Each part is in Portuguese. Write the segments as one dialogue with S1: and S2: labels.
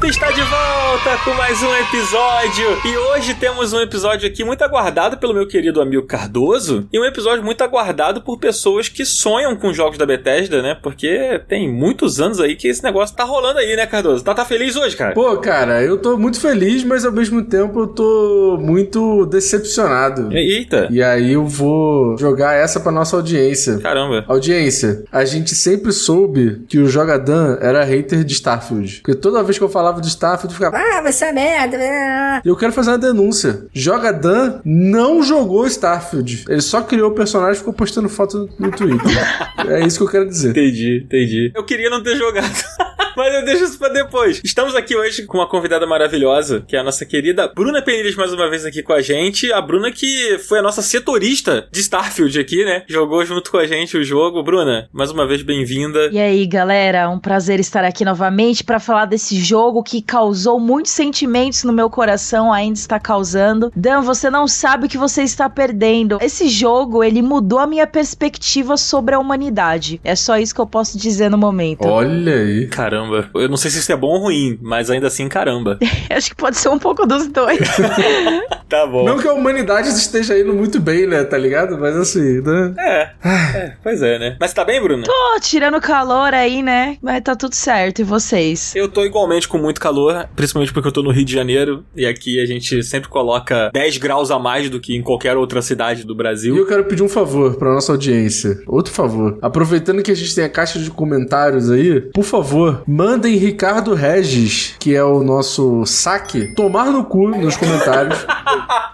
S1: Beta está de volta com mais um episódio. E hoje temos um episódio aqui muito aguardado pelo meu querido amigo Cardoso. E um episódio muito aguardado por pessoas que sonham com jogos da Bethesda, né? Porque tem muitos anos aí que esse negócio tá rolando aí, né, Cardoso? Tá feliz hoje, cara?
S2: Pô, cara, eu tô muito feliz, mas ao mesmo tempo eu tô muito decepcionado.
S1: Eita.
S2: E aí eu vou jogar essa pra nossa audiência.
S1: Caramba.
S2: Audiência, a gente sempre soube que o Jogadan era hater de Starfield. Porque toda vez que eu falava de Starfield, eu ficava, vai ser merda. E eu quero fazer uma denúncia. Jogadan não jogou Starfield. Ele só criou o personagem e ficou postando foto no Twitter. É isso que eu quero dizer.
S1: Entendi. Eu queria não ter jogado. Mas eu deixo isso pra depois. Estamos aqui hoje com uma convidada maravilhosa, que é a nossa querida Bruna Penilhas, mais uma vez aqui com a gente. A Bruna que foi a nossa setorista de Starfield aqui, né? Jogou junto com a gente o jogo. Bruna, mais uma vez bem-vinda.
S3: E aí, galera? Um prazer estar aqui novamente pra falar desse jogo que causou muitos sentimentos no meu coração, ainda está causando. Dan, você não sabe o que você está perdendo. Esse jogo, ele mudou a minha perspectiva sobre a humanidade. É só isso que eu posso dizer no momento.
S2: Olha aí.
S1: Caramba. Eu não sei se isso é bom ou ruim, mas ainda assim, caramba.
S3: Acho que pode ser um pouco dos dois.
S1: Tá bom.
S2: Não que a humanidade esteja indo muito bem, né? Tá ligado? Mas assim, né?
S1: Pois é, né? Mas tá bem, Bruno?
S3: Tô tirando calor aí, né? Mas tá tudo certo. E vocês?
S1: Eu tô igualmente com muito calor, principalmente porque eu tô no Rio de Janeiro, e aqui a gente sempre coloca 10 graus a mais do que em qualquer outra cidade do Brasil.
S2: E eu quero pedir um favor pra nossa audiência. Outro favor. Aproveitando que a gente tem a caixa de comentários aí, por favor, mandem Ricardo Regis, que é o nosso saque, tomar no cu nos comentários.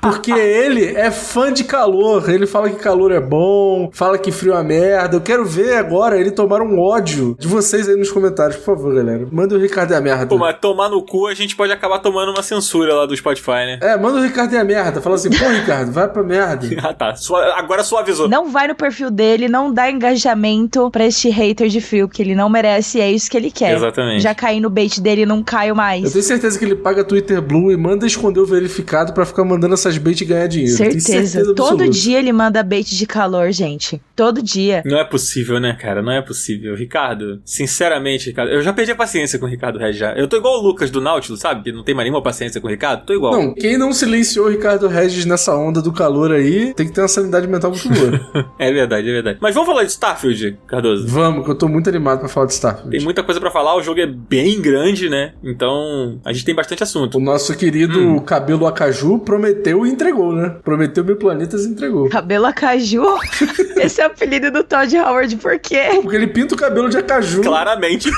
S2: Porque ele é fã de calor. Ele fala que calor é bom, fala que frio é merda. Eu quero ver agora ele tomar um ódio de vocês aí nos comentários. Por favor, galera. Manda o Ricardo é a merda.
S1: Pô, mas tomar no cu a gente pode acabar tomando uma censura lá do Spotify, né?
S2: Manda o Ricardo é a merda. Fala assim, pô, Ricardo, vai pra merda.
S1: Ah, tá. Agora suavizou.
S3: Não vai no perfil dele, não dá engajamento pra este hater de frio, que ele não merece, é isso que ele quer.
S1: Exatamente.
S3: Já caí no bait dele e não caio mais.
S2: Eu tenho certeza que ele paga Twitter Blue e manda esconder o verificado pra ficar mandando essas bait e ganhar dinheiro.
S3: Certeza. Todo dia ele manda bait de calor, gente. Todo dia.
S1: Não é possível, né, cara? Não é possível. Ricardo, sinceramente, Ricardo, eu já perdi a paciência com o Ricardo Regis já. Eu tô igual o Lucas do Nautilus, sabe? Que não tem mais nenhuma paciência com o Ricardo. Tô igual.
S2: Não, quem não silenciou o Ricardo Regis nessa onda do calor aí, tem que ter uma sanidade mental muito boa.
S1: É verdade. Mas vamos falar de Starfield, Cardoso?
S2: Vamos, que eu tô muito animado pra falar de Starfield.
S1: Tem muita coisa pra falar, o jogo é bem grande, né? Então, a gente tem bastante assunto.
S2: O nosso querido Cabelo Acaju prometeu e entregou, né? Prometeu mil planetas e entregou.
S3: Cabelo Acaju? Esse é o apelido do Todd Howard, por quê?
S2: Porque ele pinta o cabelo de acaju.
S1: Claramente.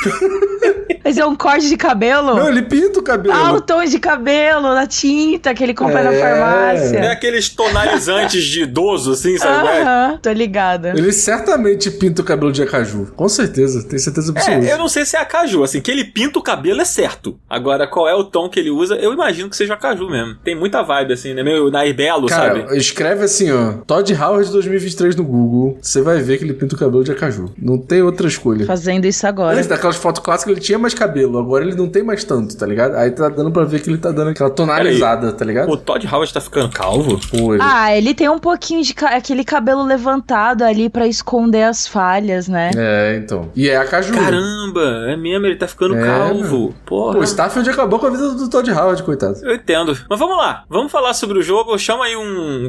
S3: Mas é um corte de cabelo?
S2: Não, ele pinta o cabelo.
S3: Ah, o tom de cabelo, na tinta que ele compra na farmácia.
S1: É aqueles tonalizantes de idoso, assim, sabe?
S3: Tô ligada.
S2: Ele certamente pinta o cabelo de acaju. Com certeza, tenho certeza absoluta.
S1: Eu não sei se é acaju, assim, que ele pinta o cabelo é certo. Agora, qual é o tom que ele usa, eu imagino que seja acaju mesmo. Tem muita vibe, assim, né? Meio Nair Belo, sabe?
S2: Cara, escreve assim, ó, Todd Howard 2023 no Google, você vai ver que ele pinta o cabelo de acaju. Não tem outra escolha.
S3: Fazendo isso agora.
S2: Antes daquelas fotos clássicas, ele tinha mais cabelo, agora ele não tem mais tanto, tá ligado? Aí tá dando pra ver que ele tá dando aquela tonalizada, tá ligado?
S1: O Todd Howard tá ficando calvo?
S2: Pô,
S3: ele tem um pouquinho de aquele cabelo levantado ali pra esconder as falhas, né?
S2: Então. E é acaju.
S1: Caramba, é mesmo, ele tá ficando calvo. Porra.
S2: Pô, Starfield acabou com a vida do Todd Howard, coitado.
S1: Eu entendo. Mas vamos lá, vamos falar sobre o jogo. Chama aí um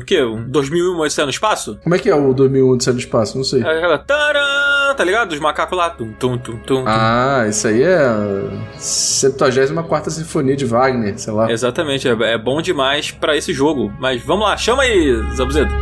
S1: 2001 Odisseia no Espaço?
S2: Como é que é o 2001 Odisseia no Espaço? Não sei.
S1: Aquela taran, tá ligado? Dos macacos lá.
S2: Ah, isso aí é a 74ª Sinfonia de Wagner, sei lá.
S1: Exatamente, é bom demais pra esse jogo. Mas vamos lá, chama aí, Zabuzeto.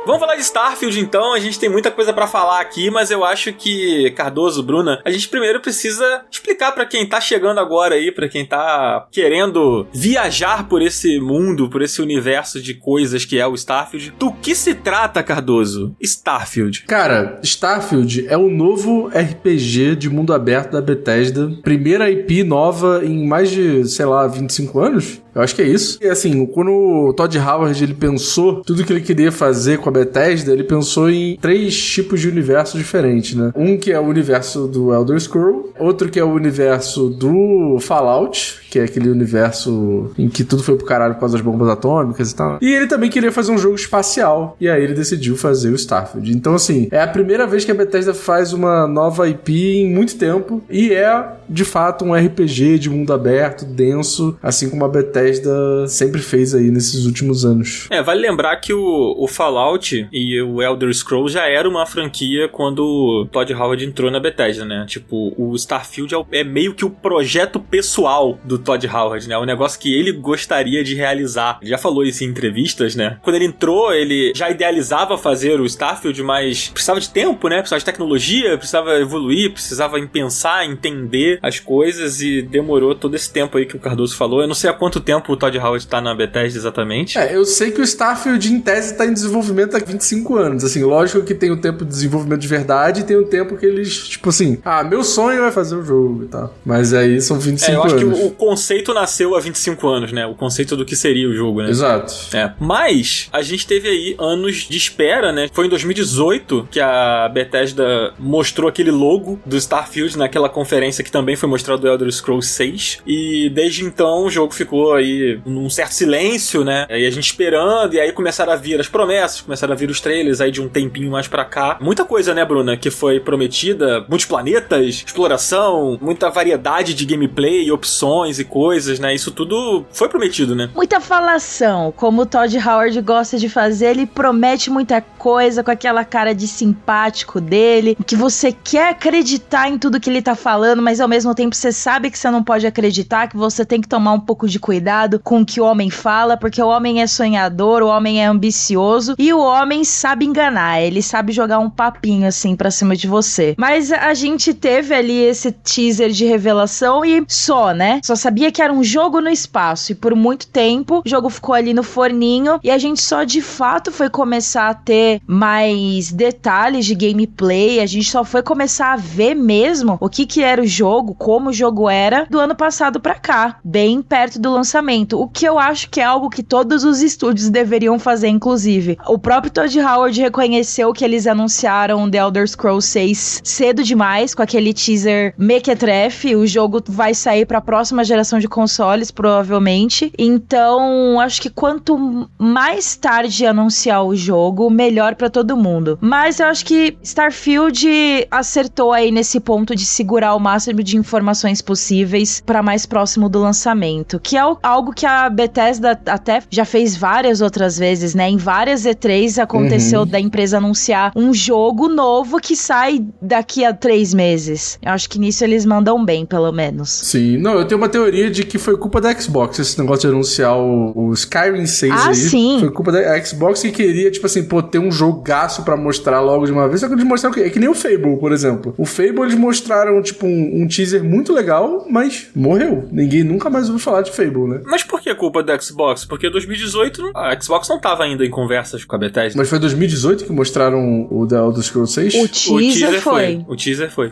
S1: Vamos falar de Starfield, então. A gente tem muita coisa pra falar aqui, mas eu acho que, Cardoso, Bruna, a gente primeiro precisa explicar pra quem tá chegando agora aí, pra quem tá querendo viajar por esse mundo, por esse universo de coisas que é o Starfield. Do que se trata, Cardoso? Starfield.
S2: Cara, Starfield é o novo RPG de mundo aberto da Bethesda. Primeira IP nova em mais de, sei lá, 25 anos? Eu acho que é isso. E assim, quando o Todd Howard ele pensou tudo que ele queria fazer com a Bethesda, ele pensou em 3 tipos de universo diferentes, né? Um que é o universo do Elder Scrolls, outro que é o universo do Fallout, que é aquele universo em que tudo foi pro caralho por causa das bombas atômicas e tal. E ele também queria fazer um jogo espacial, e aí ele decidiu fazer o Starfield. Então, assim, é a primeira vez que a Bethesda faz uma nova IP em muito tempo, e é, de fato, um RPG de mundo aberto, denso, assim como a Bethesda sempre fez aí nesses últimos anos.
S1: Vale lembrar que o Fallout e o Elder Scrolls já era uma franquia quando o Todd Howard entrou na Bethesda, né? Tipo, o Starfield é meio que o projeto pessoal do Todd Howard, né? O negócio que ele gostaria de realizar. Ele já falou isso em entrevistas, né? Quando ele entrou, ele já idealizava fazer o Starfield, mas precisava de tempo, né? Precisava de tecnologia, precisava evoluir, precisava em pensar, entender as coisas, e demorou todo esse tempo aí que o Cardoso falou. Eu não sei há quanto tempo o Todd Howard tá na Bethesda exatamente.
S2: Eu sei que o Starfield, em tese, tá em desenvolvimento há 25 anos. Assim, lógico que tem o tempo de desenvolvimento de verdade e tem o tempo que eles, tipo assim, meu sonho é fazer o jogo e tal. Mas aí são 25 anos.
S1: Eu acho que o conceito nasceu há 25 anos, né? O conceito do que seria o jogo, né?
S2: Exato.
S1: Mas a gente teve aí anos de espera, né? Foi em 2018 que a Bethesda mostrou aquele logo do Starfield naquela conferência que também foi mostrado o Elder Scrolls 6. E desde então o jogo ficou aí num certo silêncio, né? E a gente esperando, e aí começaram a vir as promessas, começaram a vir os trailers aí de um tempinho mais pra cá. Muita coisa, né, Bruna, que foi prometida. Muitos planetas, exploração, muita variedade de gameplay, opções e coisas, né? Isso tudo foi prometido, né?
S3: Muita falação. Como o Todd Howard gosta de fazer, ele promete muita coisa com aquela cara de simpático dele, que você quer acreditar em tudo que ele tá falando, mas ao mesmo tempo você sabe que você não pode acreditar, que você tem que tomar um pouco de cuidado com o que o homem fala, porque o homem é sonhador, o homem é ambicioso e o homem sabe enganar, ele sabe jogar um papinho assim pra cima de você. Mas a gente teve ali esse teaser de revelação e só, né? Só sabia que era um jogo no espaço, e por muito tempo o jogo ficou ali no forninho, e a gente só de fato foi começar a ter mais detalhes de gameplay, a gente só foi começar a ver mesmo o que era o jogo, como o jogo era, do ano passado pra cá, bem perto do lançamento, o que eu acho que é algo que todos os estúdios deveriam fazer, inclusive. O próprio Todd Howard reconheceu que eles anunciaram The Elder Scrolls 6 cedo demais, com aquele teaser mequetrefe. O jogo vai sair pra próxima geração de consoles, provavelmente. Então, acho que quanto mais tarde anunciar o jogo, melhor pra todo mundo. Mas eu acho que Starfield acertou aí nesse ponto de segurar o máximo de informações possíveis pra mais próximo do lançamento, que é algo que a Bethesda até já fez várias outras vezes, né? Em várias E3 aconteceu da empresa anunciar um jogo novo que sai daqui a 3 meses. Eu acho que nisso eles mandam bem, pelo menos.
S2: Sim, não, eu tenho uma teoria de que foi culpa da Xbox esse negócio de anunciar o Skyrim 6 aí.
S3: Sim.
S2: Foi culpa da Xbox que queria, tipo assim, ter um jogaço pra mostrar logo de uma vez. Só que eles mostraram o quê? É que nem o Fable, por exemplo. O Fable eles mostraram, tipo, um teaser muito legal, mas morreu. Ninguém nunca mais ouviu falar de Fable, né?
S1: Mas por que a culpa da Xbox? Porque em 2018 a Xbox não tava ainda em conversas com a Bethesda.
S2: Mas foi em 2018 que mostraram o The Elder Scrolls 6?
S3: O teaser foi.
S1: O teaser foi.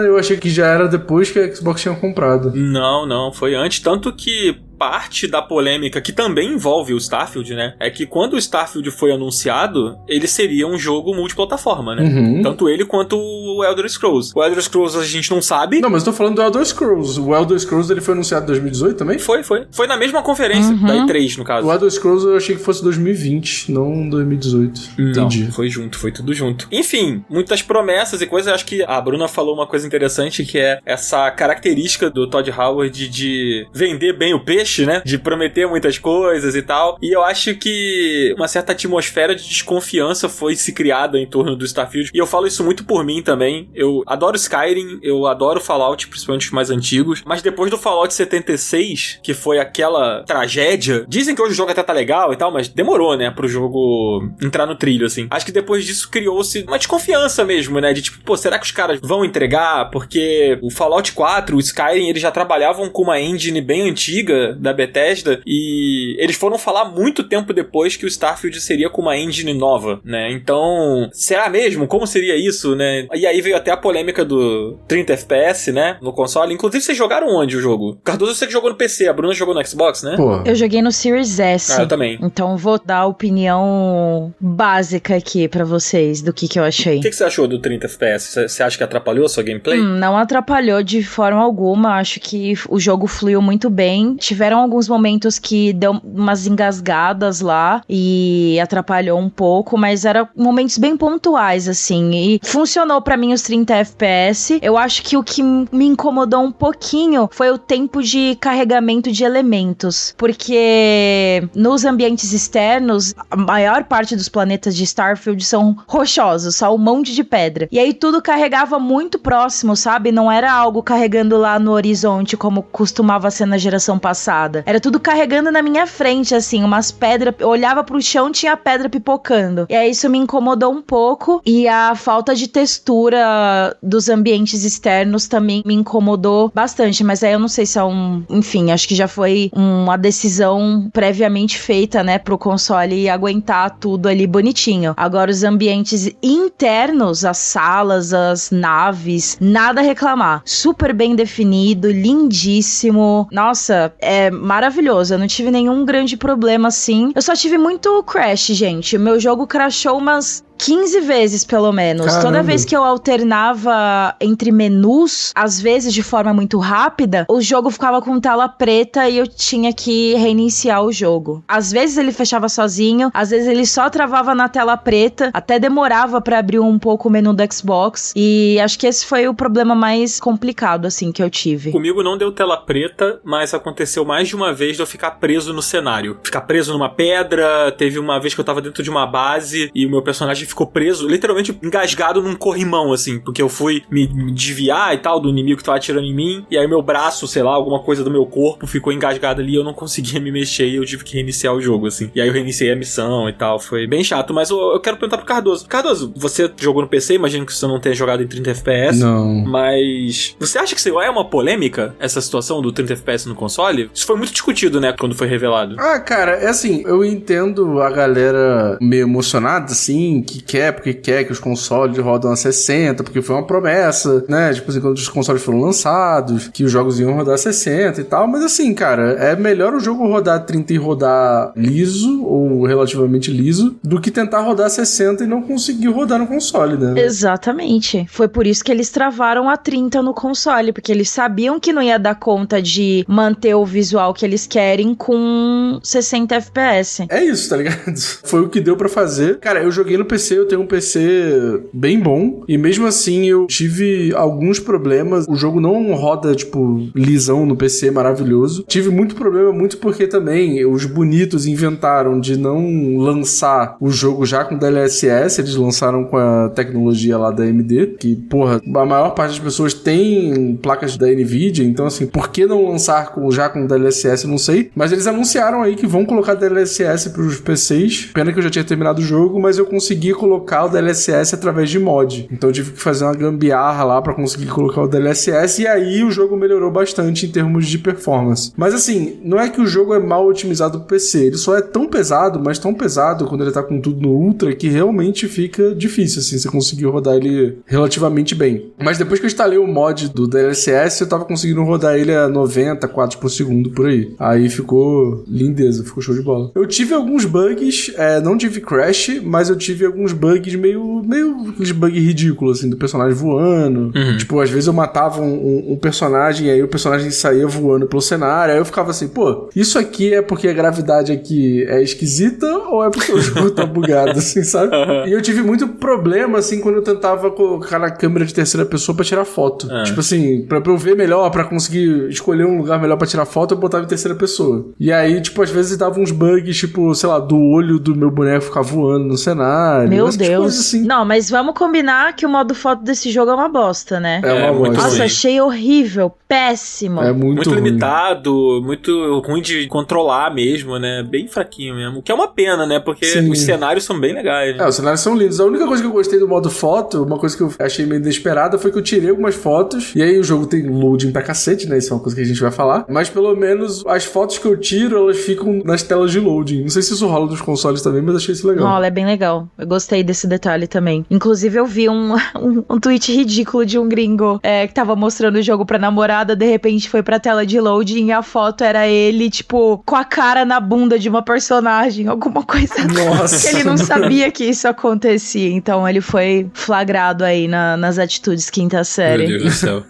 S2: Eu achei que já era depois que a Xbox tinha comprado.
S1: Não, foi antes. Tanto que parte da polêmica, que também envolve o Starfield, né? É que quando o Starfield foi anunciado, ele seria um jogo multiplataforma, né?
S2: Uhum.
S1: Tanto ele quanto o Elder Scrolls. O Elder Scrolls a gente não sabe.
S2: Não, mas eu tô falando do Elder Scrolls. O Elder Scrolls ele foi anunciado em 2018 também?
S1: Foi. Foi na mesma conferência, da E3, no caso.
S2: O Elder Scrolls eu achei que fosse 2020, não 2018. Entendi.
S1: Não, foi junto, foi tudo junto. Enfim, muitas promessas e coisas. Eu acho que a Bruna falou uma coisa interessante, que é essa característica do Todd Howard de vender bem o peixe, né? De prometer muitas coisas e tal. E eu acho que uma certa atmosfera de desconfiança foi se criada em torno do Starfield. E eu falo isso muito por mim também. Eu adoro Skyrim, eu adoro Fallout, principalmente os mais antigos. Mas depois do Fallout 76, que foi aquela tragédia, dizem que hoje o jogo até tá legal e tal, mas demorou, né? Pro jogo entrar no trilho, assim. Acho que depois disso criou-se uma desconfiança mesmo, né? De tipo, será que os caras vão entregar? Porque o Fallout 4, o Skyrim, eles já trabalhavam com uma engine bem antiga, da Bethesda, e eles foram falar muito tempo depois que o Starfield seria com uma engine nova, né? Então, será mesmo? Como seria isso, né? E aí veio até a polêmica do 30 FPS, né? No console. Inclusive, vocês jogaram onde o jogo? Cardoso, você que jogou no PC, a Bruna jogou no Xbox, né?
S2: Pô.
S3: Eu joguei no Series S.
S1: Ah, eu também.
S3: Então vou dar a opinião básica aqui pra vocês do que eu achei.
S1: O que você achou do 30 FPS? Você acha que atrapalhou a sua gameplay?
S3: Não atrapalhou de forma alguma. Acho que o jogo fluiu muito bem. Tiveram alguns momentos que deu umas engasgadas lá e atrapalhou um pouco, mas eram momentos bem pontuais, assim. E funcionou pra mim os 30 FPS. Eu acho que o que me incomodou um pouquinho foi o tempo de carregamento de elementos. Porque nos ambientes externos, a maior parte dos planetas de Starfield são rochosos, só um monte de pedra. E aí tudo carregava muito próximo, sabe? Não era algo carregando lá no horizonte, como costumava ser na geração passada. Era tudo carregando na minha frente, assim, umas pedras. Eu olhava pro chão, tinha pedra pipocando. E aí isso me incomodou um pouco. E a falta de textura dos ambientes externos também me incomodou bastante. Mas aí eu não sei se é enfim, acho que já foi uma decisão previamente feita, né, pro console aguentar tudo ali bonitinho. Agora, os ambientes internos, as salas, as naves, nada a reclamar. Super bem definido, lindíssimo. Nossa, é maravilhoso. Eu não tive nenhum grande problema assim. Eu só tive muito crash, gente. O meu jogo crashou umas 15 vezes, pelo menos.
S2: Caramba.
S3: Toda vez que eu alternava entre menus, às vezes de forma muito rápida, o jogo ficava com tela preta e eu tinha que reiniciar o jogo. Às vezes ele fechava sozinho, às vezes ele só travava na tela preta, até demorava pra abrir um pouco o menu do Xbox, e acho que esse foi o problema mais complicado, assim, que eu tive.
S1: Comigo não deu tela preta, mas aconteceu mais de uma vez de eu ficar preso no cenário. Ficar preso numa pedra, teve uma vez que eu tava dentro de uma base e o meu personagem ficou preso, literalmente engasgado num corrimão, assim, porque eu fui me desviar e tal do inimigo que tava atirando em mim, e aí meu braço, sei lá, alguma coisa do meu corpo ficou engasgado ali, eu não conseguia me mexer e eu tive que reiniciar o jogo, assim. E aí eu reiniciei a missão e tal, foi bem chato, mas eu quero perguntar pro Cardoso. Cardoso, você jogou no PC, imagino que você não tenha jogado em 30 FPS.
S2: Não.
S1: Mas você acha que é uma polêmica, essa situação do 30 FPS no console? Isso foi muito discutido, né, quando foi revelado.
S2: Ah, cara, é assim, eu entendo a galera meio emocionada, assim, porque quer que os consoles rodam a 60, porque foi uma promessa, né? Tipo assim, quando os consoles foram lançados, que os jogos iam rodar a 60 e tal, mas assim, cara, é melhor o jogo rodar a 30 e rodar liso, ou relativamente liso, do que tentar rodar a 60 e não conseguir rodar no console, né?
S3: Exatamente. Foi por isso que eles travaram a 30 no console, porque eles sabiam que não ia dar conta de manter o visual que eles querem com 60 FPS.
S2: É isso, tá ligado? Foi o que deu pra fazer. Cara, eu joguei no PC, eu tenho um PC bem bom, e mesmo assim eu tive alguns problemas. O jogo não roda, tipo, lisão no PC, maravilhoso. Tive muito problema, muito porque também os bonitos inventaram de não lançar o jogo já com DLSS, eles lançaram com a tecnologia lá da AMD, que, porra, a maior parte das pessoas tem placas da NVIDIA, então assim, por que não lançar já com DLSS, eu não sei, mas eles anunciaram aí que vão colocar DLSS pros PCs. Pena que eu já tinha terminado o jogo, mas eu consegui colocar o DLSS através de mod. Então eu tive que fazer uma gambiarra lá pra conseguir colocar o DLSS, e aí o jogo melhorou bastante em termos de performance. Mas assim, não é que o jogo é mal otimizado pro PC, ele só é tão pesado, mas tão pesado quando ele tá com tudo no Ultra, que realmente fica difícil, assim, você conseguir rodar ele relativamente bem. Mas depois que eu instalei o mod do DLSS, eu tava conseguindo rodar ele a 90 quadros por segundo, por aí. Aí ficou lindeza, ficou show de bola. Eu tive alguns bugs, não tive crash, mas eu tive alguns bugs meio aqueles bugs ridículos, assim, do personagem voando.
S1: Uhum.
S2: Tipo, às vezes eu matava um personagem e aí o personagem saía voando pelo cenário, aí eu ficava assim, pô, isso aqui é porque a gravidade aqui é esquisita ou é porque o jogo tá bugado, assim, sabe?
S1: Uhum.
S2: E eu tive muito problema, assim, quando eu tentava colocar na câmera de terceira pessoa pra tirar foto. Tipo assim, pra eu ver melhor, pra conseguir escolher um lugar melhor pra tirar foto, eu botava em terceira pessoa. E aí, tipo, às vezes dava uns bugs, tipo, sei lá, do olho do meu boneco ficar voando no cenário.
S3: Meu
S2: Essas
S3: Deus.
S2: coisas assim.
S3: Não, mas vamos combinar que o modo foto desse jogo é uma bosta, né?
S2: É uma
S1: muito
S2: bosta.
S3: Nossa,
S1: ruim.
S3: achei horrível, péssimo.
S2: É muito ruim.
S1: limitado, muito ruim de controlar mesmo, né? Bem fraquinho mesmo. Que é uma pena, né? Porque
S2: Sim.
S1: os cenários são bem legais. Né?
S2: Os cenários são lindos. A única coisa que eu gostei do modo foto, uma coisa que eu achei meio inesperada, foi que eu tirei algumas fotos, e aí o jogo tem loading pra cacete, né? Isso é uma coisa que a gente vai falar. Mas pelo menos as fotos que eu tiro, elas ficam nas telas de loading. Não sei se isso rola nos consoles também, mas achei isso legal.
S3: Olha, é bem legal. Eu gostei desse detalhe também. Inclusive, eu vi um tweet ridículo de um gringo que tava mostrando o jogo pra namorada, de repente foi pra tela de loading e a foto era ele, tipo, com a cara na bunda de uma personagem, alguma coisa.
S2: Nossa.
S3: Que ele não sabia que isso acontecia. Então ele foi flagrado aí nas atitudes quinta série.
S1: Meu Deus do céu.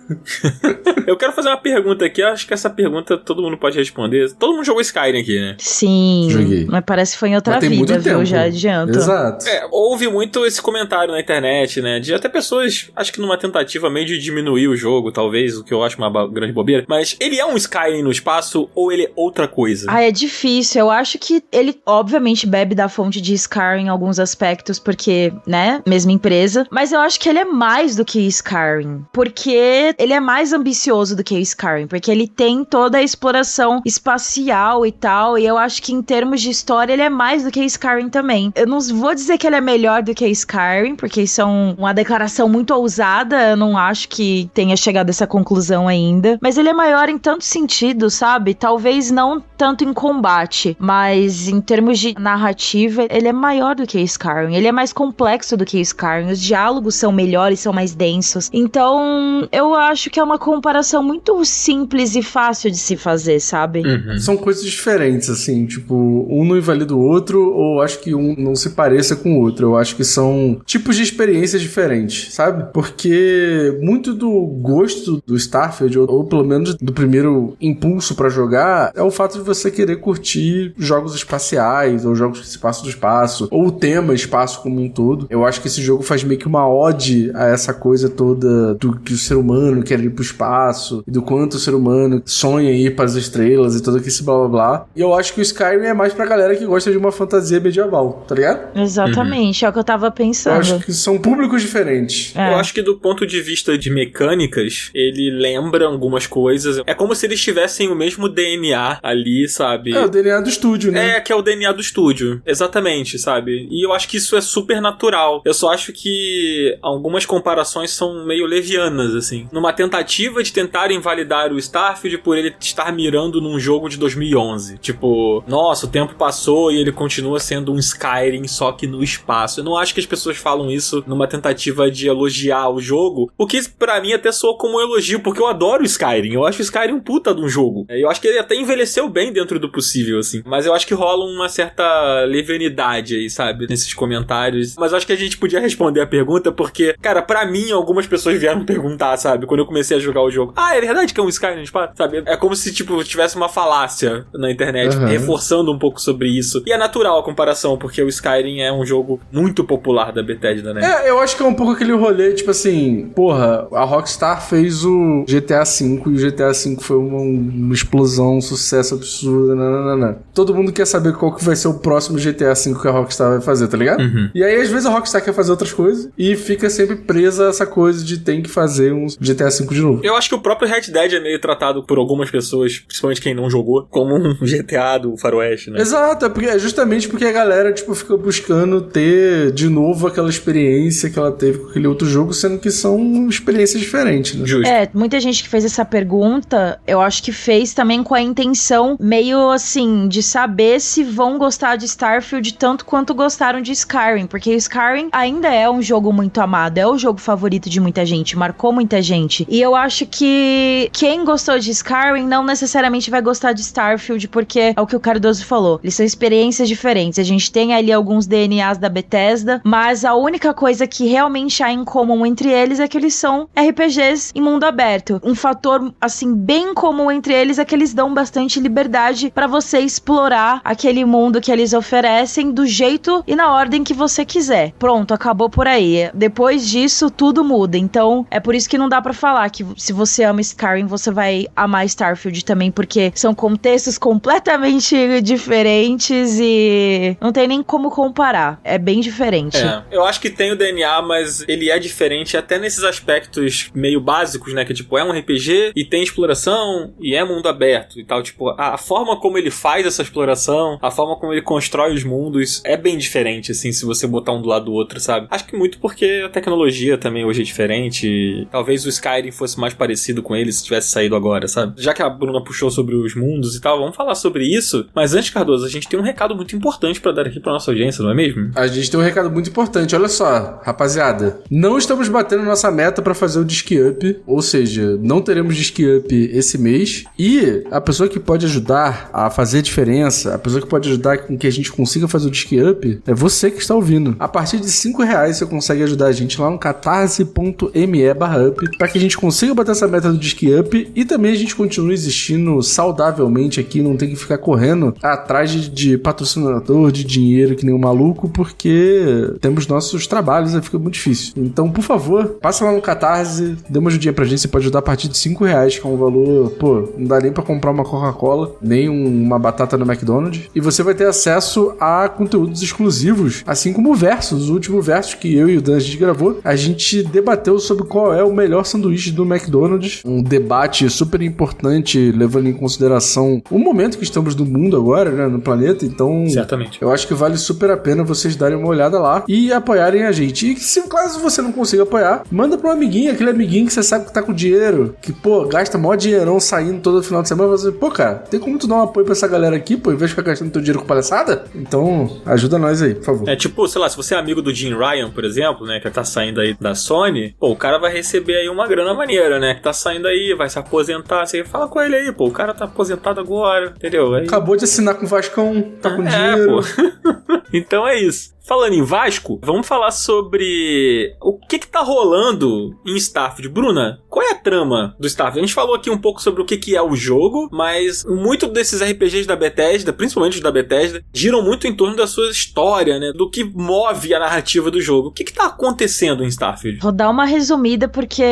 S1: Eu quero fazer uma pergunta aqui. Acho que essa pergunta todo mundo pode responder. Todo mundo jogou Skyrim aqui, né?
S3: Sim.
S2: Joguei.
S3: Mas parece que foi em outra
S2: Mas tem
S3: vida,
S2: muito
S3: viu?
S2: tempo.
S3: Já adianto.
S2: Exato.
S1: Houve muito esse comentário na internet, né? De até pessoas, acho que numa tentativa meio de diminuir o jogo, talvez, o que eu acho uma grande bobeira. Mas ele é um Skyrim no espaço ou ele é outra coisa?
S3: Ah, é difícil. Eu acho que ele, obviamente, bebe da fonte de Skyrim em alguns aspectos, porque, né, mesma empresa. Mas eu acho que ele é mais do que Skyrim. Porque ele é mais ambicioso do que o Skyrim. Porque ele tem toda a exploração espacial e tal. E eu acho que em termos de história, ele é mais do que Skyrim também. Eu não vou dizer que ele é melhor do que Skyrim, porque isso é uma declaração muito ousada. Eu não acho que tenha chegado a essa conclusão ainda. Mas ele é maior em tanto sentido, sabe? Talvez não tanto em combate, mas em termos de narrativa, ele é maior do que Skyrim. Ele é mais complexo do que Skyrim. Os diálogos são melhores, são mais densos. Então, eu acho que é uma comparação muito simples e fácil de se fazer, sabe?
S2: São coisas diferentes, assim, tipo, um não invalida o outro, ou acho que um não se pareça com o outro. Eu acho que são tipos de experiências diferentes, sabe? Porque muito do gosto do Starfield, ou pelo menos do primeiro impulso pra jogar, é o fato de você querer curtir jogos espaciais, ou jogos que se passam do espaço, ou o tema espaço como um todo. Eu acho que esse jogo faz meio que uma ode a essa coisa toda do que o ser humano quer ir pro espaço, e do quanto o ser humano sonha ir para as estrelas e todo esse blá blá blá. E eu acho que o Skyrim é mais pra galera que gosta de uma fantasia medieval, tá ligado?
S3: Exatamente, é o que eu tava pensando.
S2: Eu acho que são públicos diferentes.
S3: É.
S1: Eu acho que do ponto de vista de mecânicas, ele lembra algumas coisas. É como se eles tivessem o mesmo DNA ali, sabe?
S2: É o DNA do estúdio, né?
S1: É, que é o DNA do estúdio. Exatamente, sabe? E eu acho que isso é super natural. Eu só acho que algumas comparações são meio levianas, assim. Numa tentativa de tentar invalidar o Starfield por ele estar mirando num jogo de 2011. Tipo, nossa, o tempo passou e ele continua sendo um Skyrim, só que no espaço. Eu não acho que as pessoas falam isso numa tentativa de elogiar o jogo, o que pra mim até soa como um elogio, porque eu adoro o Skyrim. Eu acho o Skyrim um puta de um jogo. Eu acho que ele até envelheceu bem dentro do possível, assim. Mas eu acho que rola uma certa levianidade aí, sabe? Nesses comentários. Mas eu acho que a gente podia responder a pergunta, porque, cara, pra mim, algumas pessoas vieram perguntar, sabe? Quando eu comecei a jogar o jogo. Ah, é verdade que é um Skyrim no espaço? Sabe? É como se, tipo, tivesse uma falácia na internet, reforçando um pouco sobre isso. E é natural a comparação, porque o Skyrim é um jogo muito popular da Bethesda, né?
S2: É, eu acho que é um pouco aquele rolê, tipo assim, porra, a Rockstar fez o GTA V e o GTA V foi uma explosão, um sucesso absurdo, nananana. Todo mundo quer saber qual que vai ser o próximo GTA V que a Rockstar vai fazer, tá ligado? E aí, às vezes, a Rockstar quer fazer outras coisas e fica sempre presa a essa coisa de tem que fazer um GTA V de novo.
S1: Eu acho que o próprio Red Dead é meio tratado por algumas pessoas, principalmente quem não jogou, como um GTA do Faroeste, né?
S2: Exato, é justamente porque a galera, tipo, fica buscando ter de novo aquela experiência que ela teve com aquele outro jogo, sendo que são experiências diferentes, né?
S1: Justo.
S3: É, muita gente que fez essa pergunta, eu acho que fez também com a intenção meio assim, de saber se vão gostar de Starfield tanto quanto gostaram de Skyrim, porque o Skyrim ainda é um jogo muito amado, é o jogo favorito de muita gente, marcou muita gente. E eu acho que quem gostou de Skyrim não necessariamente vai gostar de Starfield, porque é o que o Cardoso falou, eles são experiências diferentes. A gente tem ali alguns DNAs da Bethesda, mas a única coisa que realmente há em comum entre eles é que eles são RPGs em mundo aberto. Um fator, assim, bem comum entre eles é que eles dão bastante liberdade pra você explorar aquele mundo que eles oferecem do jeito e na ordem que você quiser. Pronto, acabou por aí. Depois disso, tudo muda. Então, é por isso que não dá pra falar que se você ama Skyrim, você vai amar Starfield também, porque são contextos completamente diferentes e não tem nem como comparar. É bem diferente.
S1: Eu acho que tem o DNA, mas ele é diferente até nesses aspectos meio básicos, né? Que tipo, é um RPG e tem exploração e é mundo aberto e tal. Tipo, a forma como ele faz essa exploração, a forma como ele constrói os mundos é bem diferente, assim, se você botar um do lado do outro, sabe? Acho que muito porque a tecnologia também hoje é diferente e talvez o Skyrim fosse mais parecido com ele se tivesse saído agora, sabe? Já que a Bruna puxou sobre os mundos e tal, vamos falar sobre isso. Mas antes, Cardoso, a gente tem um recado muito importante pra dar aqui pra nossa audiência, não é mesmo?
S2: A gente tem um recado muito importante. Olha só, rapaziada. Não estamos batendo nossa meta pra fazer o Disc Up, ou seja, não teremos Disc Up esse mês. E a pessoa que pode ajudar a fazer a diferença, a pessoa que pode ajudar com que a gente consiga fazer o Disc Up, é você que está ouvindo. A partir de R$5 você consegue ajudar a gente lá no catarse.me/up pra que a gente consiga bater essa meta do Disc Up e também a gente continue existindo saudavelmente aqui, não tem que ficar correndo atrás de patrocinador, de dinheiro que nem um maluco, porque temos nossos trabalhos, aí fica muito difícil. Então, por favor, passa lá no Catarse, dê uma ajudinha pra gente, você pode ajudar a partir de R$5, que é um valor, pô, não dá nem pra comprar uma Coca-Cola, nem uma batata no McDonald's, e você vai ter acesso a conteúdos exclusivos, assim como o Versus, o último Versus que eu e o Dan a gente gravou, a gente debateu sobre qual é o melhor sanduíche do McDonald's, um debate super importante, levando em consideração o momento que estamos no mundo agora, né, no planeta, então...
S1: Certamente.
S2: Eu acho que vale super a pena vocês darem uma olhada lá e apoiarem a gente. E se caso você não consiga apoiar, manda pra um amiguinho, aquele amiguinho que você sabe que tá com dinheiro, que, pô, gasta mó dinheirão saindo todo final de semana, você, pô, cara, tem como tu dar um apoio pra essa galera aqui, pô, em vez de ficar gastando teu dinheiro com palhaçada? Então, ajuda nós aí, por favor.
S1: É tipo, sei lá, se você é amigo do Jim Ryan, por exemplo, né, que tá saindo aí da Sony, pô, o cara vai receber aí uma grana maneira, né, que tá saindo aí, vai se aposentar, você fala com ele aí, pô, o cara tá aposentado agora, entendeu? Aí...
S2: Acabou de assinar com o Vascão, tá com dinheiro.
S1: Pô. Então é isso. Falando em Vasco, vamos falar sobre o que tá rolando em Starfield. Bruna, qual é a trama do Starfield? A gente falou aqui um pouco sobre o que é o jogo, mas muito desses RPGs da Bethesda, principalmente os da Bethesda, giram muito em torno da sua história, né? Do que move a narrativa do jogo. O que tá acontecendo em Starfield?
S3: Vou dar uma resumida porque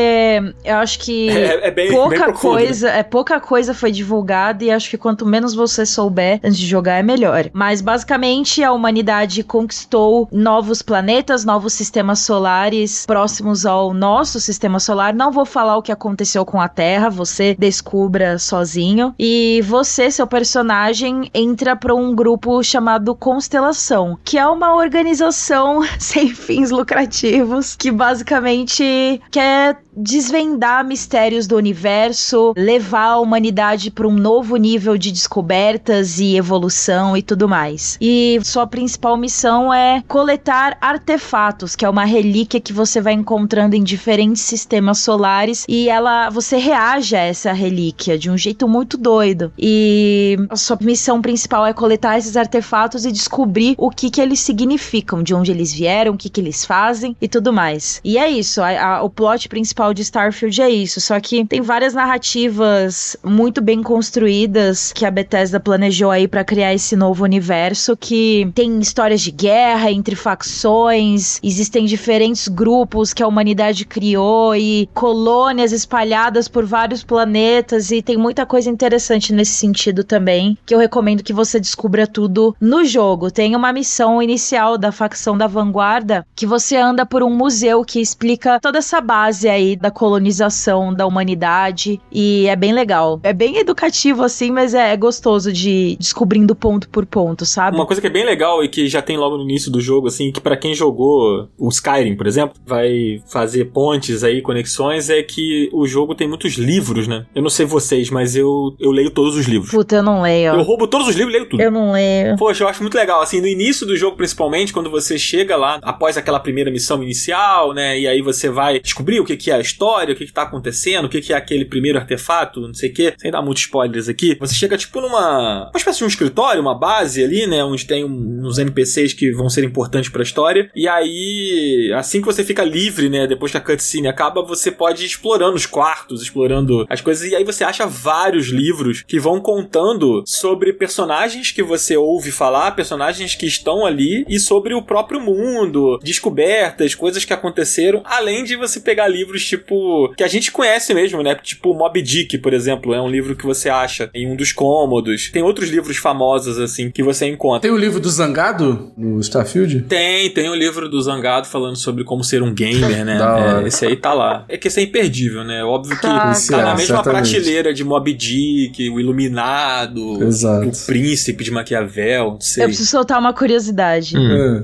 S3: eu acho que
S1: bem
S3: pouca
S1: profundo,
S3: coisa,
S1: né?
S3: Pouca coisa foi divulgada e acho que quanto menos você souber antes de jogar é melhor. Mas basicamente a humanidade conquistou novos planetas, novos sistemas solares próximos ao nosso sistema solar. Não vou falar o que aconteceu com a Terra, você descubra sozinho. E você, seu personagem, entra para um grupo chamado Constelação, que é uma organização sem fins lucrativos que basicamente quer desvendar mistérios do universo, levar a humanidade para um novo nível de descobertas e evolução e tudo mais. E sua principal missão é coletar artefatos, que é uma relíquia que você vai encontrando em diferentes sistemas solares e você reage a essa relíquia de um jeito muito doido. E a sua missão principal é coletar esses artefatos e descobrir o que eles significam, de onde eles vieram, o que eles fazem e tudo mais. E é isso, o plot principal de Starfield é isso, só que tem várias narrativas muito bem construídas que a Bethesda planejou aí pra criar esse novo universo, que tem histórias de guerra entre facções, existem diferentes grupos que a humanidade criou e colônias espalhadas por vários planetas, e tem muita coisa interessante nesse sentido também, que eu recomendo que você descubra tudo no jogo. Tem uma missão inicial da facção da Vanguarda que você anda por um museu que explica toda essa base aí da colonização da humanidade, e é bem legal. É bem educativo assim, mas é gostoso de ir descobrindo ponto por ponto, sabe?
S1: Uma coisa que é bem legal e que já tem logo no início do jogo, assim, que pra quem jogou o Skyrim, por exemplo, vai fazer pontes aí, conexões, é que o jogo tem muitos livros, né? Eu não sei vocês, mas eu leio todos os livros.
S3: Puta, eu não leio.
S1: Eu roubo todos os livros e leio tudo.
S3: Eu não leio.
S1: Poxa, eu acho muito legal, assim, no início do jogo, principalmente, quando você chega lá, após aquela primeira missão inicial, né, e aí você vai descobrir o que é a história, o que tá acontecendo, o que é aquele primeiro artefato, não sei o que, sem dar muitos spoilers aqui, você chega tipo numa espécie de um escritório, uma base ali, né, onde tem uns NPCs que vão ser importantes pra história, e aí, assim que você fica livre, né, depois que a cutscene acaba, você pode ir explorando pequenos quartos, explorando as coisas, e aí você acha vários livros que vão contando sobre personagens que você ouve falar, personagens que estão ali, e sobre o próprio mundo, descobertas, coisas que aconteceram, além de você pegar livros tipo, que a gente conhece mesmo, né? Tipo Moby Dick, por exemplo, é um livro que você acha em um dos cômodos. Tem outros livros famosos, assim, que você encontra.
S2: Tem o livro do Zangado no Starfield?
S1: Tem o livro do Zangado falando sobre como ser um gamer, né? Esse aí tá lá. É que esse é imperdível, né? Óbvio que tá na mesma prateleira de Moby Dick, o Iluminado,
S2: exato,
S1: o Príncipe de Maquiavel, não sei.
S3: Eu preciso soltar uma curiosidade.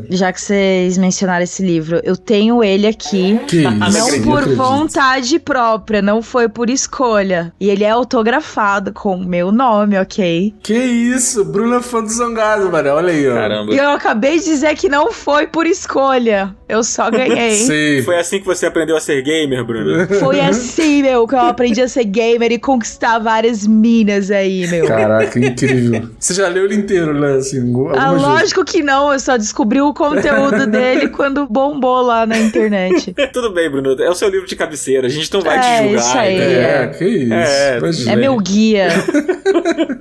S3: Já que vocês mencionaram esse livro, eu tenho ele aqui.
S2: Que isso?
S3: Não por vontade própria, não foi por escolha. E ele é autografado com o meu nome, ok?
S2: Que isso? Bruna é fã do Zangado, mano. Olha aí, ó.
S1: Caramba.
S3: E eu acabei de dizer que não foi por escolha. Eu só ganhei.
S2: Sim.
S1: Foi assim que você aprendeu a ser gamer, Bruna?
S3: Foi assim, meu, que eu aprendi a ser gamer e conquistar várias minas aí, meu.
S2: Caraca, incrível. Você já leu ele inteiro, né? Assim,
S3: lógico que não, eu só descobri o conteúdo dele quando bombou lá na internet.
S1: Tudo bem, Bruno, é o seu livro de cabeceira, a gente não vai te julgar.
S3: Isso aí,
S2: que isso.
S3: É meu guia.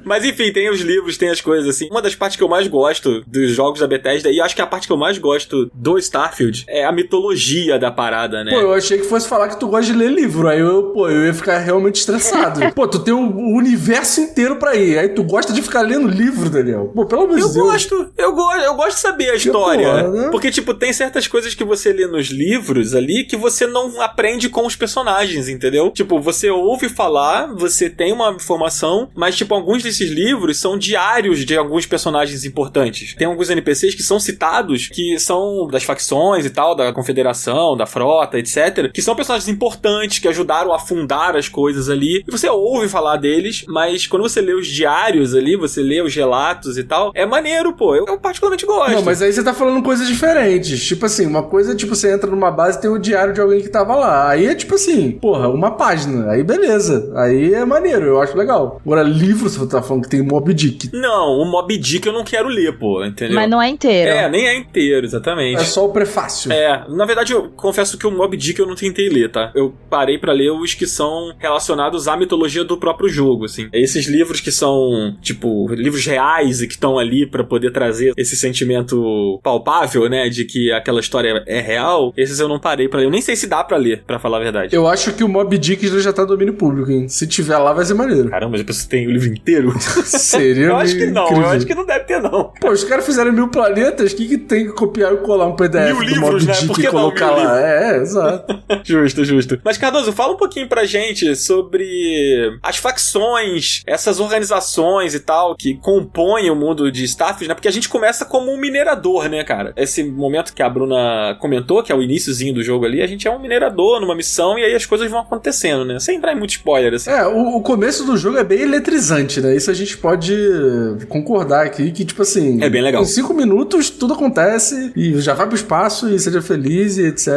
S1: Mas enfim, tem os livros, tem as coisas assim. Uma das partes que eu mais gosto dos jogos da Bethesda, e acho que a parte que eu mais gosto do Starfield, é a mitologia da parada, né?
S2: Pô, eu achei que fosse falar que tu gosta de ler livro, aí eu ia ficar realmente estressado. Pô, tu tem o universo inteiro pra ir, aí tu gosta de ficar lendo livro, Daniel. Pô, pelo amor de Deus.
S1: Eu gosto de saber a história. Né? Porque, tipo, tem certas coisas que você lê nos livros ali que você não aprende com os personagens, entendeu? Tipo, você ouve falar, você tem uma informação, mas, tipo, alguns desses livros são diários de alguns personagens importantes. Tem alguns NPCs que são citados, que são das facções e tal, da confederação, da frota, etc. Que são personagens importantes, que ajudaram a fundar as coisas ali. E você ouve falar deles, mas quando você lê os diários ali, você lê os relatos e tal, é maneiro, pô. Eu particularmente gosto.
S2: Não, mas aí você tá falando coisas diferentes. Tipo assim, uma coisa, tipo, você entra numa base e tem o diário de alguém que tava lá. Aí é tipo assim, porra, uma página. Aí beleza. Aí é maneiro, eu acho legal. Agora, livro, você tá falando que tem Moby Dick.
S1: Não, o Moby Dick eu não quero ler, pô, entendeu?
S3: Mas não é inteiro.
S1: Nem é inteiro, exatamente.
S2: É só o prefácio.
S1: Na verdade, eu confesso que o Moby Dick eu não tentei ler, tá? Eu parei pra ler os que são relacionados à mitologia do próprio jogo, assim. Esses livros que são, tipo, livros reais e que estão ali pra poder trazer esse sentimento palpável, né, de que aquela história é real, esses eu não parei pra ler. Eu nem sei se dá pra ler, pra falar a verdade.
S2: Eu acho que o Moby Dick já tá no domínio público, hein? Se tiver lá, vai ser maneiro.
S1: Caramba, já pensou que tem o livro inteiro?
S2: Seria
S1: Eu acho que não,
S2: incrível.
S1: eu acho que não deve ter, não.
S2: Pô, os caras fizeram 1000 planetas, o que tem que copiar e colar um PDF
S1: 1000
S2: do
S1: livros,
S2: Moby
S1: né?
S2: Dick
S1: Por que
S2: e colocar
S1: não 1000
S2: lá? Exato.
S1: Justo. Mas, Cardoso, fala um pouquinho pra gente sobre as facções, essas organizações e tal, que compõem o mundo de Starfield, né? Porque a gente começa como um minerador, né, cara? Esse momento que a Bruna comentou, que é o iniciozinho do jogo ali, a gente é um minerador numa missão e aí as coisas vão acontecendo, né? Sem entrar em muito spoiler, assim.
S2: O começo do jogo é bem eletrizante, né? Isso a gente pode concordar aqui, que tipo assim...
S1: É bem legal.
S2: Em 5 minutos tudo acontece e já vai pro espaço e seja feliz e etc.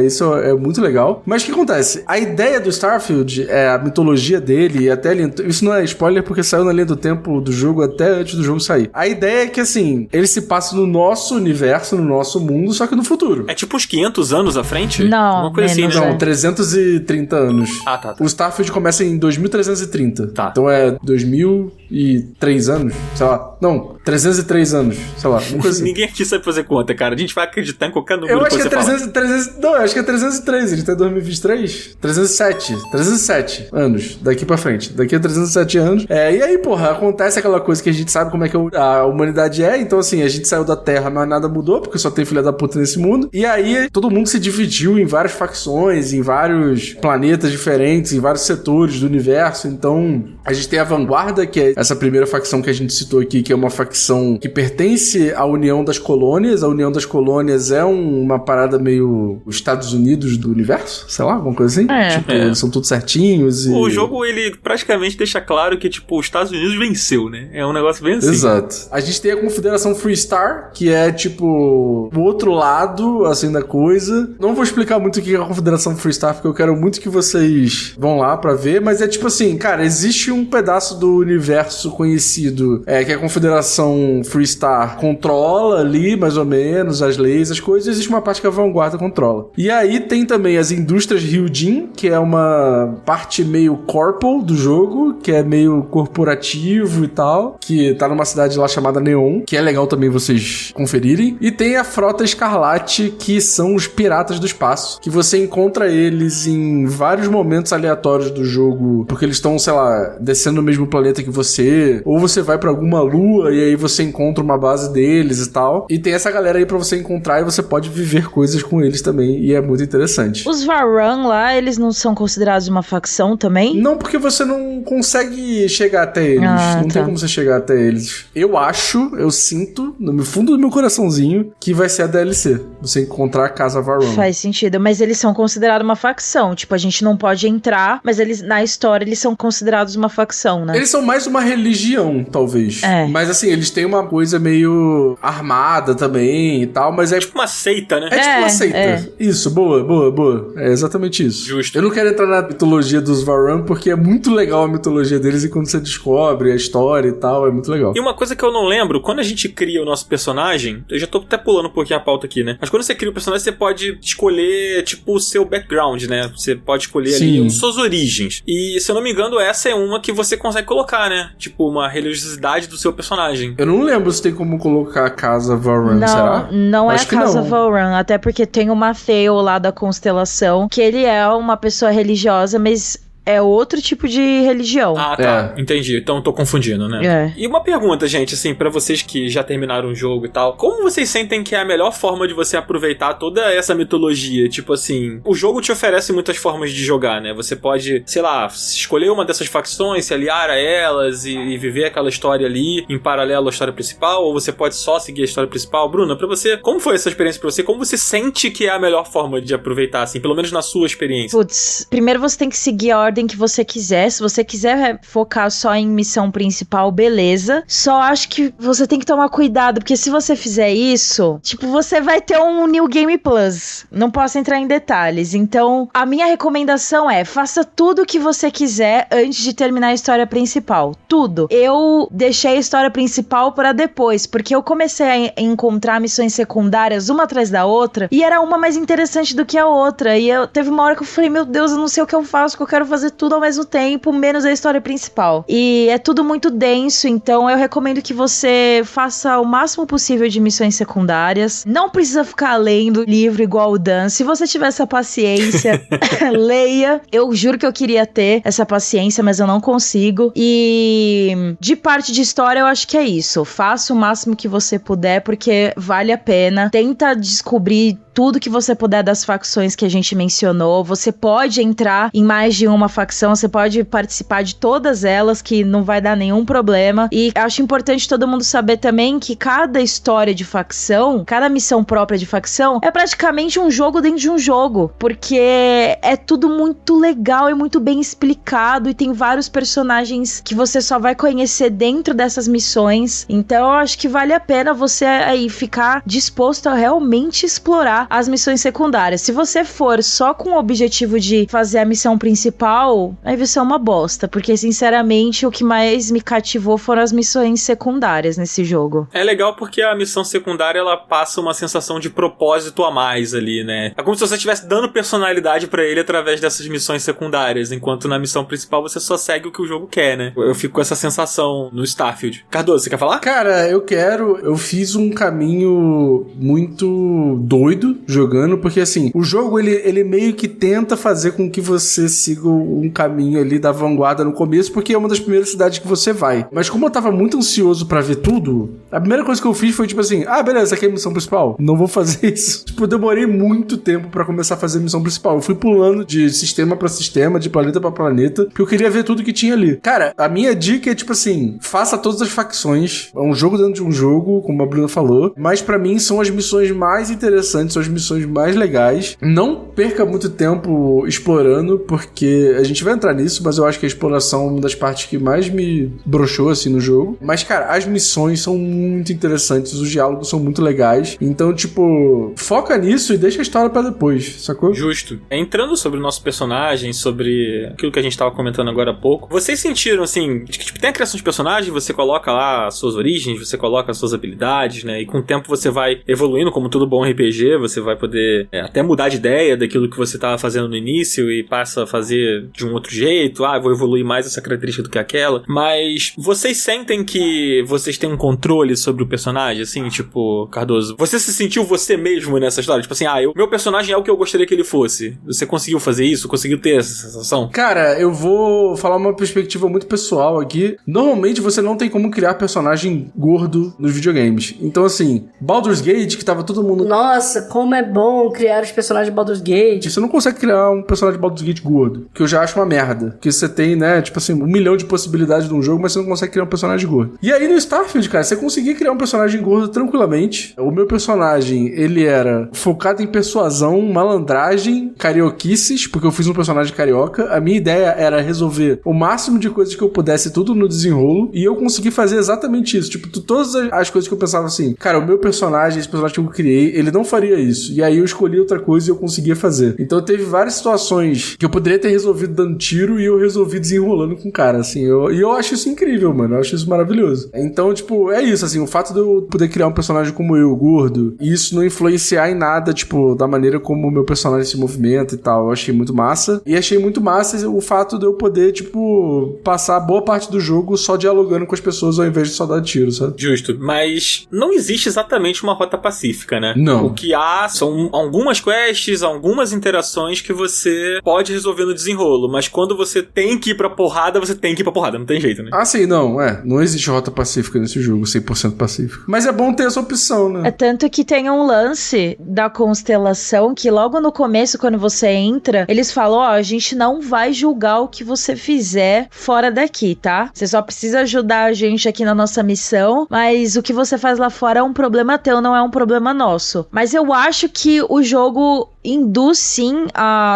S2: Isso é muito legal. Mas o que acontece? A ideia do Starfield, a mitologia dele, até isso não é spoiler porque saiu na linha do tempo do jogo até antes do jogo sair. A ideia é que, assim, ele se passa no nosso universo, no nosso mundo, só que no futuro.
S1: É tipo uns 500 anos à frente?
S3: Não,
S1: uma coisa assim, né?
S2: Não, 330 anos.
S1: Ah, tá.
S2: O Starfield começa em 2330.
S1: Tá.
S2: Então é 2003 anos, sei lá. Não, 303 anos, sei lá. Uma coisa assim.
S1: Ninguém aqui sabe fazer conta, cara. A gente vai acreditar em qualquer número
S2: Eu acho
S1: que
S2: que
S1: você
S2: é
S1: fala.
S2: 300, não, eu acho que é 303. Ele tá em 2023? 307 anos daqui pra frente. Daqui a 307 anos. E aí, porra, acontece aquela coisa que a gente sabe como é que a humanidade é. Então, assim, a gente saiu da Terra, mas nada mudou, porque só tem filha da puta nesse mundo. E aí, todo mundo se dividiu em várias facções, em vários planetas diferentes, em vários setores do universo. Então, a gente tem a Vanguarda, que é essa primeira facção que a gente citou aqui, que é uma facção que pertence à União das Colônias. A União das Colônias é uma parada meio os Estados Unidos do universo, sei lá, alguma coisa assim. Tipo, eles são todos certinhos.
S1: O jogo, ele praticamente deixa claro que, tipo, os Estados Unidos venceu, né? É um negócio bem assim.
S2: Exato. A gente tem a Confederação Freestar, que é, tipo, o outro lado, assim, da coisa. Não vou explicar muito o que é a Confederação Freestar, porque eu quero muito que vocês vão lá pra ver, mas é tipo assim, cara, existe um pedaço do universo conhecido, que é a Confederação facção Freestar controla ali, mais ou menos, as leis, as coisas, e existe uma parte que a Vanguarda controla. E aí tem também as indústrias Ryujin, que é uma parte meio corpo do jogo, que é meio corporativo e tal, que tá numa cidade lá chamada Neon, que é legal também vocês conferirem. E tem a Frota Escarlate, que são os piratas do espaço, que você encontra eles em vários momentos aleatórios do jogo, porque eles estão, sei lá, descendo no mesmo planeta que você, ou você vai pra alguma lua e aí você encontra uma base deles e tal. E tem essa galera aí pra você encontrar e você pode viver coisas com eles também, e é muito interessante.
S3: Os Varun lá, eles não são considerados uma facção também?
S2: Não, porque você não consegue chegar até eles. Não tem como você chegar até eles. Eu sinto, no fundo do meu coraçãozinho, que vai ser a DLC. Você encontrar a Casa Varun.
S3: Faz sentido, mas eles são considerados uma facção. Tipo, a gente não pode entrar, mas eles, na história, eles são considerados uma facção, né?
S2: Eles são mais uma religião, talvez. Mas assim, eles têm uma coisa meio armada também e tal, mas é
S1: tipo uma seita, né?
S2: É tipo uma seita. Isso, boa. É exatamente isso.
S1: Justo.
S2: Eu não quero entrar na mitologia dos Varun, porque é muito legal a mitologia deles e quando você descobre a história e tal, é muito legal.
S1: E uma coisa que eu não lembro, quando a gente cria o nosso personagem, eu já tô até pulando um pouquinho a pauta aqui, né? Mas quando você cria o personagem, você pode escolher, tipo, o seu background, né? Você pode escolher ali suas origens. E, se eu não me engano, essa é uma que você consegue colocar, né? Tipo, uma religiosidade do seu personagem.
S2: Eu não lembro se tem como colocar a Casa Varun, será?
S3: Não é a Casa Varun, até porque tem o Mateo lá da constelação, que ele é uma pessoa religiosa, mas é outro tipo de religião.
S1: Ah, tá. Entendi. Então tô confundindo, né? E uma pergunta, gente, assim, pra vocês que já terminaram o jogo e tal. Como vocês sentem que é a melhor forma de você aproveitar toda essa mitologia? Tipo assim, o jogo te oferece muitas formas de jogar, né? Você pode, sei lá, escolher uma dessas facções, se aliar a elas e viver aquela história ali em paralelo à história principal, ou você pode só seguir a história principal. Bruna, pra você, como foi essa experiência pra você? Como você sente que é a melhor forma de aproveitar, assim, pelo menos na sua experiência?
S3: Putz, primeiro você tem que seguir a ordem que você quiser. Se você quiser focar só em missão principal, beleza. Só acho que você tem que tomar cuidado, porque se você fizer isso, tipo, você vai ter um New Game Plus. Não posso entrar em detalhes. Então, a minha recomendação é, faça tudo o que você quiser antes de terminar a história principal. Tudo. Eu deixei a história principal pra depois, porque eu comecei a encontrar missões secundárias uma atrás da outra, e era uma mais interessante do que a outra. E teve uma hora que eu falei, meu Deus, eu não sei o que eu faço, que eu quero fazer tudo ao mesmo tempo, menos a história principal. E é tudo muito denso, então eu recomendo que você faça o máximo possível de missões secundárias. Não precisa ficar lendo livro igual o Dan. Se você tiver essa paciência, leia. Eu juro que eu queria ter essa paciência, mas eu não consigo. E de parte de história, eu acho que é isso. Faça o máximo que você puder, porque vale a pena. Tenta descobrir tudo que você puder das facções que a gente mencionou. Você pode entrar em mais de uma facção, você pode participar de todas elas, que não vai dar nenhum problema. E acho importante todo mundo saber também que cada história de facção, cada missão própria de facção, é praticamente um jogo dentro de um jogo, porque é tudo muito legal e muito bem explicado, e tem vários personagens que você só vai conhecer dentro dessas missões. Então eu acho que vale a pena você aí ficar disposto a realmente explorar as missões secundárias. Se você for só com o objetivo de fazer a missão principal, aí vai ser uma bosta, porque sinceramente o que mais me cativou foram as missões secundárias nesse jogo.
S1: É legal porque a missão secundária, ela passa uma sensação de propósito a mais ali, né? É como se você estivesse dando personalidade pra ele através dessas missões secundárias, enquanto na missão principal você só segue o que o jogo quer, né? Eu fico com essa sensação no Starfield. Cardoso, você quer falar?
S2: Cara, eu fiz um caminho muito doido jogando, porque assim, o jogo ele meio que tenta fazer com que você siga um caminho ali da vanguarda no começo, porque é uma das primeiras cidades que você vai. Mas como eu tava muito ansioso pra ver tudo, a primeira coisa que eu fiz foi tipo assim, beleza, aqui é a missão principal, não vou fazer isso. Tipo, eu demorei muito tempo pra começar a fazer a missão principal. Eu fui pulando de sistema pra sistema, de planeta pra planeta, porque eu queria ver tudo que tinha ali. Cara, a minha dica é tipo assim, faça todas as facções, é um jogo dentro de um jogo, como a Bruna falou, mas pra mim são as missões mais interessantes, são as missões mais legais. Não perca muito tempo explorando, porque a gente vai entrar nisso, mas eu acho que a exploração é uma das partes que mais me broxou, assim, no jogo. Mas, cara, as missões são muito interessantes, os diálogos são muito legais. Então, tipo, foca nisso e deixa a história pra depois, sacou?
S1: Justo. Entrando sobre o nosso personagem, sobre aquilo que a gente tava comentando agora há pouco, vocês sentiram, assim, que tipo, tem a criação de personagem, você coloca lá as suas origens, você coloca as suas habilidades, né? E com o tempo você vai evoluindo, como todo bom RPG, você vai poder até mudar de ideia daquilo que você tava fazendo no início e passa a fazer de um outro jeito. Ah, vou evoluir mais essa característica do que aquela. Mas vocês sentem que vocês têm um controle sobre o personagem, assim, tipo, Cardoso? Você se sentiu você mesmo nessa história? Tipo assim, meu personagem é o que eu gostaria que ele fosse. Você conseguiu fazer isso? Conseguiu ter essa sensação?
S2: Cara, eu vou falar uma perspectiva muito pessoal aqui. Normalmente você não tem como criar personagem gordo nos videogames. Então, assim, Baldur's Gate, que tava todo mundo...
S4: Nossa, como é bom criar os personagens de Baldur's Gate.
S2: Você não consegue criar um personagem de Baldur's Gate gordo, que eu já acho uma merda. Porque você tem, né, tipo assim, 1 milhão de possibilidades de um jogo, mas você não consegue criar um personagem gordo. E aí no Starfield, cara, você conseguia criar um personagem gordo tranquilamente. O meu personagem, ele era focado em persuasão, malandragem, carioquices, porque eu fiz um personagem carioca. A minha ideia era resolver o máximo de coisas que eu pudesse, tudo no desenrolo, e eu consegui fazer exatamente isso. Tipo, todas as coisas que eu pensava assim, cara, o meu personagem, esse personagem que eu criei, ele não faria isso. E aí eu escolhi outra coisa e eu conseguia fazer. Então teve várias situações que eu poderia ter resolvido dando tiro e eu resolvi desenrolando com o cara, assim. E eu acho isso incrível, mano. Eu acho isso maravilhoso. Então, tipo, é isso, assim, o fato de eu poder criar um personagem como eu, gordo, e isso não influenciar em nada, tipo, da maneira como o meu personagem se movimenta e tal, eu achei muito massa. E achei muito massa o fato de eu poder, tipo, passar boa parte do jogo só dialogando com as pessoas ao invés de só dar tiro, sabe?
S1: Justo. Mas não existe exatamente uma rota pacífica, né?
S2: Não.
S1: O que há são algumas quests, algumas interações que você pode resolver no desenrolo, mas quando você tem que ir pra porrada, você tem que ir pra porrada, não tem jeito, né?
S2: Ah, sim, não, não existe rota pacífica nesse jogo, 100% pacífico. Mas é bom ter essa opção, né?
S3: É tanto que tem um lance da constelação que logo no começo, quando você entra, eles falam, a gente não vai julgar o que você fizer fora daqui, tá? Você só precisa ajudar a gente aqui na nossa missão, mas o que você faz lá fora é um problema teu, não é um problema nosso. Mas eu acho que o jogo induz sim,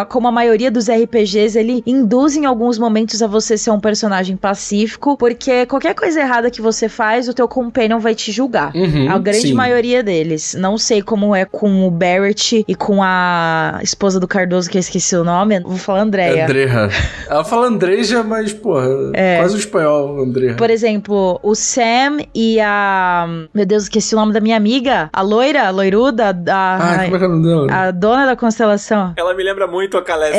S3: como a maioria dos RPGs, ele induz em alguns momentos a você ser um personagem pacífico, porque qualquer coisa errada que você faz, o teu companion vai te julgar. A grande maioria deles. Não sei como é com o Barrett e com a esposa do Cardoso, que eu esqueci o nome. Vou falar Andrea.
S2: Andrea. Ela fala Andreja, mas, porra, quase o espanhol, Andrea.
S3: Por exemplo, o Sam e a... Meu Deus, esqueci o nome da minha amiga. A loiruda.
S2: Como é que é o nome dela?
S3: A dona da constelação.
S1: Ela me lembra muito a Calés.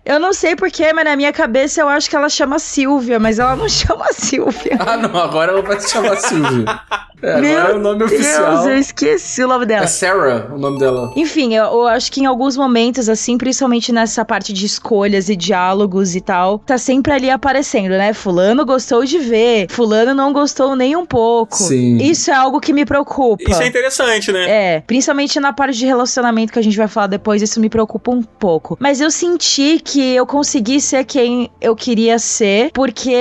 S3: Eu não sei porquê, mas na minha cabeça eu acho que ela chama Silvia, mas ela não chama Silvia.
S2: Não, agora ela vai se chamar Silvia. Agora é o nome oficial.
S3: Eu esqueci o nome dela.
S2: É Sarah o nome dela.
S3: Enfim, eu acho que em alguns momentos, assim, principalmente nessa parte de escolhas e diálogos e tal, tá sempre ali aparecendo, né? Fulano gostou de ver, fulano não gostou nem um pouco.
S2: Sim.
S3: Isso é algo que me preocupa.
S1: Isso é interessante, né?
S3: Principalmente na parte de relacionamento que a gente vai falar depois, isso me preocupa um pouco. Mas eu senti que eu consegui ser quem eu queria ser, porque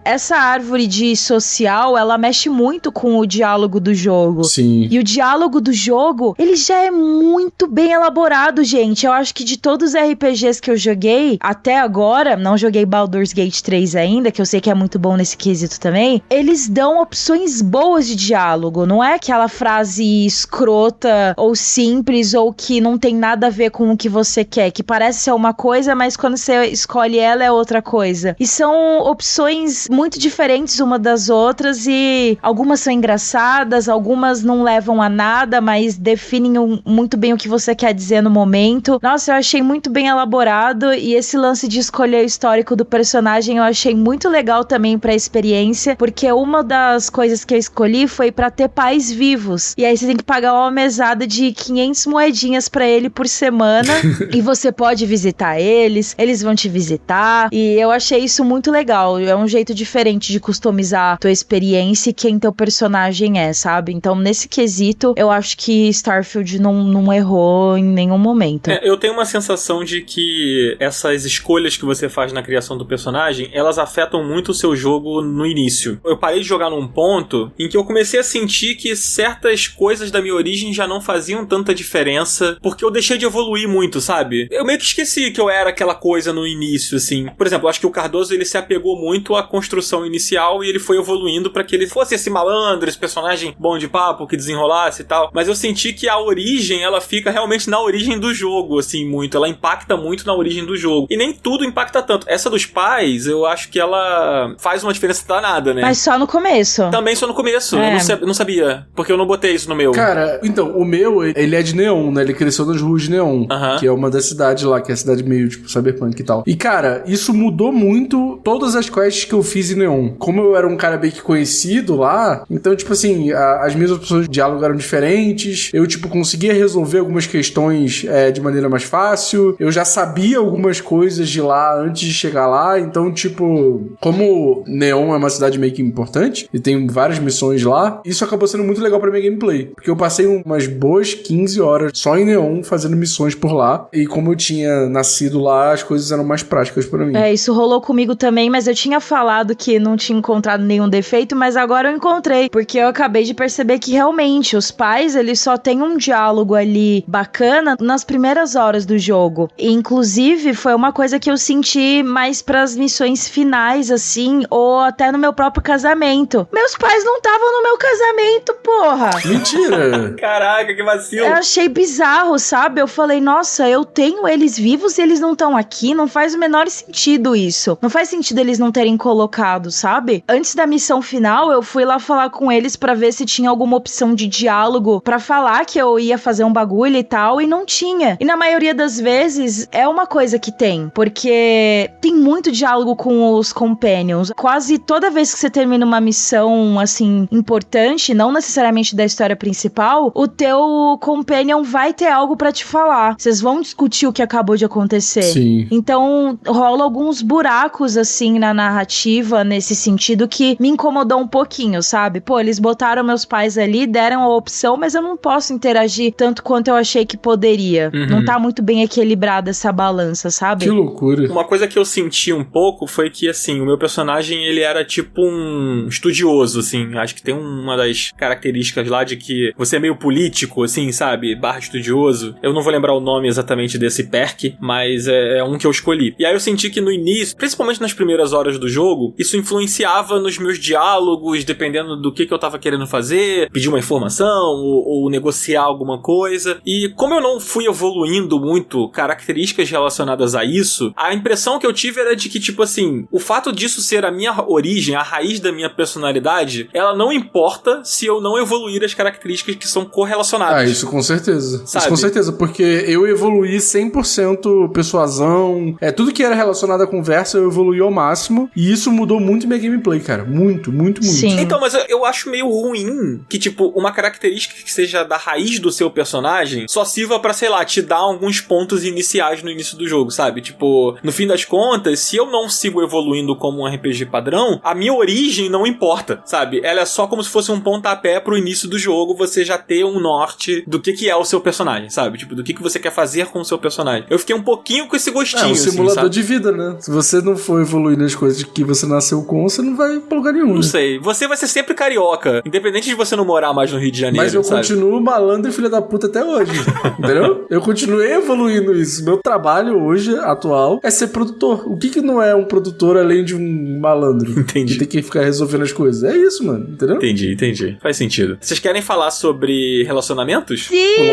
S3: essa árvore de social, ela mexe muito com o diálogo do jogo.
S2: Sim.
S3: E o diálogo do jogo, ele já é muito bem elaborado, gente. Eu acho que de todos os RPGs que eu joguei, até agora, não joguei Baldur's Gate 3 ainda, que eu sei que é muito bom nesse quesito também, eles dão opções boas de diálogo. Não é aquela frase escrota ou simples ou que não tem nada a ver com o que você quer, que parece ser uma coisa, mas quando você escolhe ela é outra coisa. E são opções muito diferentes uma das outras e algumas são engraçadas, algumas não levam a nada, mas definem muito bem o que você quer dizer no momento. Nossa, eu achei muito bem elaborado e esse lance de escolher o histórico do personagem eu achei muito legal também pra experiência, porque uma das coisas que eu escolhi foi pra ter pais vivos. E aí você tem que pagar uma mesada de 500 moedinhas pra ele por semana e você pode visitar eles vão te visitar e eu achei isso muito legal. É um jeito diferente de customizar a tua experiência e quem teu personagem personagem é, sabe? Então, nesse quesito, eu acho que Starfield não errou em nenhum momento.
S1: Eu tenho uma sensação de que essas escolhas que você faz na criação do personagem, elas afetam muito o seu jogo no início. Eu parei de jogar num ponto em que eu comecei a sentir que certas coisas da minha origem já não faziam tanta diferença, porque eu deixei de evoluir muito, sabe? Eu meio que esqueci que eu era aquela coisa no início, assim. Por exemplo, eu acho que o Cardoso, ele se apegou muito à construção inicial e ele foi evoluindo pra que ele fosse esse malandro, esse personagem bom de papo, que desenrolasse e tal. Mas eu senti que a origem, ela fica realmente na origem do jogo, assim, muito. Ela impacta muito na origem do jogo. E nem tudo impacta tanto. Essa dos pais, eu acho que ela faz uma diferença danada, né?
S3: Mas só no começo.
S1: Também só no começo. Eu não sabia, porque eu não botei isso no meu.
S2: Cara, então, o meu, ele é de Neon, né? Ele cresceu nas ruas de Neon, que é uma das cidades lá, que é a cidade meio, tipo, cyberpunk e tal. E, cara, isso mudou muito todas as quests que eu fiz em Neon. Como eu era um cara bem que conhecido lá, então, tipo assim, as minhas opções de diálogo eram diferentes, eu, tipo, conseguia resolver algumas questões de maneira mais fácil, eu já sabia algumas coisas de lá antes de chegar lá, então, tipo, como Neon é uma cidade meio que importante, e tem várias missões lá, isso acabou sendo muito legal pra minha gameplay, porque eu passei umas boas 15 horas só em Neon, fazendo missões por lá, e como eu tinha nascido lá, as coisas eram mais práticas pra mim.
S3: Isso rolou comigo também, mas eu tinha falado que não tinha encontrado nenhum defeito, mas agora eu encontrei, porque eu acabei de perceber que realmente os pais, eles só têm um diálogo ali bacana nas primeiras horas do jogo. E, inclusive, foi uma coisa que eu senti mais pras missões finais, assim, ou até no meu próprio casamento. Meus pais não estavam no meu casamento, porra!
S2: Mentira!
S1: Caraca, que vacilo!
S3: Eu achei bizarro, sabe? Eu falei, nossa, eu tenho eles vivos e eles não estão aqui, não faz o menor sentido isso. Não faz sentido eles não terem colocado, sabe? Antes da missão final, eu fui lá falar com eles pra ver se tinha alguma opção de diálogo pra falar que eu ia fazer um bagulho e tal, e não tinha. E na maioria das vezes, é uma coisa que tem, porque tem muito diálogo com os companions. Quase toda vez que você termina uma missão, assim, importante, não necessariamente da história principal, o teu companion vai ter algo pra te falar. Vocês vão discutir o que acabou de acontecer.
S2: Sim.
S3: Então, rola alguns buracos, assim, na narrativa, nesse sentido, que me incomodou um pouquinho, sabe? Pô, eles botaram meus pais ali, deram a opção, mas eu não posso interagir tanto quanto eu achei que poderia. Não tá muito bem equilibrada essa balança, sabe?
S2: Que loucura.
S1: Uma coisa que eu senti um pouco foi que, assim, o meu personagem, ele era tipo um estudioso, assim. Acho que tem uma das características lá de que você é meio político, assim, sabe? Barra estudioso. Eu não vou lembrar o nome exatamente desse perk, mas é um que eu escolhi. E aí eu senti que no início, principalmente nas primeiras horas do jogo, isso influenciava nos meus diálogos, dependendo do que eu tava querendo fazer, pedir uma informação ou negociar alguma coisa. E como eu não fui evoluindo muito características relacionadas a isso, a impressão que eu tive era de que, tipo assim, o fato disso ser a minha origem, a raiz da minha personalidade, ela não importa se eu não evoluir as características que são correlacionadas.
S2: Isso com certeza.
S1: Sabe?
S2: Isso com certeza, porque eu evoluí 100% persuasão, tudo que era relacionado à conversa eu evoluí ao máximo, e isso mudou muito minha gameplay, cara. Muito, muito, muito.
S3: Sim.
S1: Então, mas eu acho meio ruim que, tipo, uma característica que seja da raiz do seu personagem só sirva pra, sei lá, te dar alguns pontos iniciais no início do jogo, sabe? Tipo, no fim das contas, se eu não sigo evoluindo como um RPG padrão, a minha origem não importa, sabe? Ela é só como se fosse um pontapé pro início do jogo, você já ter um norte do que é o seu personagem, sabe? Tipo, do que você quer fazer com o seu personagem. Eu fiquei um pouquinho com esse gostinho,
S2: um simulador
S1: assim,
S2: de vida, né? Se você não for evoluir nas coisas que você nasceu com, você não vai pra lugar nenhum.
S1: Não
S2: né?
S1: sei. Você vai ser sempre carioca, independente de você não morar mais no Rio de Janeiro,
S2: Mas eu
S1: sabe?
S2: continuo malandro e filho da puta até hoje. Entendeu? Eu continuei evoluindo isso. Meu trabalho hoje, atual, é ser produtor. O que não é um produtor além de um malandro?
S1: Entendi.
S2: Que tem que ficar resolvendo as coisas. É isso, mano. Entendeu?
S1: Entendi. Faz sentido. Vocês querem falar sobre relacionamentos?
S3: Sim!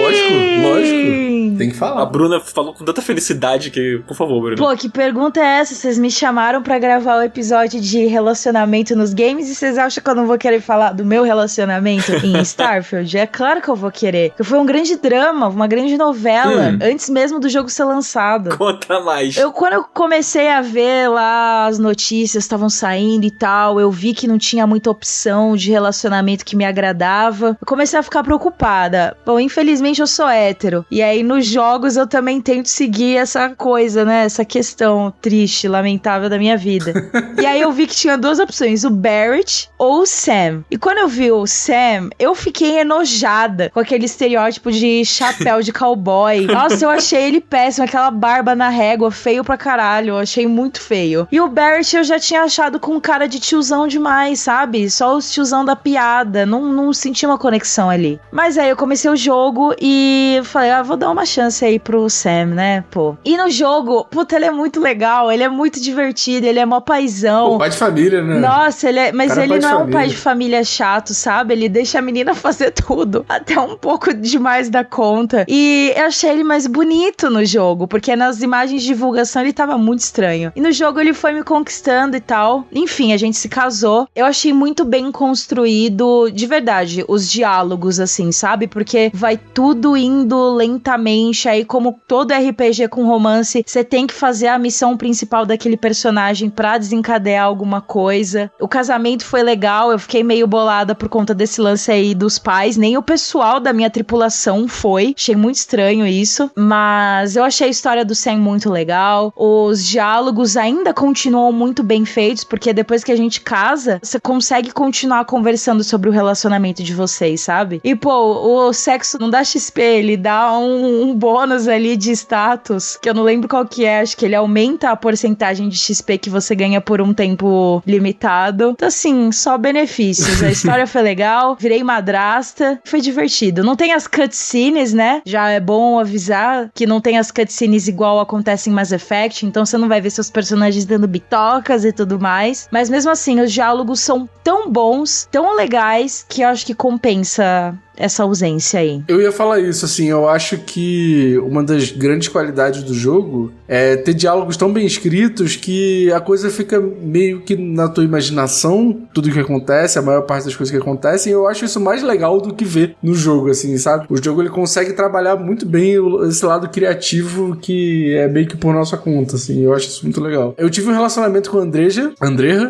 S2: Lógico. Tem que
S1: A
S2: falar.
S1: Bruna falou com tanta felicidade que... Por favor, Bruna.
S3: Pô, que pergunta é essa? Vocês me chamaram pra gravar o episódio de relacionamento nos games e vocês acham que eu não vou querer falar do meu relacionamento em Starfield? É claro que eu vou querer. Porque foi um grande drama, uma grande novela, antes mesmo do jogo ser lançado.
S1: Conta mais.
S3: Quando eu comecei a ver lá as notícias estavam saindo e tal, eu vi que não tinha muita opção de relacionamento que me agradava. Eu comecei a ficar preocupada. Bom, infelizmente eu sou hétero. E aí nos jogos eu também tento seguir essa coisa, né? Essa questão triste, lamentável da minha vida. E aí eu vi que tinha duas opções, o Barrett ou o Sam. E quando eu vi o Sam, eu fiquei enojada com aquele estereótipo de chapéu de cowboy. Nossa, eu achei ele péssimo, aquela barba na régua, feio pra caralho, eu achei muito feio. E o Barrett eu já tinha achado com cara de tiozão demais, sabe? Só os tiozão da piada, não senti uma conexão ali. Mas aí eu comecei o jogo e falei, vou dar uma chance aí pro Sam, né, pô. E no jogo, puta, ele é muito legal, ele é muito divertido, ele é mó paizão.
S2: Pô, pai de família, né?
S3: Nossa, mas
S2: cara,
S3: ele não é um pai de família chato, sabe? Ele deixa a menina fazer tudo, até um pouco demais da conta. E eu achei ele mais bonito no jogo, porque nas imagens de divulgação ele tava muito estranho. E no jogo ele foi me conquistando e tal. Enfim, a gente se casou. Eu achei muito bem construído, de verdade, os diálogos, assim, sabe? Porque vai tudo indo lentamente, aí como todo RPG com romance, você tem que fazer a missão principal daquele personagem pra desencadear alguma coisa. O casamento foi legal, eu fiquei meio bolada por conta desse lance aí dos pais, nem o pessoal da minha tripulação foi, achei muito estranho isso, mas eu achei a história do Sam muito legal, os diálogos ainda continuam muito bem feitos, porque depois que a gente casa, você consegue continuar conversando sobre o relacionamento de vocês, sabe? E pô, o sexo não dá XP, ele dá um bônus ali de status, que eu não lembro qual que é, acho que ele aumenta a porcentagem de XP que você ganha por um tempo limitado. Então assim, só benefícios. A história foi legal, virei madrasta, foi divertido. Não tem as cutscenes, né? Já é bom avisar que não tem as cutscenes igual acontece em Mass Effect, então você não vai ver seus personagens dando bitocas e tudo mais. Mas mesmo assim, os diálogos são tão bons, tão legais, que eu acho que compensa essa ausência aí.
S2: Eu ia falar isso, assim, eu acho que uma das grandes qualidades do jogo é ter diálogos tão bem escritos que a coisa fica meio que na tua imaginação, tudo que acontece, a maior parte das coisas que acontecem, e eu acho isso mais legal do que ver no jogo, assim, sabe? O jogo, ele consegue trabalhar muito bem esse lado criativo que é meio que por nossa conta, assim, eu acho isso muito legal. Eu tive um relacionamento com a Andreja,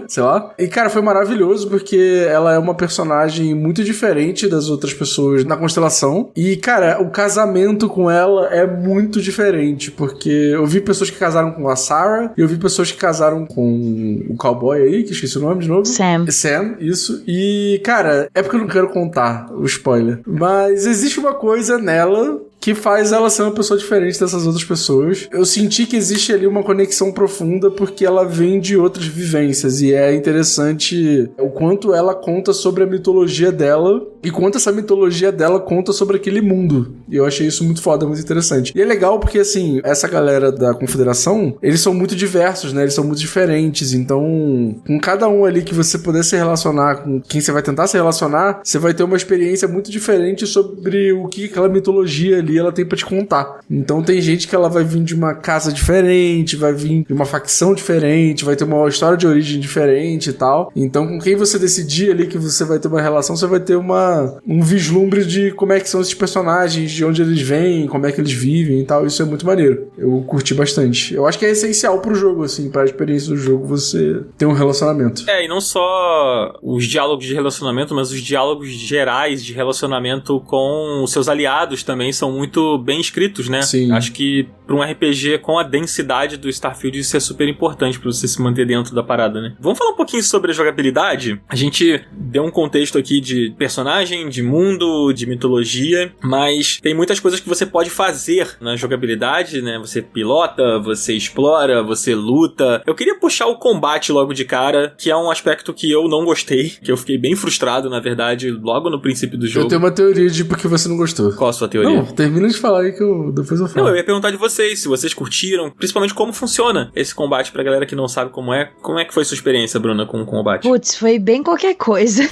S2: sei lá, e, cara, foi maravilhoso porque ela é uma personagem muito diferente das outras pessoas na constelação. E, cara, o casamento com ela é muito diferente, porque eu vi pessoas que casaram com a Sarah e eu vi pessoas que casaram com o cowboy aí, que esqueci o nome de novo.
S3: Sam,
S2: isso. E, cara, é porque eu não quero contar o spoiler, mas existe uma coisa nela que faz ela ser uma pessoa diferente dessas outras pessoas. Eu senti que existe ali uma conexão profunda porque ela vem de outras vivências e é interessante o quanto ela conta sobre a mitologia dela e quanto essa mitologia dela conta sobre aquele mundo. E eu achei isso muito foda, muito interessante. E é legal porque, assim, essa galera da Confederação, eles são muito diversos, né? Eles são muito diferentes. Então, com cada um ali que você puder se relacionar, com quem você vai tentar se relacionar, você vai ter uma experiência muito diferente sobre o que aquela mitologia ali ela tem pra te contar. Então tem gente que ela vai vir de uma casa diferente, vai vir de uma facção diferente, vai ter uma história de origem diferente e tal. Então com quem você decidir ali que você vai ter uma relação, você vai ter um vislumbre de como é que são esses personagens, de onde eles vêm, como é que eles vivem e tal. Isso é muito maneiro. Eu curti bastante. Eu acho que é essencial pro jogo, assim, pra experiência do jogo, você ter um relacionamento.
S1: E não só os diálogos de relacionamento, mas os diálogos gerais de relacionamento com os seus aliados também são muito bem escritos, né?
S2: Sim.
S1: Acho que pra um RPG com a densidade do Starfield isso é super importante pra você se manter dentro da parada, né? Vamos falar um pouquinho sobre a jogabilidade? A gente deu um contexto aqui de personagem, de mundo, de mitologia, mas tem muitas coisas que você pode fazer na jogabilidade, né? Você pilota, você explora, você luta. Eu queria puxar o combate logo de cara, que é um aspecto que eu não gostei, que eu fiquei bem frustrado, na verdade, logo no princípio do jogo.
S2: Eu tenho uma teoria de por que você não gostou.
S1: Qual a sua teoria?
S2: Não, termina de falar aí que depois eu falo.
S1: Não, eu ia perguntar de vocês, se vocês curtiram, principalmente como funciona esse combate pra galera que não sabe como é. Como é que foi sua experiência, Bruna, com o combate?
S3: Putz, foi bem qualquer coisa.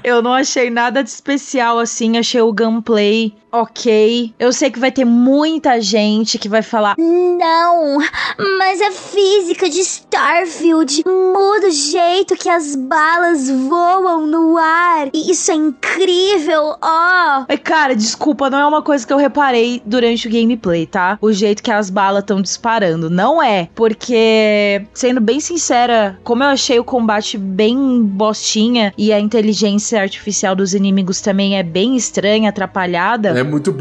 S3: Eu não achei nada de especial, assim, achei o gameplay ok. Eu sei que vai ter muita gente que vai falar:
S5: não, mas a física de Starfield muda o jeito que as balas voam no ar. E isso é incrível, ó.
S3: Mas, cara, desculpa, não é uma coisa que eu reparei durante o gameplay, tá? O jeito que as balas estão disparando. Não é. Porque, sendo bem sincera, como eu achei o combate bem bostinha e a inteligência artificial dos inimigos também é bem estranha, atrapalhada.
S2: É muito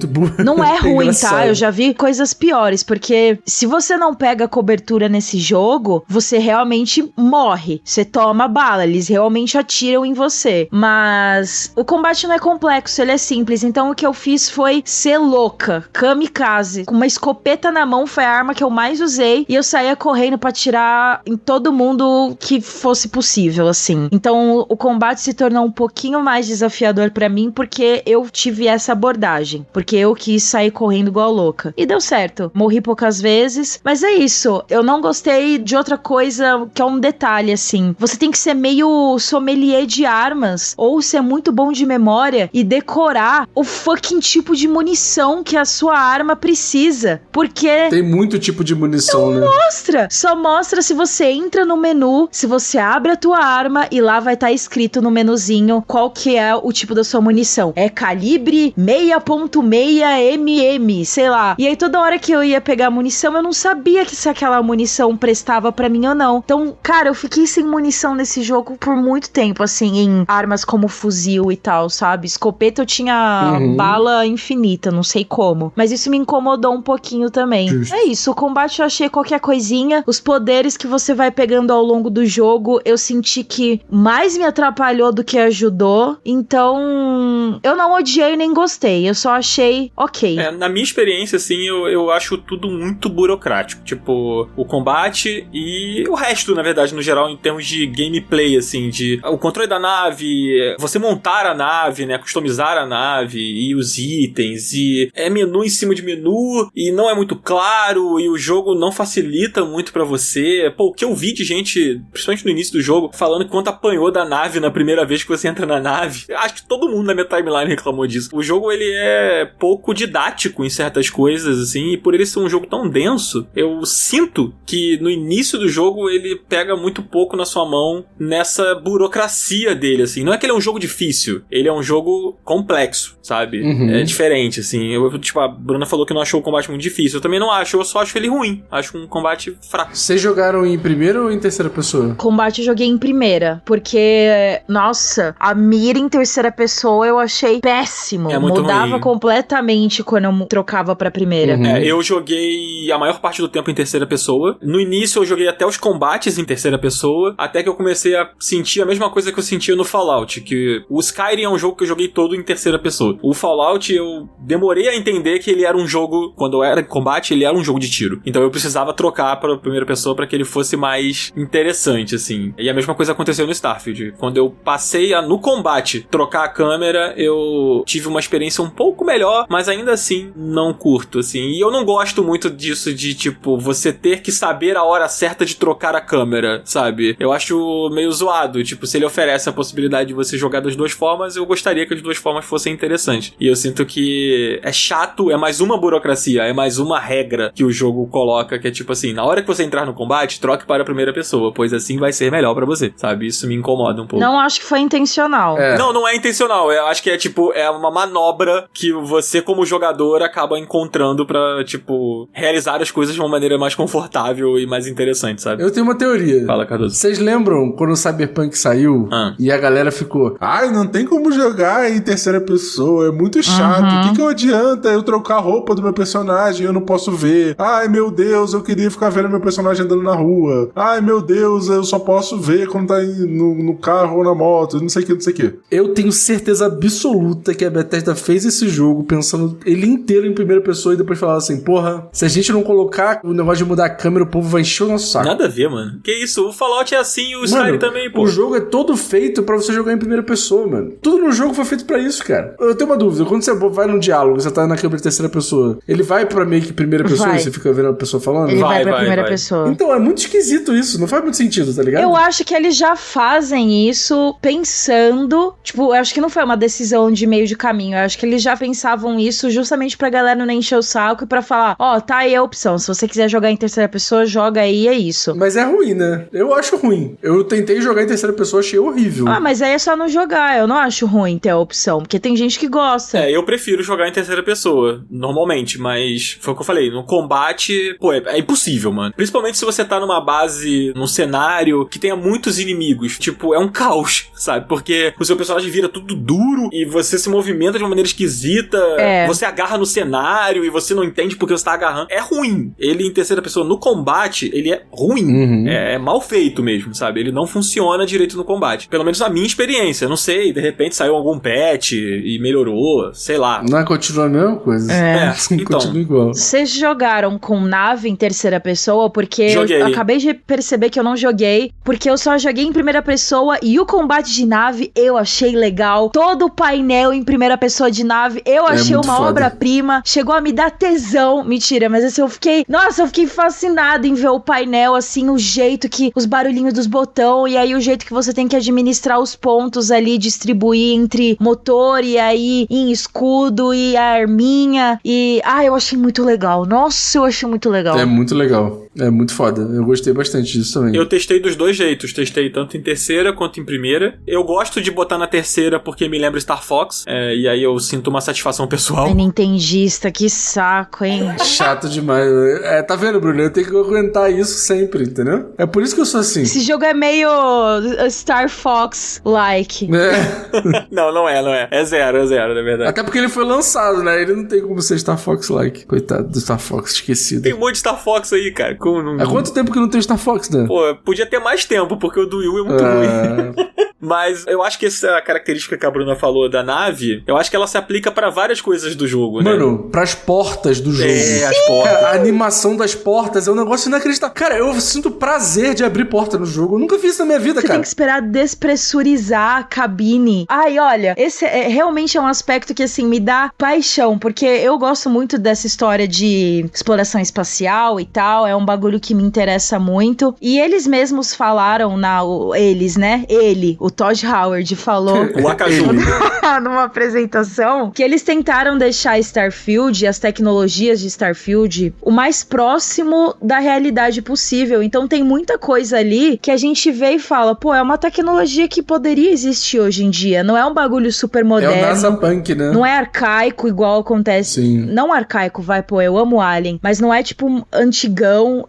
S2: burra.
S3: Não é ruim,
S2: engraçado.
S3: tá? Eu já vi coisas piores, porque se você não pega cobertura nesse jogo, você realmente morre. Você toma bala, eles realmente atiram em você. Mas o combate não é complexo, ele é simples. Então o que eu fiz foi ser louca, kamikaze. Com uma escopeta na mão foi a arma que eu mais usei e eu saía correndo pra atirar em todo mundo que fosse possível, assim. Então o combate se tornou um pouquinho mais desafiador pra mim porque eu tive essa abordagem. Porque eu quis sair correndo igual louca. E deu certo. Morri poucas vezes, mas é isso. Eu não gostei de outra coisa que é um detalhe, assim. Você tem que ser meio sommelier de armas ou ser muito bom de memória e decorar o fucking tipo de munição que a sua arma precisa. Porque
S2: tem muito tipo de munição, né?
S3: só mostra se você entra no menu, se você abre a tua arma e lá vai estar escrito no menuzinho qual que é o tipo da sua munição. É calibre 6.6 mm, sei lá. E aí toda hora que eu ia pegar munição, eu não sabia se aquela munição prestava pra mim ou não. Então, cara, eu fiquei sem munição nesse jogo por muito tempo, assim, em armas como fuzil e tal, sabe? Escopeta eu tinha bala infinita, não sei como. Mas isso me incomodou um pouquinho também.
S2: Justo.
S3: É isso, o combate eu achei qualquer coisinha. Os poderes que você vai pegando ao longo do jogo, eu senti que mais me atrapalhou do que ajudou. Então, eu não odiei nem gostei. Eu só achei ok.
S1: Na minha experiência, assim, eu acho tudo muito burocrático. Tipo, o combate e o resto, na verdade, no geral, em termos de gameplay, assim, de o controle da nave, você montar a nave, né, customizar a nave e os itens, e é menu em cima de menu, e não é muito claro, e o jogo não facilita muito pra você. Pô, o que eu vi de gente, principalmente no início do jogo, falando que quanto apanhou da nave na primeira vez que você entra na nave, acho que todo mundo na minha timeline reclamou disso. O jogo, ele é pouco didático em certas coisas, assim, e por ele ser um jogo tão denso, eu sinto que no início do jogo ele pega muito pouco na sua mão nessa burocracia dele, assim. Não é que ele é um jogo difícil, ele é um jogo complexo, sabe? É diferente, assim. Tipo, a Bruna falou que não achou o combate muito difícil. Eu também não acho, eu só acho ele ruim. Acho um combate fraco.
S2: Vocês jogaram em primeira ou em terceira pessoa?
S3: Combate eu joguei em primeira, porque, nossa, a mira em terceira pessoa eu achei péssimo.
S1: É muito
S3: Mudava
S1: ruim.
S3: completamente quando eu trocava pra primeira.
S1: Eu joguei a maior parte do tempo em terceira pessoa. No início eu joguei até os combates em terceira pessoa, até que eu comecei a sentir a mesma coisa que eu sentia no Fallout, que o Skyrim é um jogo que eu joguei todo em terceira pessoa. O Fallout eu demorei a entender que ele era um jogo, quando eu era em combate, ele era um jogo de tiro. Então eu precisava trocar pra primeira pessoa pra que ele fosse mais interessante, assim. E a mesma coisa aconteceu no Starfield. Quando eu passei a, no combate, trocar a câmera, eu tive uma experiência um pouco melhor, mas ainda assim não curto, assim. E eu não gosto muito disso de, tipo, você ter que saber a hora certa de trocar a câmera, sabe? Eu acho meio zoado. Tipo, se ele oferece a possibilidade de você jogar das duas formas, eu gostaria que as duas formas fossem interessantes. E eu sinto que é chato, é mais uma burocracia, é mais uma regra que o jogo coloca, que é tipo assim, na hora que você entrar no combate, troque para a primeira pessoa, pois assim vai ser melhor pra você, sabe? Isso me incomoda um pouco.
S3: Não acho que foi intencional.
S1: Não é intencional. Eu acho que é tipo, é uma manobra que você como jogador acaba encontrando pra, tipo, realizar as coisas de uma maneira mais confortável e mais interessante, sabe?
S2: Eu tenho uma teoria.
S1: Fala, Cardoso.
S2: Vocês lembram quando o Cyberpunk saiu e a galera ficou, ai, não tem como jogar em terceira pessoa, é muito chato. O que adianta eu trocar a roupa do meu personagem, eu não posso ver? Ai, meu Deus, eu queria ficar vendo meu personagem andando na rua. Ai, meu Deus, eu só posso ver quando tá no carro ou na moto, não sei o que. Eu tenho certeza absoluta que a Bethesda fez esse jogo pensando ele inteiro em primeira pessoa e depois falava assim, porra, se a gente não colocar o negócio de mudar a câmera, o povo vai encher o nosso saco.
S1: Nada a ver, mano. Que isso? O Fallout é assim, o Skyrim também, pô.
S2: O jogo é todo feito pra você jogar em primeira pessoa, mano. Tudo no jogo foi feito pra isso, cara. Eu tenho uma dúvida. Quando você vai num diálogo, você tá na câmera de terceira pessoa, ele vai pra meio que primeira pessoa e você fica vendo a pessoa falando?
S3: Ele vai pra primeira pessoa.
S2: Então, é muito esquisito isso. Não faz muito sentido, tá ligado?
S3: Eu acho que eles já fazem isso pensando... Tipo, eu acho que não foi uma decisão de meio de caminho. Eu acho que eles já pensavam isso justamente pra galera não encher o saco e pra falar, tá aí a opção. Se você quiser jogar em terceira pessoa, joga aí, é isso.
S2: Mas é ruim, né? Eu acho ruim. Eu tentei jogar em terceira pessoa, achei horrível.
S3: Mas aí é só não jogar. Eu não acho ruim ter a opção, porque tem gente que gosta.
S1: Eu prefiro jogar em terceira pessoa, normalmente, mas foi o que eu falei, no combate, pô, é impossível, mano. Principalmente se você tá numa base, num cenário que tenha muitos inimigos. Tipo, é um caos, sabe? Porque o seu personagem vira tudo duro e você se movimenta de uma maneira esquisita, você agarra no cenário e você não entende porque você tá agarrando. É ruim. Ele, em terceira pessoa, no combate, ele é ruim. É mal feito mesmo, sabe? Ele não funciona direito no combate. Pelo menos na minha experiência. Eu não sei, de repente saiu algum patch e melhorou, sei lá.
S2: Não, continua a mesma coisa.
S1: Então.
S2: Continua igual.
S3: Vocês jogaram com nave em terceira pessoa? Porque
S1: Joguei.
S3: eu acabei de perceber que eu não joguei, porque eu só joguei em primeira pessoa e o combate de nave eu achei legal. Todo o painel em primeira pessoa de nave eu achei uma
S2: foda.
S3: obra-prima. Chegou a me dar tesão. Mentira, mas assim, eu fiquei fascinada em ver o painel, assim, o jeito que os barulhinhos dos botões e aí o jeito que você tem que administrar os pontos ali, distribuir entre motor e aí em escudo e a arminha e... eu achei muito legal. Nossa, eu achei muito legal.
S2: É muito legal. É muito foda. Eu gostei bastante disso também.
S1: Eu testei dos dois jeitos. Testei tanto em terceira quanto em primeira. Eu gosto de botar na terceira porque me lembra Star Fox. E aí eu sinto uma satisfação pessoal.
S3: É nintendista, que saco, hein?
S2: Chato demais. Tá vendo, Bruno? Eu tenho que aguentar isso sempre, entendeu? É por isso que eu sou assim.
S3: Esse jogo é meio Star Fox-like.
S1: Não é. É zero, na verdade.
S2: Até porque ele foi lançado, né? Ele não tem como ser Star Fox-like. Coitado do Star Fox, esquecido.
S1: Tem um monte de Star Fox aí, cara.
S2: Há quanto tempo que não tem Star Fox, né?
S1: Pô, podia ter mais tempo, porque o do Wii U é muito ruim. Mas eu acho que essa característica que a Bruna falou da nave, eu acho que ela se aplica pra várias coisas do jogo, né?
S2: Mano, pras portas do jogo.
S1: As portas.
S2: Cara, a animação das portas é um negócio inacreditável. Cara, eu sinto prazer de abrir porta no jogo. Eu nunca fiz isso na minha vida,
S3: Você
S2: cara.
S3: tem que esperar despressurizar a cabine. Olha, esse realmente é um aspecto que, assim, me dá paixão, porque eu gosto muito dessa história de exploração espacial e tal, é um bagulho que me interessa muito. E eles mesmos falaram, o Todd Howard falou
S1: o Akaju
S3: numa apresentação que eles tentaram deixar Starfield, as tecnologias de Starfield, o mais próximo da realidade possível. Então tem muita coisa ali que a gente vê e fala, pô, é uma tecnologia que poderia existir hoje em dia. Não é um bagulho super moderno.
S2: É o NASA Punk, né?
S3: Não é arcaico igual acontece.
S2: Sim.
S3: Não arcaico, eu amo Alien, mas não é tipo antigão.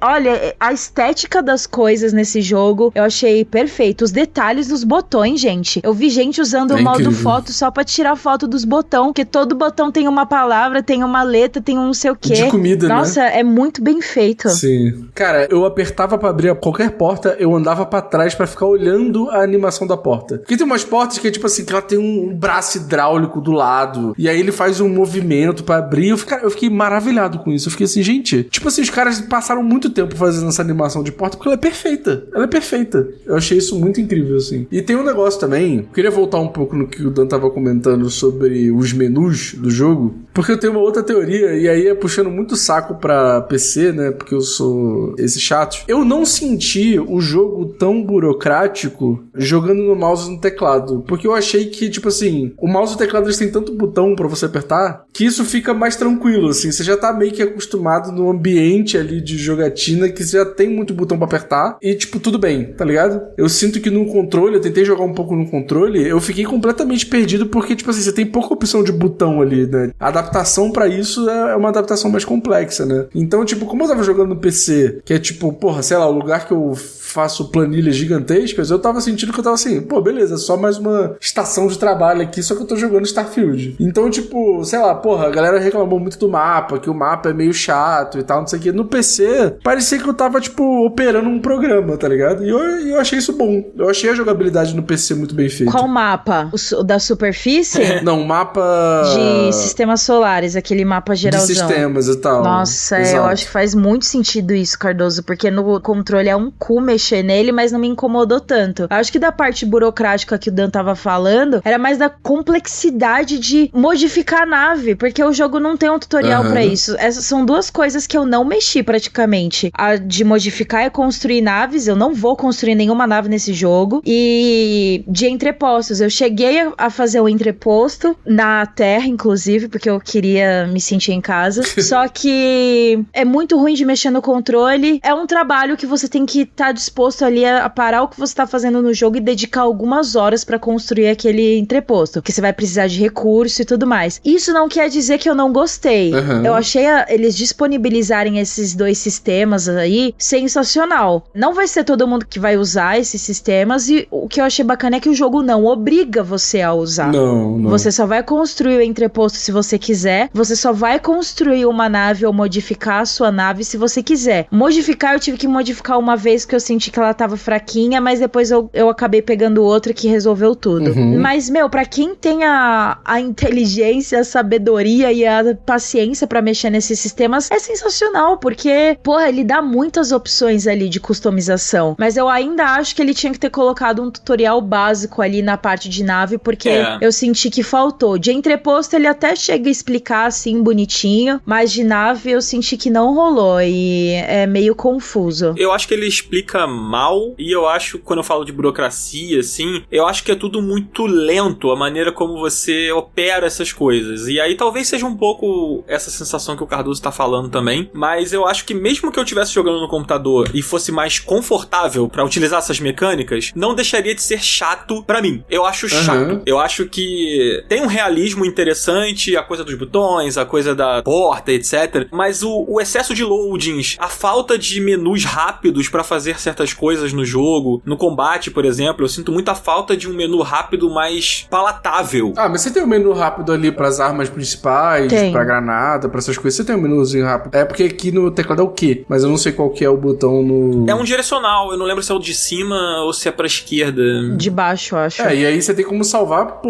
S3: Olha, a estética das coisas nesse jogo eu achei perfeito. Os detalhes dos botões, gente. Eu vi gente usando o modo foto só pra tirar foto dos botões, porque todo botão tem uma palavra, tem uma letra, tem um não sei o quê.
S2: De comida,
S3: Nossa, é muito bem feito.
S2: Sim. Cara, eu apertava pra abrir qualquer porta, eu andava pra trás pra ficar olhando a animação da porta. Porque tem umas portas que é tipo assim, que ela tem um braço hidráulico do lado, e aí ele faz um movimento pra abrir. Eu fiquei maravilhado com isso. Eu fiquei assim, gente, tipo assim, os caras passaram muito tempo fazendo essa animação de porta porque ela é perfeita. Ela é perfeita. Eu achei isso muito incrível, assim. E tem um negócio também, eu queria voltar um pouco no que o Dan tava comentando sobre os menus do jogo, porque eu tenho uma outra teoria, e aí é puxando muito saco pra PC, né, porque eu sou esse chato. Eu não senti o jogo tão burocrático jogando no mouse e no teclado, porque eu achei que, tipo assim, o mouse e o teclado eles têm tanto botão pra você apertar, que isso fica mais tranquilo, assim, você já tá meio que acostumado no ambiente ali de jogatina, que você já tem muito botão pra apertar, e tipo, tudo bem, tá ligado? Eu sinto que no controle, eu tentei jogar um pouco no controle, eu fiquei completamente perdido, porque, tipo assim, você tem pouca opção de botão ali, né? A adaptação pra isso é uma adaptação mais complexa, né? Então, tipo, como eu tava jogando no PC, que é tipo, porra, sei lá, o lugar que eu faço planilhas gigantescas, eu tava sentindo que eu tava assim, pô, beleza, só mais uma estação de trabalho aqui, só que eu tô jogando Starfield. Então, tipo, sei lá, porra, a galera reclamou muito do mapa, que o mapa é meio chato e tal, não sei o que. No PC, parecia que eu tava, tipo, operando um programa, tá ligado? E eu achei isso bom. Eu achei a jogabilidade no PC muito bem feita.
S3: Qual mapa? O da superfície?
S2: Não, mapa...
S3: De sistemas solares, aquele mapa geralzão.
S2: De sistemas e tal.
S3: Nossa, eu acho que faz muito sentido isso, Cardoso, porque no controle é um cu mexer nele, mas não me incomodou tanto. Eu acho que da parte burocrática que o Dan tava falando, era mais da complexidade de modificar a nave, porque o jogo não tem um tutorial pra isso. Essas são duas coisas que eu não mexi praticamente. A de modificar e construir naves, eu não vou construir nenhuma nave nesse jogo. E de entrepostos, eu cheguei a fazer o entreposto na Terra, inclusive, porque eu queria me sentir em casa. Só que é muito ruim de mexer no controle. É um trabalho que você tem que estar disposto ali a parar o que você tá fazendo no jogo e dedicar algumas horas pra construir aquele entreposto, porque você vai precisar de recurso e tudo mais. Isso não quer dizer que eu não gostei. Eu achei eles disponibilizarem esses 2 sistemas aí sensacional. Não vai ser todo mundo que vai usar esses sistemas, e o que eu achei bacana é que o jogo não obriga você a usar.
S2: Não.
S3: Você só vai construir o entreposto se você quiser, você só vai construir uma nave ou modificar a sua nave se você quiser. Modificar, eu tive que modificar uma vez que eu senti que ela tava fraquinha, mas depois eu acabei pegando outra que resolveu tudo. Mas, pra quem tem a inteligência, a sabedoria e a paciência pra mexer nesses sistemas, é sensacional, porque, porra, ele dá muitas opções ali de customização, mas eu ainda acho que ele tinha que ter colocado um tutorial básico ali na parte de nave, porque eu senti que faltou. De entreposto ele até chega a explicar assim bonitinho, mas de nave eu senti que não rolou e é meio confuso.
S1: Eu acho que ele explica mal, e eu acho, quando eu falo de burocracia, assim, eu acho que é tudo muito lento, a maneira como você opera essas coisas. E aí talvez seja um pouco essa sensação que o Cardoso tá falando também, mas eu acho que mesmo que eu estivesse jogando no computador e fosse mais confortável pra utilizar essas mecânicas, não deixaria de ser chato pra mim. Eu acho chato. Eu acho que tem um realismo interessante, a coisa dos botões, a coisa da porta, etc. Mas o excesso de loadings, a falta de menus rápidos pra fazer certas coisas no jogo, no combate, por exemplo, eu sinto muita falta de um menu rápido mais palatável.
S2: Mas você tem um menu rápido ali pras armas principais, pra granada, pra essas coisas. Você tem um menuzinho rápido. É porque aqui no teclado é o quê? Mas eu não sei qual que é o botão no...
S1: É um direcional, eu não lembro se é o de cima ou se é pra esquerda.
S3: De baixo, eu acho.
S2: E aí você tem como salvar,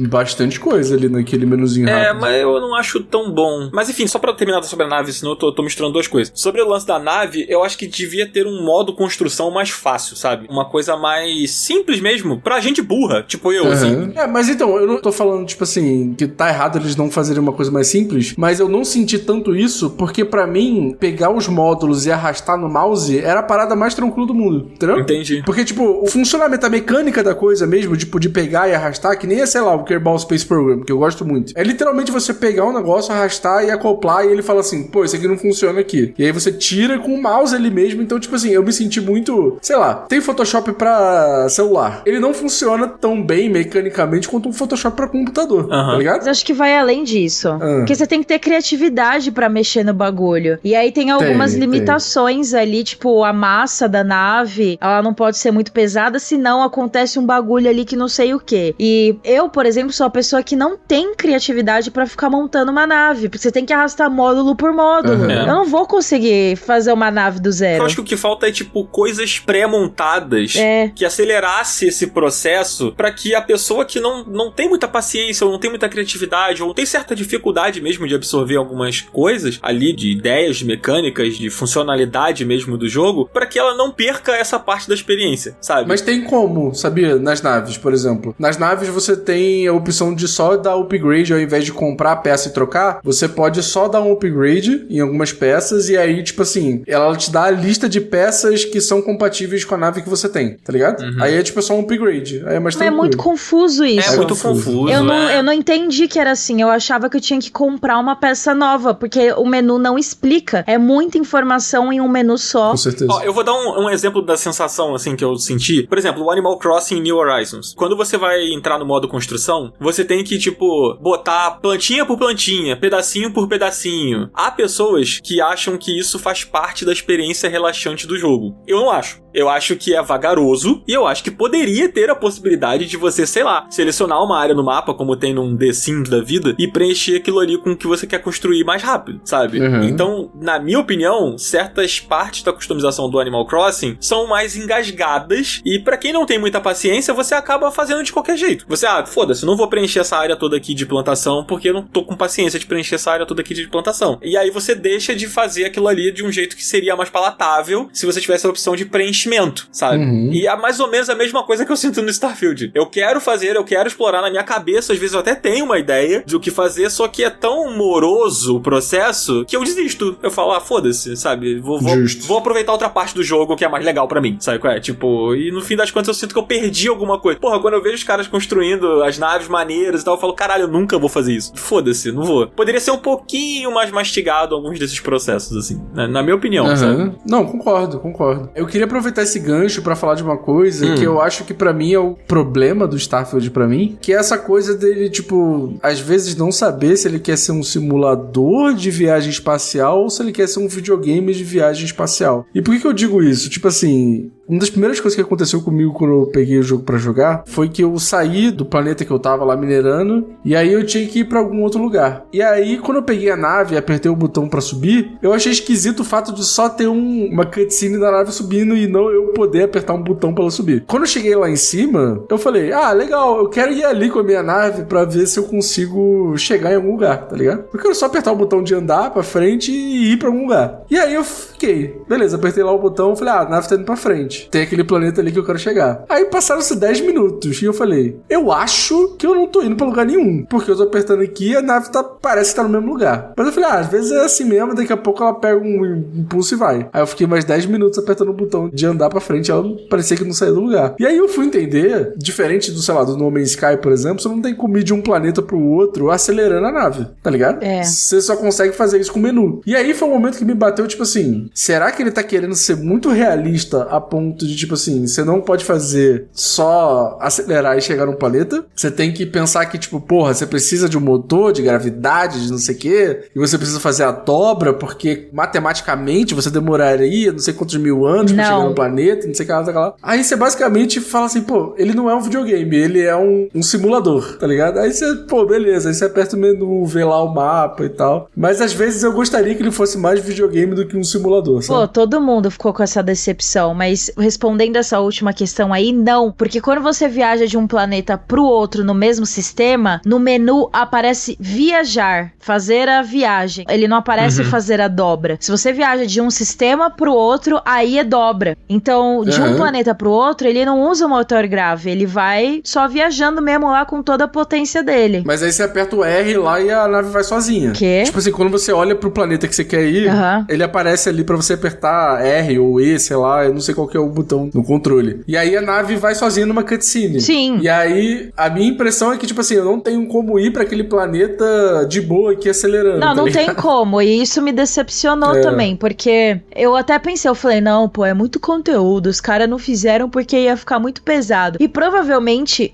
S2: bastante coisa ali naquele menuzinho rápido.
S1: Mas eu não acho tão bom. Mas enfim, só pra terminar sobre a nave, senão eu tô misturando 2 coisas. Sobre o lance da nave, eu acho que devia ter um modo construção mais fácil, sabe? Uma coisa mais simples mesmo, pra gente burra, tipo eu, assim.
S2: Mas então, eu não tô falando, tipo assim, que tá errado eles não fazerem uma coisa mais simples, mas eu não senti tanto isso, porque pra mim, pegar os módulos e arrastar no mouse era a parada mais tranquila do mundo, entendeu?
S1: Entendi.
S2: Porque, tipo, o funcionamento, a mecânica da coisa mesmo, tipo, de pegar e arrastar, que nem é, sei lá, o Kerbal Space Program, que eu gosto muito. É literalmente você pegar um negócio, arrastar e acoplar, e ele fala assim, isso aqui não funciona aqui. E aí você tira com o mouse ali mesmo, então, tipo assim, eu me senti muito, sei lá, tem Photoshop pra celular. Ele não funciona tão bem mecanicamente quanto um Photoshop pra computador, tá ligado?
S3: Mas acho que vai além disso. Porque você tem que ter criatividade pra mexer no bagulho. E aí tem algumas limitações ali, tipo, a massa da nave, ela não pode ser muito pesada, senão acontece um bagulho ali que não sei o que. E eu, por exemplo, sou a pessoa que não tem criatividade pra ficar montando uma nave, porque você tem que arrastar módulo por módulo. Eu não vou conseguir fazer uma nave do zero.
S1: Eu acho que o que falta é, tipo, coisas pré-montadas que acelerasse esse processo pra que a pessoa que não tem muita paciência, ou não tem muita criatividade, ou tem certa dificuldade mesmo de absorver algumas coisas ali, de ideias, de mecânicas, de funcionalidade mesmo do jogo, pra que ela não perca essa parte da experiência, sabe?
S2: Mas tem como, sabia? Nas naves, por exemplo. Nas naves você tem a opção de só dar upgrade ao invés de comprar a peça e trocar. Você pode só dar um upgrade em algumas peças e aí, tipo assim, ela te dá a lista de peças que são compatíveis com a nave que você tem, tá ligado? Aí é tipo só um upgrade. Aí é mais tranquilo.
S3: É muito confuso isso.
S1: É muito confuso.
S3: Eu não entendi que era assim. Eu achava que eu tinha que comprar uma peça nova, porque o menu não explica. É muita informação em um menu só.
S2: Com certeza.
S1: Eu vou dar um exemplo da sensação, assim, que eu senti. Por exemplo, o Animal Crossing New Horizons. Quando você vai entrar no modo construção, você tem que, tipo, botar plantinha por plantinha, pedacinho por pedacinho. Há pessoas que acham que isso faz parte da experiência relaxante do jogo. Eu não acho. Eu acho que é vagaroso e eu acho que poderia ter a possibilidade de você, sei lá, selecionar uma área no mapa, como tem num The Sims da vida, e preencher aquilo ali com o que você quer construir mais rápido, sabe? Então, na minha opinião, certas partes da customização do Animal Crossing são mais engasgadas e pra quem não tem muita paciência, você acaba fazendo de qualquer jeito. Você, foda-se, não vou preencher essa área toda aqui de plantação porque eu não tô com paciência de preencher essa área toda aqui de plantação. E aí você deixa de fazer aquilo ali de um jeito que seria mais palatável se você tivesse a opção de preenchimento, sabe? E é mais ou menos a mesma coisa que eu sinto no Starfield. Eu quero explorar na minha cabeça, às vezes eu até tenho uma ideia de o que fazer, só que é tão moroso o processo que eu desisto. Eu falo, foda-se, sabe? Vou aproveitar outra parte do jogo que é mais legal pra mim, sabe qual é? Tipo, e no fim das contas eu sinto que eu perdi alguma coisa. Porra, quando eu vejo os caras construindo as naves maneiras e tal, eu falo, caralho, eu nunca vou fazer isso. Foda-se, não vou. Poderia ser um pouquinho mais mastigado alguns desses processos, assim, né? Na minha opinião, sabe?
S2: Não, concordo. Eu queria aproveitar esse gancho pra falar de uma coisa coisa que eu acho que pra mim é o problema do Starfield pra mim, que é essa coisa dele, tipo, às vezes não saber se ele quer ser um simulador de viagem espacial ou se ele quer ser um videogame de viagem espacial. E por que eu digo isso? Tipo assim, uma das primeiras coisas que aconteceu comigo quando eu peguei o jogo pra jogar foi que eu saí do planeta que eu tava lá minerando e aí eu tinha que ir pra algum outro lugar. E aí, quando eu peguei a nave e apertei o botão pra subir, eu achei esquisito o fato de só ter uma cutscene da nave subindo e não eu poder apertar um botão pra ela subir. Quando eu cheguei lá em cima, eu falei, legal, eu quero ir ali com a minha nave pra ver se eu consigo chegar em algum lugar, tá ligado? Eu quero só apertar o botão de andar pra frente e ir pra algum lugar. E aí eu fiquei, beleza, apertei lá o botão, falei, a nave tá indo pra frente. Tem aquele planeta ali que eu quero chegar. Aí passaram-se 10 minutos e eu falei, eu acho que eu não tô indo pra lugar nenhum, porque eu tô apertando aqui e a nave parece que tá no mesmo lugar. Mas eu falei, às vezes é assim mesmo, daqui a pouco ela pega um impulso e vai. Aí eu fiquei mais 10 minutos apertando o botão de andar pra frente, ela parecia que não saía do lugar. E aí eu fui entender, diferente do, sei lá, do No Man's Sky, por exemplo, você não tem como ir de um planeta pro outro acelerando a nave, tá ligado? Você só consegue fazer isso com o menu. E aí foi um momento que me bateu, tipo assim, será que ele tá querendo ser muito realista a ponto de, tipo assim, você não pode fazer só acelerar e chegar num planeta? Você tem que pensar que, tipo, porra, você precisa de um motor, de gravidade, de não sei o quê, e você precisa fazer a dobra, porque matematicamente você demoraria não sei quantos mil anos pra chegar no planeta, não sei o que lá, não sei o que lá. Aí você basicamente fala assim, pô, ele não é um videogame, ele é um simulador, tá ligado? Aí você, pô, beleza, aí você aperta o menu, vê lá o mapa e tal. Mas às vezes eu gostaria que ele fosse mais videogame do que um simulador, sabe?
S3: Pô, todo mundo ficou com essa decepção, mas respondendo essa última questão aí, não. Porque quando você viaja de um planeta pro outro no mesmo sistema, no menu aparece viajar, fazer a viagem. Ele não aparece fazer a dobra. Se você viaja de um sistema pro outro, aí é dobra. Então, de um planeta pro outro, ele não usa o motor grave, ele vai só viajando mesmo lá com toda a potência dele.
S2: Mas aí você aperta o R lá e a nave vai sozinha.
S3: Quê?
S2: Tipo assim, quando você olha pro planeta que você quer ir, ele aparece ali pra você apertar R ou E, sei lá, eu não sei qual que é o botão no controle. E aí a nave vai sozinha numa cutscene.
S3: Sim.
S2: E aí, a minha impressão é que, tipo assim, eu não tenho como ir pra aquele planeta de boa aqui acelerando.
S3: Não tem como. E isso me decepcionou também, porque eu até pensei, eu falei, não, pô, é muito conteúdo, os caras não fizeram porque ia ficar muito pesado. E provavelmente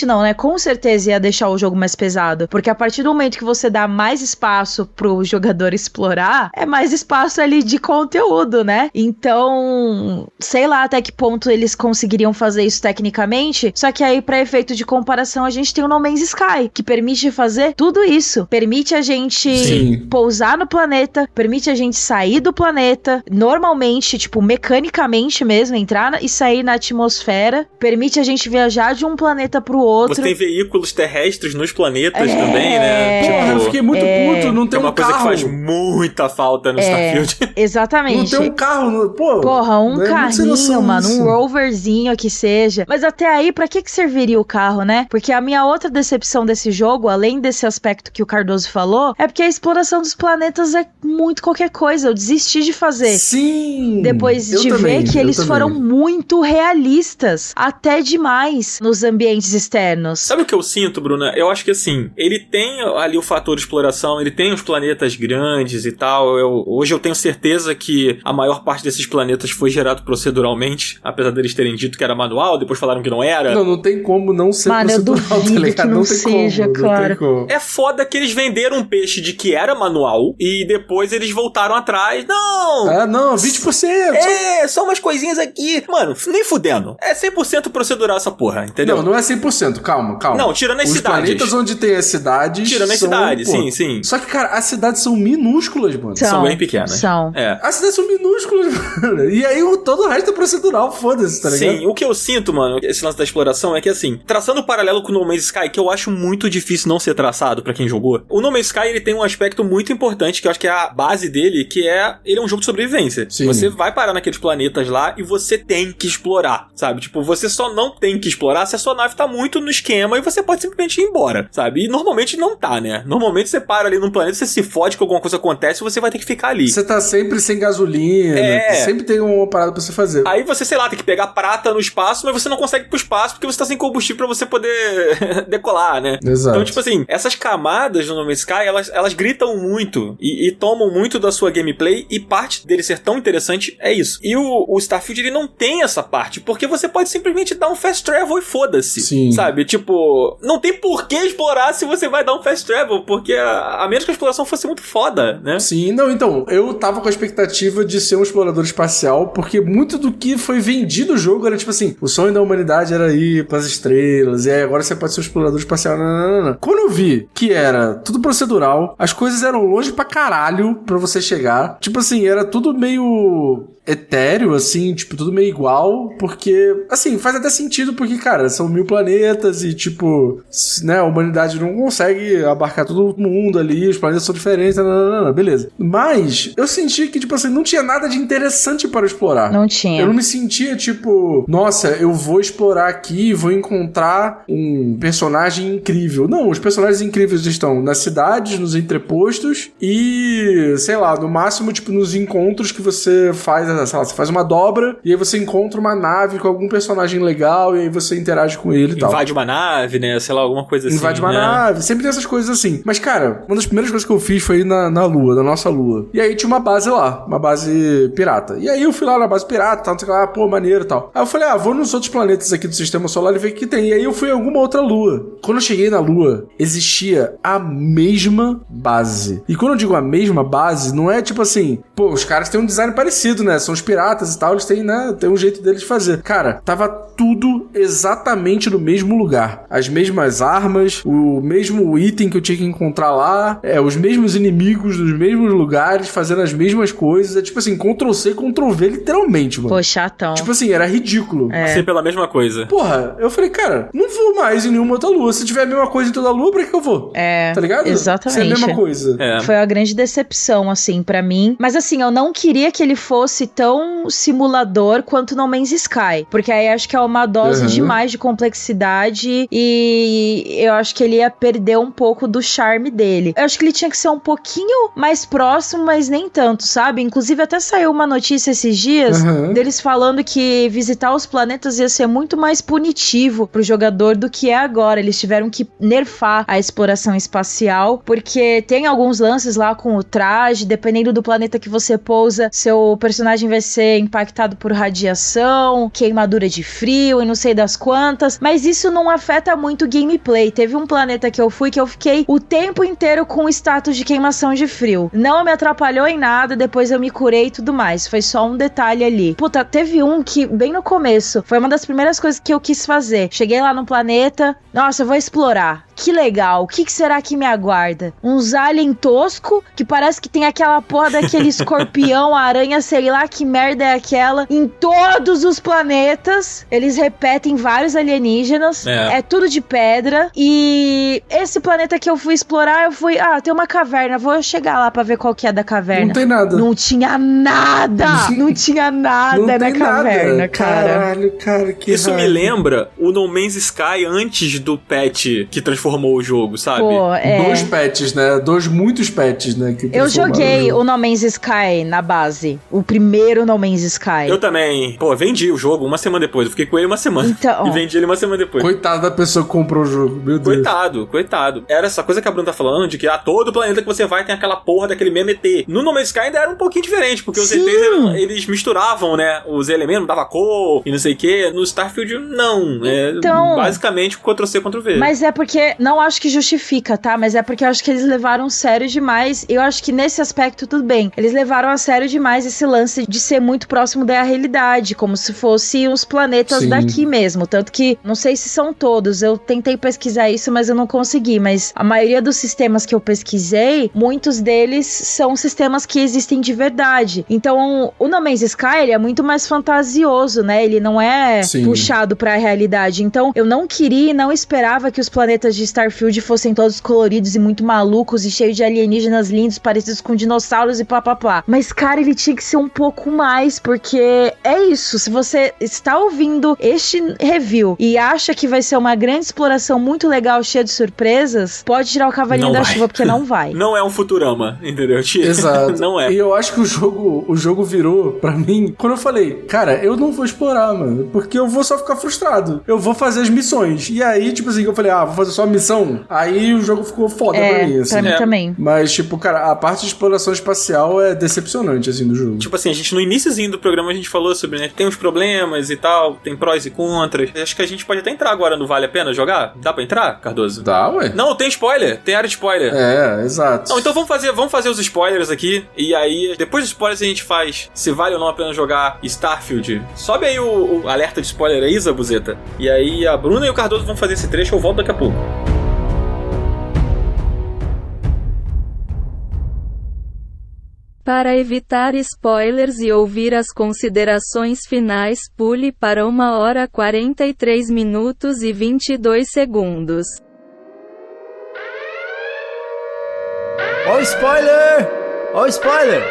S3: não, né? Com certeza ia deixar o jogo mais pesado, porque a partir do momento que você dá mais espaço pro jogador explorar, é mais espaço ali de conteúdo, né? Então, sei lá até que ponto eles conseguiriam fazer isso tecnicamente, só que aí, pra efeito de comparação, a gente tem o No Man's Sky, que permite fazer tudo isso. Permite a gente pousar no planeta, permite a gente sair do planeta, normalmente, tipo, mecanicamente mesmo, entrar e sair na atmosfera, permite a gente viajar de um planeta pro outro.
S1: Você tem veículos terrestres nos planetas também, né?
S2: Porra, eu fiquei muito puto, não tem um carro.
S1: É uma coisa que faz muita falta no Starfield.
S3: Exatamente.
S2: Não tem um carro,
S3: porra, um carrinho, mano,
S2: isso.
S3: um roverzinho que seja. Mas até aí, pra que serviria o carro, né? Porque a minha outra decepção desse jogo, além desse aspecto que o Cardoso falou, é porque a exploração dos planetas é muito qualquer coisa. Eu desisti de fazer.
S2: Sim!
S3: Depois de ver que eles foram muito realistas, até demais, nos ambientes externos.
S1: Sabe o que eu sinto, Bruna? Eu acho que assim, ele tem ali o fator de exploração, ele tem os planetas grandes e tal. Hoje eu tenho certeza que a maior parte desses planetas foi gerado proceduralmente, apesar deles terem dito que era manual, depois falaram que não era.
S2: Não tem como não ser procedural,
S3: eu duvido que não seja, claro.
S1: É foda que eles venderam um peixe de que era manual e depois eles voltaram atrás. Não!
S2: 20%!
S1: Só umas coisinhas aqui. Mano, nem fudendo. É 100% procedural essa porra, entendeu?
S2: Não é 100%, calma.
S1: Não, tirando as cidades.
S2: Os planetas onde tem as cidades.
S1: Tirando as cidades, sim.
S2: Só que, cara, as cidades são minúsculas, mano.
S1: São bem pequenas.
S3: São.
S2: As cidades são minúsculas, mano. E aí todo o resto é procedural, foda-se, tá ligado?
S1: Sim, o que eu sinto, mano, esse lance da exploração é que, assim, traçando o paralelo com o No Man's Sky, que eu acho muito difícil não ser traçado pra quem jogou, o No Man's Sky, ele tem um aspecto muito importante, que eu acho que é a base dele, que é, ele é um jogo de sobrevivência. Sim. Você vai parar naqueles planetas lá e você tem que explorar, sabe? Tipo, você só não tem que explorar se a sua nave tá muito no esquema e você pode simplesmente ir embora, sabe? E normalmente não tá, né? Normalmente você para ali num planeta, você se fode que alguma coisa acontece e você vai ter que ficar ali.
S2: Você tá sempre sem gasolina, sempre tem uma parada pra você fazer.
S1: Aí você, sei lá, tem que pegar prata no espaço, mas você não consegue ir pro espaço porque você tá sem combustível pra você poder decolar, né?
S2: Exato.
S1: Então, tipo assim, essas camadas no No Man's Sky, elas gritam muito e tomam muito da sua gameplay, e parte dele ser tão interessante é isso. E o Starfield, ele não tem essa parte, porque você pode simplesmente dar um fast travel e foda-se.
S2: Sim.
S1: Sabe? Tipo, não tem por que explorar se você vai dar um fast travel, porque a menos que a exploração fosse muito foda, né?
S2: Sim, não, então, eu tava com a expectativa de ser um explorador espacial, porque muito do que foi vendido o jogo era tipo assim, o sonho da humanidade era ir pras estrelas, e aí agora você pode ser um explorador espacial. Não. Quando eu vi que era tudo procedural, as coisas eram longe pra caralho pra você chegar, tipo assim, era tudo meio etéreo, assim, tipo, tudo meio igual, porque, assim, faz até sentido, porque, cara, são 1000 planetas e, tipo, né, a humanidade não consegue abarcar todo mundo ali, os planetas são diferentes, beleza. Mas, eu senti que, tipo assim, não tinha nada de interessante para explorar.
S3: Não tinha.
S2: Eu não me sentia, tipo, nossa, eu vou explorar aqui e vou encontrar um personagem incrível. Não, os personagens incríveis estão nas cidades, nos entrepostos e, sei lá, no máximo, tipo, nos encontros que você faz, sei lá, você faz uma dobra e aí você encontra uma nave com algum personagem legal e aí você interage com ele e tal.
S1: Invade uma nave, né? Sei lá, alguma coisa assim.
S2: Invade uma nave, sempre tem essas coisas assim. Mas, cara, uma das primeiras coisas que eu fiz foi ir na Lua, na nossa Lua. E aí tinha uma base lá, uma base pirata. E aí eu fui lá na base pirata, tal, não sei lá, pô, maneiro e tal. Aí eu falei, vou nos outros planetas aqui do Sistema Solar e ver o que tem. E aí eu fui em alguma outra Lua. Quando eu cheguei na Lua, existia a mesma base. E quando eu digo a mesma base, não é tipo assim, pô, os caras têm um design parecido, né? São os piratas e tal, eles têm, né? Tem um jeito deles de fazer. Cara, tava tudo exatamente no mesmo lugar. As mesmas armas, o mesmo item que eu tinha que encontrar lá, os mesmos inimigos dos mesmos lugares, fazendo as mesmas coisas. É tipo assim, Ctrl-C, Ctrl-V, literalmente, mano.
S3: Pô, chatão.
S2: Tipo assim, era ridículo.
S1: Ser pela mesma coisa.
S2: Porra, eu falei, cara, não vou mais em nenhuma outra lua. Se tiver a mesma coisa em toda a lua, pra que eu vou? Tá ligado?
S3: Exatamente.
S2: Se é a mesma coisa.
S3: Foi uma grande decepção, assim, pra mim. Mas assim, eu não queria que ele fosse tão simulador quanto No Man's Sky. Porque aí acho que é uma dose demais de complexidade e eu acho que ele ia perder um pouco do charme dele. Eu acho que ele tinha que ser um pouquinho mais próximo, mas nem tanto, sabe? Inclusive até saiu uma notícia esses dias deles falando que visitar os planetas ia ser muito mais punitivo pro jogador do que é agora. Eles tiveram que nerfar a exploração espacial, porque tem alguns lances lá com o traje, dependendo do planeta que você pousa, seu personagem vai ser impactado por radiação, queimadura de frio e não sei das quantas, mas isso não afeta muito o gameplay. Teve um planeta que eu fui que eu fiquei o tempo inteiro com o status de queimação de frio. Não me atrapalhou em nada, depois eu me curei e tudo mais. Foi só um detalhe ali. Puta, teve um que, bem no começo, foi uma das primeiras coisas que eu quis fazer. Cheguei lá no planeta, nossa, eu vou explorar. Que legal, o que será que me aguarda? Uns alien tosco, que parece que tem aquela porra daquele escorpião, aranha, sei lá que merda é aquela, em todos os planetas. Eles repetem vários alienígenas, é tudo de pedra. E esse planeta que eu fui explorar, eu fui, tem uma caverna, vou chegar lá pra ver qual que é da caverna.
S2: Não tem nada.
S3: Não tinha nada, não tinha nada na caverna, cara.
S2: Caralho, cara, que
S1: isso raiva. Me lembra o No Man's Sky antes do patch que transformou o jogo, sabe?
S3: Pô,
S2: 2 patches, né? Muitos patches, né? Que
S3: eu joguei o No Man's Sky na base. O primeiro No Man's Sky.
S1: Eu também. Pô, vendi o jogo uma semana depois. Eu fiquei com ele uma semana.
S3: Então,
S1: e vendi ele uma semana depois.
S2: Coitado da pessoa que comprou o jogo, meu Deus.
S1: Coitado. Era essa coisa que a Bruna tá falando, de que todo planeta que você vai tem aquela porra daquele mesmo ET. No No Man's Sky ainda era um pouquinho diferente, porque os ETs, eles misturavam, né? Os elementos, dava cor e não sei o que. No Starfield, não.
S3: Então,
S1: basicamente, Ctrl-C, Ctrl-V.
S3: Mas é porque, não acho que justifica, tá? Mas é porque eu acho que eles levaram sério demais. Eu acho que nesse aspecto tudo bem. Eles levaram a sério demais esse lance de ser muito próximo da realidade, como se fosse os planetas daqui mesmo. Tanto que, não sei se são todos, eu tentei pesquisar isso, mas eu não consegui. Mas a maioria dos sistemas que eu pesquisei, muitos deles são sistemas que existem de verdade. Então, o No Man's Sky, ele é muito mais fantasioso, né? Ele não é puxado pra realidade. Então, eu não queria e não esperava que os planetas de Starfield fossem todos coloridos e muito malucos e cheios de alienígenas lindos, parecidos com dinossauros e plá. Mas, cara, ele tinha que ser um pouco pouco mais, porque é isso, se você está ouvindo este review e acha que vai ser uma grande exploração muito legal, cheia de surpresas, pode tirar o cavalinho da chuva, porque não vai.
S1: Não é um Futurama, entendeu?
S2: Exato.
S1: Não é.
S2: E eu acho que o jogo virou, pra mim, quando eu falei, cara, eu não vou explorar, mano, porque eu vou só ficar frustrado. Eu vou fazer as missões. E aí, tipo assim, eu falei, vou fazer só a missão. Aí o jogo ficou foda pra mim, assim.
S3: Pra mim também.
S2: Mas, tipo, cara, a parte de exploração espacial é decepcionante, assim, do jogo.
S1: Tipo assim, a gente no iniciozinho do programa a gente falou sobre, né, tem uns problemas e tal, tem prós e contras. Acho que a gente pode até entrar agora no Vale a Pena jogar? Dá pra entrar, Cardoso?
S2: Dá, ué?
S1: Não, tem spoiler. Tem área de spoiler.
S2: É, exato.
S1: Não, então vamos fazer os spoilers aqui. E aí, depois dos spoilers a gente faz se vale ou não a pena jogar Starfield. Sobe aí o alerta de spoiler aí, Zabuzeta. E aí a Bruna e o Cardoso vão fazer esse trecho, eu volto daqui a pouco.
S6: Para evitar spoilers e ouvir as considerações finais, pule para 1h 43 minutos e 22 segundos.
S7: Ó o spoiler! Ó o spoiler!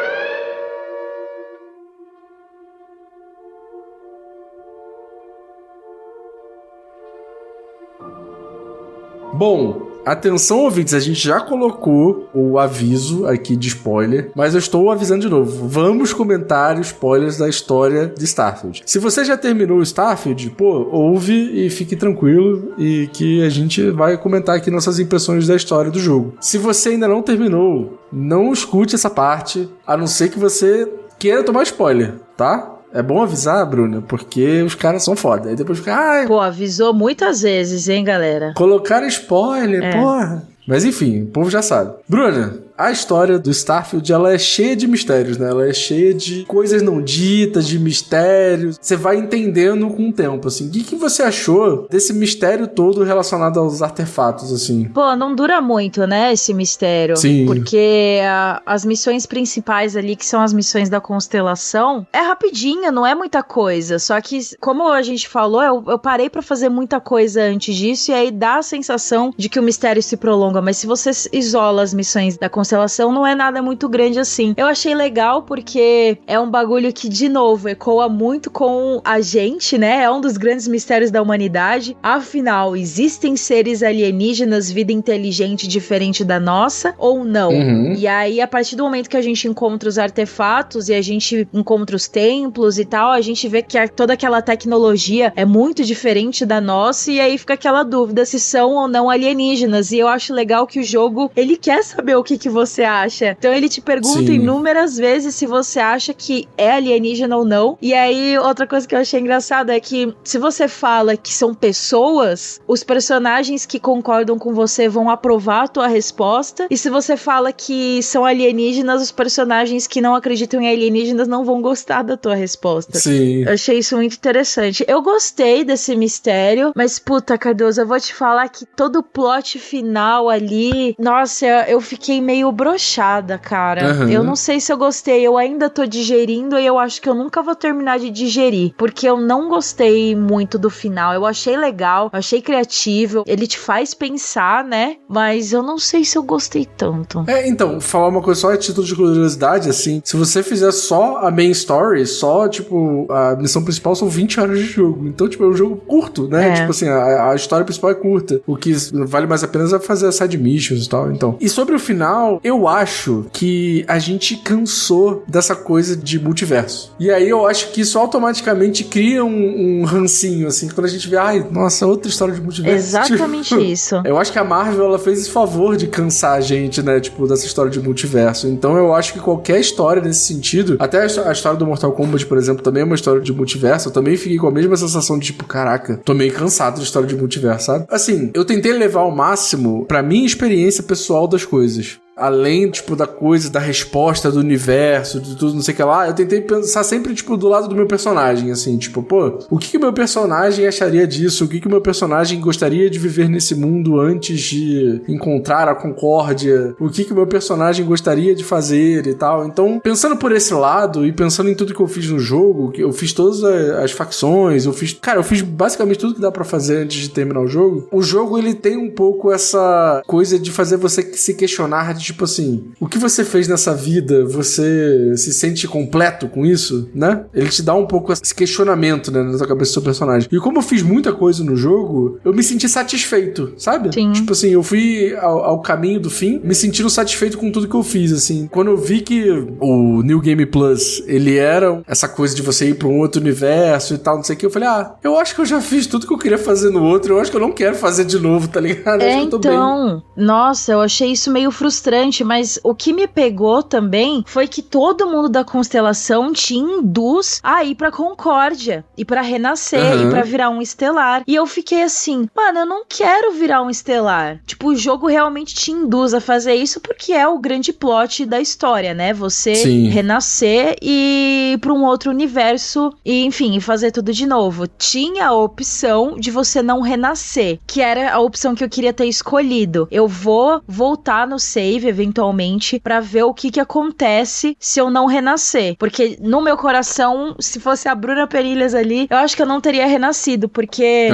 S2: Bom, atenção, ouvintes, a gente já colocou o aviso aqui de spoiler, mas eu estou avisando de novo. Vamos comentar spoilers da história de Starfield. Se você já terminou o Starfield, ouve e fique tranquilo e que a gente vai comentar aqui nossas impressões da história do jogo. Se você ainda não terminou, não escute essa parte, a não ser que você queira tomar spoiler, tá? É bom avisar, Bruna, porque os caras são foda. Aí depois fica...
S3: Pô, avisou muitas vezes, hein, galera?
S2: Colocaram spoiler, porra. Mas enfim, o povo já sabe. Bruna, a história do Starfield, ela é cheia de mistérios, né? Ela é cheia de coisas não ditas, de mistérios. Você vai entendendo com o tempo, assim. O que você achou desse mistério todo relacionado aos artefatos, assim?
S3: Pô, não dura muito, né, esse mistério.
S2: Sim.
S3: Porque as missões principais ali, que são as missões da constelação, é rapidinha, não é muita coisa. Só que, como a gente falou, eu parei pra fazer muita coisa antes disso, e aí dá a sensação de que o mistério se prolonga. Mas se você isola as missões da constelação, não é nada muito grande assim. Eu achei legal porque é um bagulho que, de novo, ecoa muito com a gente, né? É um dos grandes mistérios da humanidade. Afinal, existem seres alienígenas, vida inteligente diferente da nossa, ou não?
S2: Uhum.
S3: E aí, a partir do momento que a gente encontra os artefatos e a gente encontra os templos e tal, a gente vê que toda aquela tecnologia é muito diferente da nossa, e aí fica aquela dúvida se são ou não alienígenas. E eu acho legal que o jogo, ele quer saber o que você acha. Então ele te pergunta inúmeras vezes se você acha que é alienígena ou não. E aí, outra coisa que eu achei engraçada é que se você fala que são pessoas, os personagens que concordam com você vão aprovar a tua resposta. E se você fala que são alienígenas, os personagens que não acreditam em alienígenas não vão gostar da tua resposta.
S2: Sim.
S3: Eu achei isso muito interessante. Eu gostei desse mistério, mas puta, Cardoso, eu vou te falar que todo o plot final ali, nossa, eu fiquei meio broxada, cara.
S2: Uhum.
S3: Eu não sei se eu gostei, eu ainda tô digerindo e eu acho que eu nunca vou terminar de digerir, porque eu não gostei muito do final. Eu achei legal, achei criativo, ele te faz pensar, né? Mas eu não sei se eu gostei tanto.
S2: Então, falar uma coisa só a título de curiosidade, assim, se você fizer só a main story, só, tipo, a missão principal são 20 horas de jogo. Então, tipo, é um jogo curto, né? Tipo assim, a história principal é curta. O que vale mais a pena é fazer as side missions e tal, então. E sobre o final, eu acho que a gente cansou dessa coisa de multiverso. E aí eu acho que isso automaticamente cria um rancinho, assim, quando a gente vê, nossa, outra história de multiverso.
S3: Exatamente
S2: tipo,
S3: isso.
S2: Eu acho que a Marvel, ela fez esse favor de cansar a gente, né, tipo, dessa história de multiverso. Então eu acho que qualquer história nesse sentido, até a história do Mortal Kombat, por exemplo, também é uma história de multiverso. Eu também fiquei com a mesma sensação de, tipo, caraca, tô meio cansado de história de multiverso, sabe? Assim, eu tentei levar ao máximo pra minha experiência pessoal das coisas. Além, tipo, da coisa, da resposta do universo, de tudo, não sei o que lá, eu tentei pensar sempre, tipo, do lado do meu personagem, assim, tipo, o que o meu personagem acharia disso? O que o meu personagem gostaria de viver nesse mundo antes de encontrar a Concórdia? O que o meu personagem gostaria de fazer e tal? Então, pensando por esse lado e pensando em tudo que eu fiz no jogo, eu fiz todas as facções, eu fiz basicamente tudo que dá pra fazer antes de terminar o jogo. O jogo, ele tem um pouco essa coisa de fazer você se questionar de tipo assim, o que você fez nessa vida, você se sente completo com isso, né? Ele te dá um pouco esse questionamento, né, na tua cabeça do seu personagem. E como eu fiz muita coisa no jogo, eu me senti satisfeito, sabe?
S3: Sim.
S2: Tipo assim, eu fui ao caminho do fim, me sentindo satisfeito com tudo que eu fiz, assim. Quando eu vi que o New Game Plus, ele era essa coisa de você ir pra um outro universo e tal, não sei o que, eu falei, eu acho que eu já fiz tudo que eu queria fazer no outro, eu acho que eu não quero fazer de novo, tá ligado? Eu acho que eu tô bem.
S3: Nossa, eu achei isso meio frustrante, mas o que me pegou também foi que todo mundo da constelação te induz a ir pra Concórdia, e pra renascer, e pra virar um estelar. E eu fiquei assim, mano, eu não quero virar um estelar. Tipo, o jogo realmente te induz a fazer isso porque é o grande plot da história, né? Você renascer e ir pra um outro universo e, enfim, fazer tudo de novo. Tinha a opção de você não renascer, que era a opção que eu queria ter escolhido. Eu vou voltar no save, eventualmente, pra ver o que acontece se eu não renascer. Porque no meu coração, se fosse a Bruna Perilhas ali, eu acho que eu não teria renascido, porque,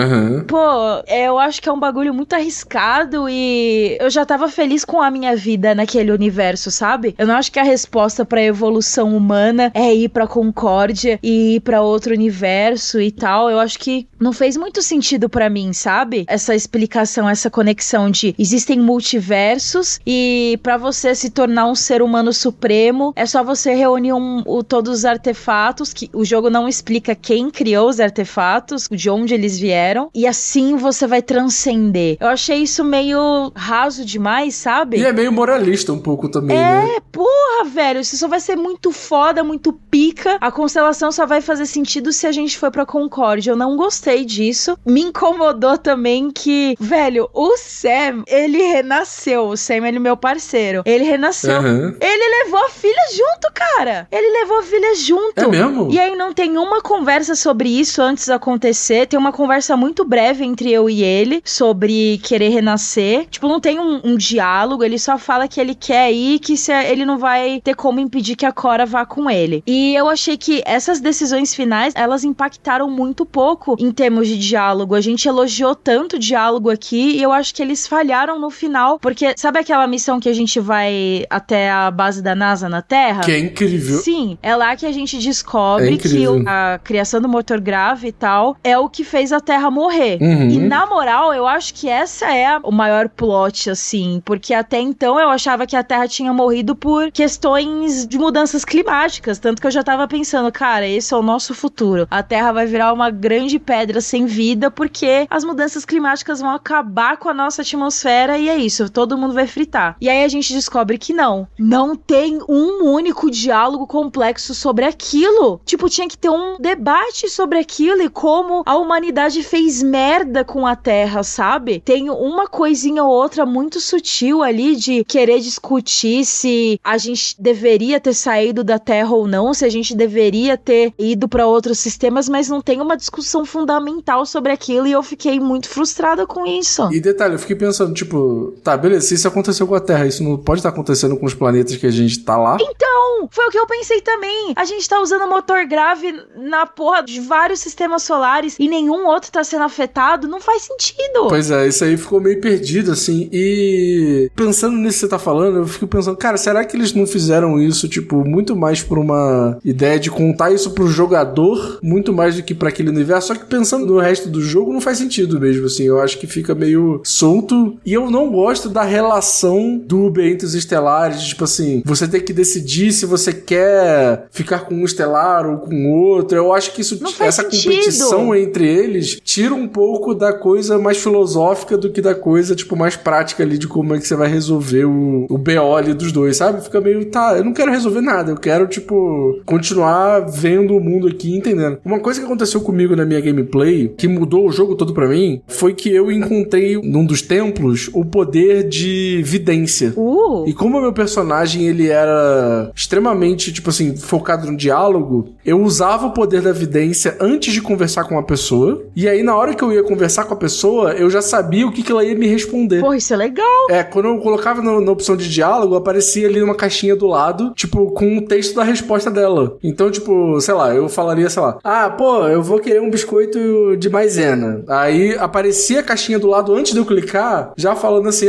S3: eu acho que é um bagulho muito arriscado e eu já tava feliz com a minha vida naquele universo, sabe? Eu não acho que a resposta pra evolução humana é ir pra Concórdia e ir pra outro universo e tal. Eu acho que não fez muito sentido pra mim, sabe? Essa explicação, essa conexão de existem multiversos e pra você se tornar um ser humano supremo, é só você reunir todos os artefatos, que o jogo não explica quem criou os artefatos, de onde eles vieram, e assim você vai transcender. Eu achei isso meio raso demais, sabe?
S2: E é meio moralista um pouco também, né?
S3: Porra, velho, isso só vai ser muito foda, muito pica. A constelação só vai fazer sentido se a gente for pra Concórdia. Eu não gostei disso. Me incomodou também que, velho, o Sam, ele renasceu. O Sam, ele é meu parceiro. Ele renasceu. Ele levou a filha junto, cara. Ele levou a filha junto.
S2: É mesmo?
S3: E aí não tem uma conversa sobre isso antes de acontecer. Tem uma conversa muito breve entre eu e ele sobre querer renascer. Tipo, não tem um diálogo. Ele só fala que ele quer ir, que ele não vai ter como impedir que a Cora vá com ele. E eu achei que essas decisões finais, elas impactaram muito pouco em termos de diálogo. A gente elogiou tanto o diálogo aqui e eu acho que eles falharam no final, porque sabe aquela missão que a gente vai até a base da NASA na Terra?
S2: Que é incrível.
S3: Sim, é lá que a gente descobre que a criação do motor grave e tal é o que fez a Terra morrer. E na moral, eu acho que essa é o maior plot, assim, porque até então eu achava que a Terra tinha morrido por questões de mudanças climáticas, tanto que eu já tava pensando, cara, esse é o nosso futuro. A Terra vai virar uma grande pedra sem vida porque as mudanças climáticas vão acabar com a nossa atmosfera e é isso, todo mundo vai fritar. E aí a gente descobre que não tem um único diálogo complexo sobre aquilo. Tipo, tinha que ter um debate sobre aquilo e como a humanidade fez merda com a Terra, sabe? Tem uma coisinha ou outra muito sutil ali de querer discutir se a gente deveria ter saído da Terra ou não, se a gente deveria ter ido pra outros sistemas, mas não tem uma discussão fundamental sobre aquilo e eu fiquei muito frustrada com isso.
S2: E detalhe, eu fiquei pensando, tipo, tá, beleza, se isso aconteceu com a Terra, isso não pode estar acontecendo com os planetas que a gente tá lá?
S3: Então, foi o que eu pensei também. A gente tá usando motor grave na porra de vários sistemas solares e nenhum outro tá sendo afetado, não faz sentido.
S2: Pois é, isso aí ficou meio perdido, assim, e pensando nisso que você tá falando, eu fico pensando, cara, será que eles não fizeram isso, tipo, muito mais por uma ideia de contar isso pro jogador, muito mais do que pra aquele universo, só que pensando no resto do jogo não faz sentido mesmo, assim, eu acho que fica meio solto, e eu não gosto da relação do Uber entre os estelares, tipo assim, você tem que decidir se você quer ficar com um estelar ou com outro, eu acho que isso, essa competição entre eles, tira um pouco da coisa mais filosófica do que da coisa, tipo, mais prática ali de como é que você vai resolver o BO ali dos dois, sabe? Fica meio, tá, eu não quero resolver nada, eu quero, tipo, continuar vendo o mundo aqui, entendendo. Uma coisa que aconteceu comigo na minha gameplay, que mudou o jogo todo pra mim, foi que eu encontrei num dos templos o poder de vidência. E como o meu personagem, ele era extremamente, tipo assim, focado no diálogo, eu usava o poder da vidência antes de conversar com a pessoa, e aí na hora que eu ia conversar com a pessoa, eu já sabia o que ela ia me responder.
S3: Pô, isso é legal.
S2: Quando eu colocava na opção de diálogo, aparecia ali uma caixinha do lado, tipo, com o texto da resposta dela. Então, tipo, sei lá, eu falaria, sei lá, eu vou querer um biscoito de maisena. Aí aparecia a caixinha do lado antes de eu clicar, já falando assim,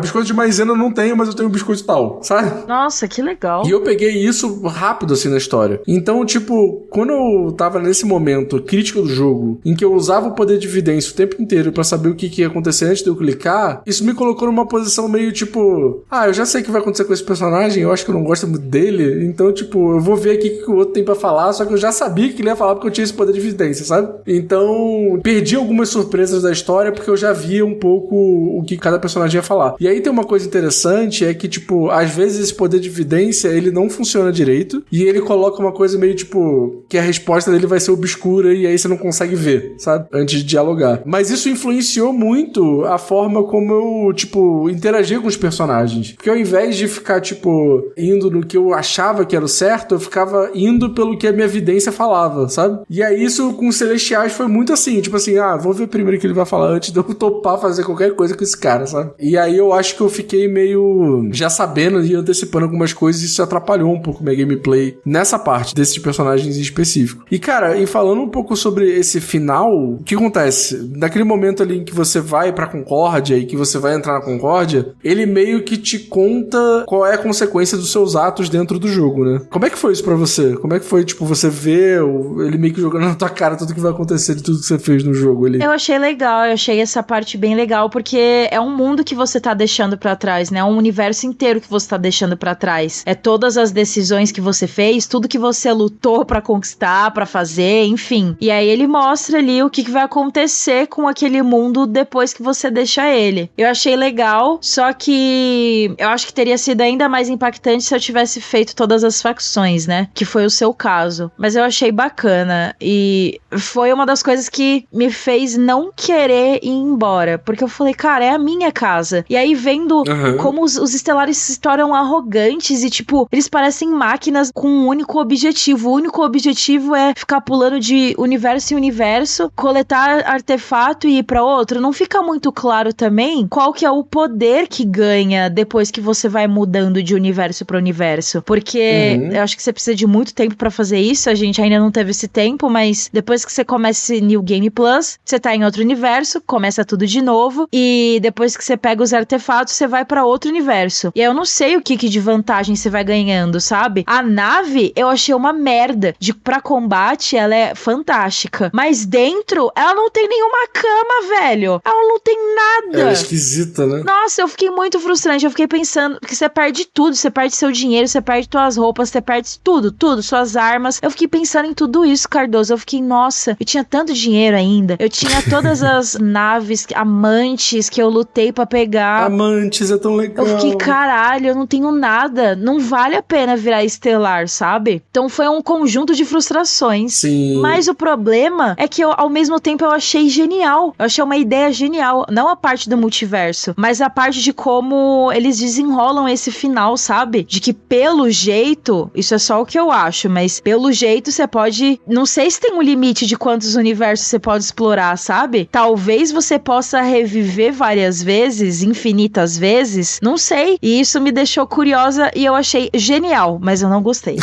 S2: biscoito de maisena não tenho, mas eu tenho um biscoito tal, sabe?
S3: Nossa, que legal.
S2: E eu peguei isso rápido, assim, na história. Então, tipo, quando eu tava nesse momento crítico do jogo, em que eu usava o poder de evidência o tempo inteiro pra saber o que ia acontecer antes de eu clicar, isso me colocou numa posição meio, tipo, eu já sei o que vai acontecer com esse personagem, eu acho que eu não gosto muito dele, então, tipo, eu vou ver aqui o que o outro tem pra falar, só que eu já sabia que ele ia falar porque eu tinha esse poder de evidência, sabe? Então, perdi algumas surpresas da história porque eu já via um pouco o que cada personagem ia falar. E aí tem uma coisa interessante, é que, tipo, às vezes esse poder de evidência, ele não funciona direito, e ele coloca uma coisa meio, tipo, que a resposta dele vai ser obscura e aí você não consegue ver, sabe? Antes de dialogar. Mas isso influenciou muito a forma como eu, tipo, interagia com os personagens. Porque ao invés de ficar, tipo, indo no que eu achava que era o certo, eu ficava indo pelo que a minha evidência falava, sabe? E aí isso com os Celestiais foi muito assim, tipo assim, vou ver primeiro o que ele vai falar antes de eu topar fazer qualquer coisa com esse cara, sabe? E aí eu acho que eu fiquei meio já sabendo e antecipando algumas coisas e isso atrapalhou um pouco minha gameplay nessa parte desses personagens em específico. E cara, e falando um pouco sobre esse final, o que acontece? Naquele momento ali em que você vai pra Concórdia e que você vai entrar na Concórdia, ele meio que te conta qual é a consequência dos seus atos dentro do jogo, né? Como é que foi isso pra você? Como é que foi, tipo, você ver ele meio que jogando na tua cara tudo que vai acontecer de tudo que você fez no jogo ali?
S3: Eu achei legal, eu achei essa parte bem legal, porque é um mundo que você tá deixando pra trás, né? É um universo inteiro que você tá deixando pra trás. É todas as decisões que você fez, tudo que você lutou pra conquistar, pra fazer, enfim. E aí ele mostra ali o que vai acontecer com aquele mundo depois que você deixa ele. Eu achei legal, só que eu acho que teria sido ainda mais impactante se eu tivesse feito todas as facções, né? Que foi o seu caso. Mas eu achei bacana e foi uma das coisas que me fez não querer ir embora, porque eu falei, cara, é a minha casa. E aí vendo como os Estelares se tornam arrogantes e tipo, eles parecem máquinas com um único objetivo. O único objetivo é ficar pulando de universo em universo, coletar artefato e ir pra outro. Não fica muito claro também qual que é o poder que ganha depois que você vai mudando de universo pra universo, porque eu acho que você precisa de muito tempo pra fazer isso, a gente ainda não teve esse tempo, mas depois que você começa esse New Game Plus, você tá em outro universo, começa tudo de novo, e depois que você pega os artefatos, você vai pra outro universo. E aí eu não sei o que de vantagem você vai ganhando, sabe? A nave, eu achei uma merda. Pra combate, ela é fantástica, mas dentro, ela não tem nenhuma cama, velho. Ela não tem nada.
S2: Ela é esquisita, né?
S3: Nossa, eu fiquei muito frustrante. Eu fiquei pensando que você perde tudo. Você perde seu dinheiro, você perde suas roupas, você perde tudo, suas armas. Eu fiquei pensando em tudo isso, Cardoso. Eu fiquei, nossa, eu tinha tanto dinheiro ainda. Eu tinha todas as naves, amantes que eu lutei pra pegar.
S2: Amantes, é tão legal.
S3: Eu fiquei, caralho, eu não tenho nada. Não vale a pena virar estelar, sabe? Então foi um conjunto de frustrações.
S2: Sim.
S3: Mas o problema é que ao mesmo tempo eu achei genial. Eu achei uma ideia genial. Não a parte do multiverso, mas a parte de como eles desenrolam esse final, sabe? De que pelo jeito, isso é só o que eu acho, mas pelo jeito você pode... Não sei se tem um limite de quantos universos você pode explorar, sabe? Talvez você possa reviver várias vezes, infinitas vezes, não sei. E isso me deixou curiosa e eu achei genial, mas eu não gostei.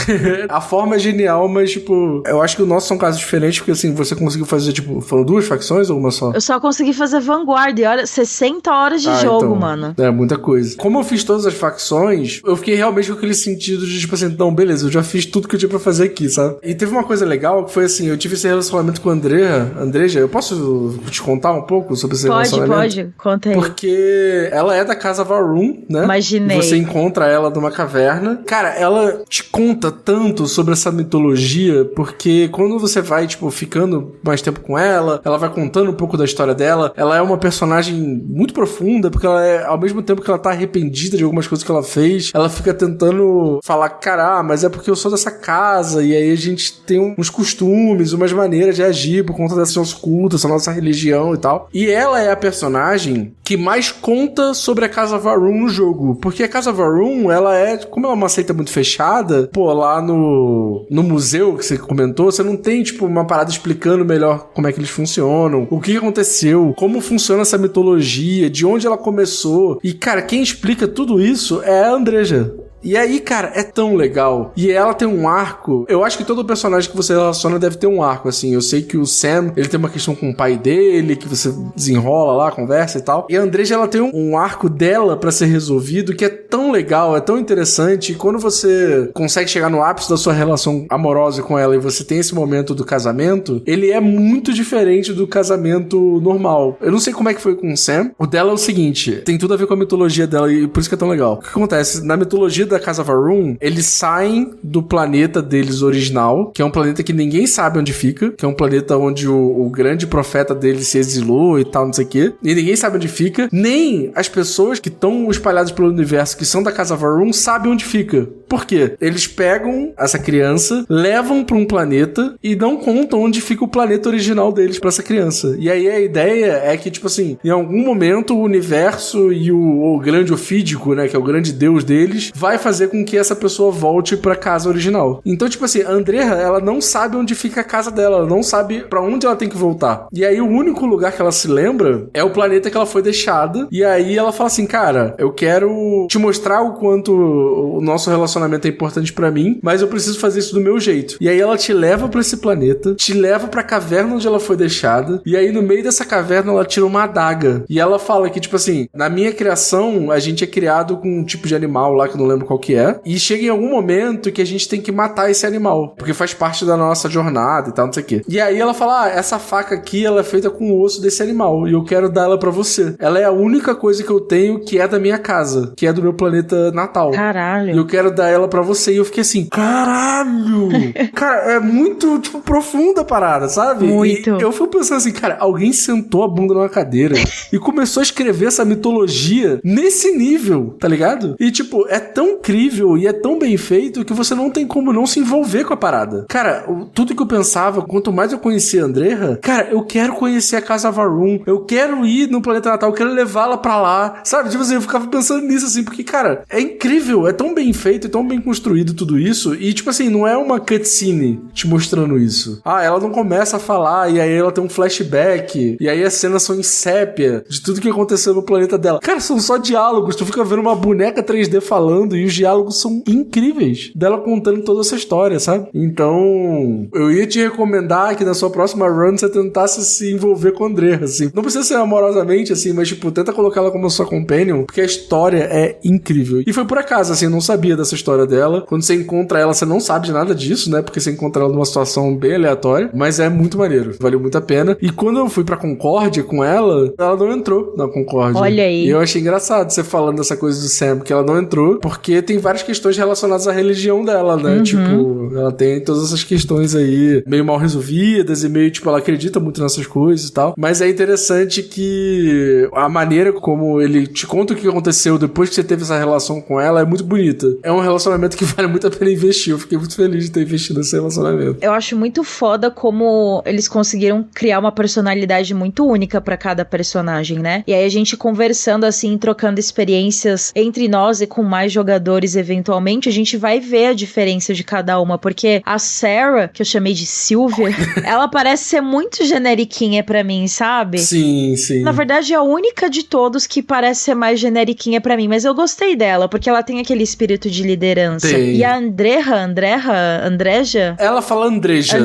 S2: A forma é genial, mas, tipo, eu acho que o nosso são casos diferentes, porque, assim, você conseguiu fazer, tipo, foram 2 facções ou uma só?
S3: Eu só consegui fazer Vanguard, e olha, 60 horas de jogo,
S2: então,
S3: mano.
S2: É, muita coisa. Como eu fiz todas as facções, eu fiquei realmente com aquele sentido de, tipo assim, não, beleza, eu já fiz tudo que eu tinha pra fazer aqui, sabe? E teve uma coisa legal, que foi assim, eu tive esse relacionamento com a Andreja, eu posso te contar um pouco sobre esse relacionamento?
S3: Pode, conta aí.
S2: Porque ela é da casa Varun, né?
S3: Imaginei.
S2: E você encontra ela numa caverna. Cara, ela te conta tanto sobre essa mitologia, porque quando você vai, tipo, ficando mais tempo com ela vai contando um pouco da história dela, ela é uma personagem muito profunda, porque ela é, ao mesmo tempo que ela tá arrependida de algumas coisas que ela fez, ela fica tentando falar, cara, mas é porque eu sou dessa casa, e aí a gente tem uns costumes, umas maneiras de agir por conta desse nosso culto, essa nossa religião e tal. E ela é a personagem que mais conta sobre a Casa Varun no jogo, porque a Casa Varun, ela é, como ela é uma seita muito fechada, pô, lá no museu que você comentou, você não tem, tipo, uma parada explicando melhor como é que eles funcionam, o que aconteceu, como funciona essa mitologia, de onde ela começou. E, cara, quem explica tudo isso é a Andreja. E aí, cara, é tão legal. E ela tem um arco. Eu acho que todo personagem que você relaciona deve ter um arco, assim. Eu sei que o Sam, ele tem uma questão com o pai dele, que você desenrola lá, conversa e tal. E a Andreja, ela tem um arco dela pra ser resolvido que é tão legal, é tão interessante. E quando você consegue chegar no ápice da sua relação amorosa com ela e você tem esse momento do casamento, ele é muito diferente do casamento normal. Eu não sei como é que foi com o Sam. O dela é o seguinte, tem tudo a ver com a mitologia dela e por isso que é tão legal. O que acontece? Na mitologia da Casa Va'Run, eles saem do planeta deles original, que é um planeta que ninguém sabe onde fica, que é um planeta onde o grande profeta deles se exilou e tal, não sei o quê. E ninguém sabe onde fica. Nem as pessoas que estão espalhadas pelo universo, que são da Casa Va'Run, sabem onde fica. Por quê? Eles pegam essa criança, levam pra um planeta e não contam onde fica o planeta original deles pra essa criança. E aí a ideia é que, tipo assim, em algum momento o universo e o grande ofídico, né, que é o grande deus deles, vai fazer com que essa pessoa volte pra casa original. Então, tipo assim, a Andrea, ela não sabe onde fica a casa dela, ela não sabe pra onde ela tem que voltar. E aí o único lugar que ela se lembra é o planeta que ela foi deixada. E aí ela fala assim, cara, eu quero te mostrar o quanto o nosso relacionamento é importante pra mim, mas eu preciso fazer isso do meu jeito. E aí ela te leva pra esse planeta, te leva pra caverna onde ela foi deixada, e aí no meio dessa caverna ela tira uma adaga. E ela fala que, tipo assim, na minha criação, a gente é criado com um tipo de animal lá que eu não lembro qual que é, e chega em algum momento que a gente tem que matar esse animal, porque faz parte da nossa jornada e tal, não sei o quê. E aí ela fala, essa faca aqui, ela é feita com o osso desse animal, e eu quero dar ela pra você. Ela é a única coisa que eu tenho que é da minha casa, que é do meu planeta natal.
S3: Caralho.
S2: E eu quero dar ela pra você. E eu fiquei assim, caralho! Cara, é muito, tipo, profunda a parada, sabe?
S3: Muito.
S2: E eu fui pensando assim, cara, alguém sentou a bunda numa cadeira e começou a escrever essa mitologia nesse nível, tá ligado? E, tipo, é tão incrível e é tão bem feito que você não tem como não se envolver com a parada. Cara, tudo que eu pensava, quanto mais eu conhecia a Andrea, cara, eu quero conhecer a Casa Va'Run, eu quero ir no planeta natal, eu quero levá-la pra lá, sabe? Tipo assim, eu ficava pensando nisso, assim, porque, cara, é incrível, é tão bem feito, é tão bem construído tudo isso, e, tipo assim, não é uma cutscene te mostrando isso. Ela não começa a falar, e aí ela tem um flashback, e aí as cenas são em sépia, de tudo que aconteceu no planeta dela. Cara, são só diálogos, tu fica vendo uma boneca 3D falando, e os diálogos são incríveis, dela contando toda essa história, sabe? Então, eu ia te recomendar que na sua próxima run você tentasse se envolver com a Andrea, assim. Não precisa ser amorosamente, assim, mas, tipo, tenta colocar ela como sua companion, porque a história é incrível. E foi por acaso, assim, eu não sabia dessa história dela. Quando você encontra ela, você não sabe de nada disso, né? Porque você encontra ela numa situação bem aleatória, mas é muito maneiro. Valeu muito a pena. E quando eu fui pra Concórdia com ela não entrou na Concórdia.
S3: Olha aí.
S2: E eu achei engraçado você falando dessa coisa do Sam, que ela não entrou, porque tem várias questões relacionadas à religião dela, né?
S3: Uhum.
S2: Tipo, ela tem todas essas questões aí meio mal resolvidas e meio, tipo, ela acredita muito nessas coisas e tal. Mas é interessante que a maneira como ele te conta o que aconteceu depois que você teve essa relação com ela é muito bonita. É um relacionamento que vale muito a pena investir. Eu fiquei muito feliz de ter investido nesse relacionamento.
S3: Eu acho muito foda como eles conseguiram criar uma personalidade muito única pra cada personagem, né? E aí a gente conversando assim, trocando experiências entre nós e com mais jogadores eventualmente, a gente vai ver a diferença de cada uma, porque a Sarah, que eu chamei de Sylvia, ela parece ser muito generiquinha pra mim, sabe?
S2: Sim, sim.
S3: Na verdade é a única de todos que parece ser mais generiquinha pra mim, mas eu gostei dela, porque ela tem aquele espírito de liderança.
S2: Tem.
S3: E a Andreja?
S2: Ela fala Andreja.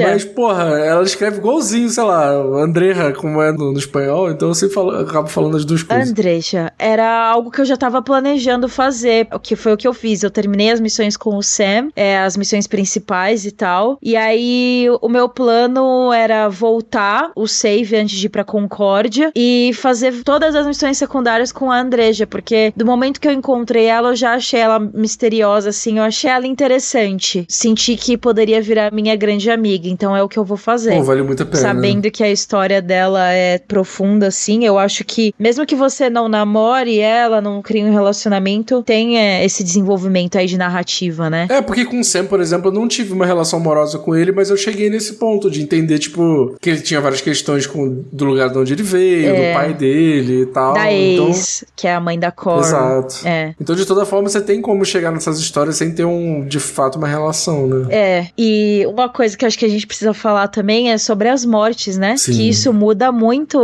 S2: Mas, porra, ela escreve igualzinho, sei lá, Andreja, como é no espanhol, então eu sempre acabo falando as duas coisas.
S3: Andreja, era algo que eu já tava planejando fazer, o que foi o que eu fiz. Eu terminei as missões com o Sam, as missões principais e tal, e aí o meu plano era voltar o save antes de ir pra Concórdia e fazer todas as missões secundárias com a Andreja, porque do momento que eu encontrei ela, eu já achei ela misteriosa, assim, eu achei ela interessante. Senti que poderia virar minha grande amiga, então é o que eu vou fazer.
S2: Pô, vale muito a pena.
S3: Sabendo que a história dela é profunda, assim, eu acho que, mesmo que você não namore ela, não crie um relacionamento, tem esse desenvolvimento aí de narrativa, né?
S2: Porque com o Sam, por exemplo, eu não tive uma relação amorosa com ele, mas eu cheguei nesse ponto de entender, tipo, que ele tinha várias questões do lugar de onde ele veio, do pai dele e tal.
S3: Da ex, que é a mãe da Cor.
S2: Exato. Então, de toda forma, você tem como chegar nessas histórias sem ter, de fato, uma relação, né?
S3: E uma coisa que eu acho que a gente precisa falar também é sobre as mortes, né?
S2: Sim.
S3: Que isso muda muito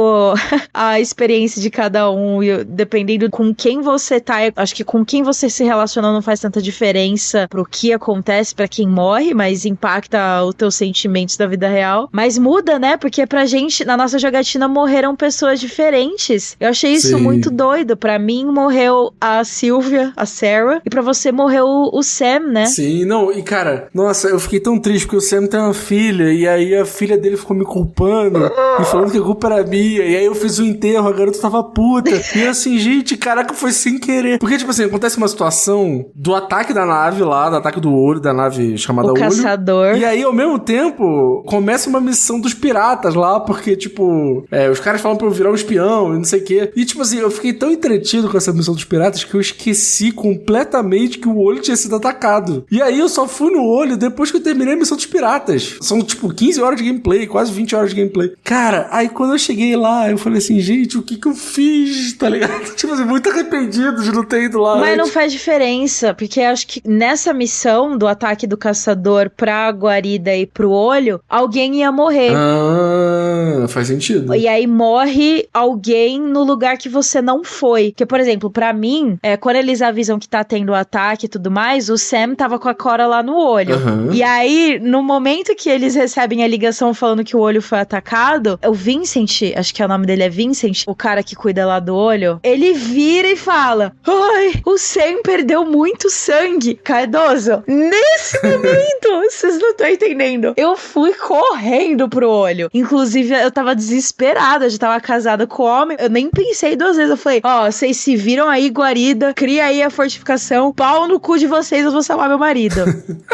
S3: a experiência de cada um, e dependendo com quem você tá, acho que com quem você se relacionam não faz tanta diferença pro que acontece pra quem morre, mas impacta os teus sentimentos da vida real. Mas muda, né? Porque pra gente, na nossa jogatina, morreram pessoas diferentes. Eu achei isso muito doido. Pra mim, morreu a Sylvia, a Sarah, e pra você morreu o Sam, né?
S2: Sim, não, e cara, nossa, eu fiquei tão triste porque o Sam tem uma filha, e aí a filha dele ficou me culpando e falando que a culpa era minha, e aí eu fiz o enterro, a garota tava puta. E eu assim, gente, caraca, foi sem querer. Porque, tipo assim, acontece uma situação do ataque da nave lá, do ataque do olho, da nave chamada
S3: O
S2: Olho.
S3: Caçador.
S2: E aí, ao mesmo tempo, começa uma missão dos piratas lá, porque, tipo, os caras falam pra eu virar um espião e não sei o quê. E, tipo assim, eu fiquei tão entretido com essa missão dos piratas que eu esqueci completamente que o olho tinha sido atacado. E aí eu só fui no olho depois que eu terminei a missão dos piratas. São, tipo, 15 horas de gameplay, quase 20 horas de gameplay. Cara, aí quando eu cheguei lá, eu falei assim, gente, o que eu fiz, tá ligado? Tipo assim, muito arrependido de não ter ido lá.
S3: Mas não faz diferença, porque acho que nessa missão do ataque do caçador pra guarida e pro olho, alguém ia morrer.
S2: Ah, faz sentido.
S3: E aí morre alguém no lugar que você não foi. Porque, por exemplo, pra mim, quando eles avisam que tá tendo o ataque e tudo mais, o Sam tava com a Cora lá no olho.
S2: Uhum.
S3: E aí, no momento que eles recebem a ligação falando que o olho foi atacado, o Vincent, acho que o nome dele é Vincent, o cara que cuida lá do olho, ele vira e fala: ai, o Sam perdeu muito sangue. Cardoso, nesse momento, vocês não estão entendendo. Eu fui correndo pro olho. Inclusive, eu tava desesperada, já tava casada com o homem. Eu nem pensei duas vezes. Eu falei, vocês se viram aí, guarida, cria aí a fortificação, pau no cu de vocês, eu vou salvar meu marido.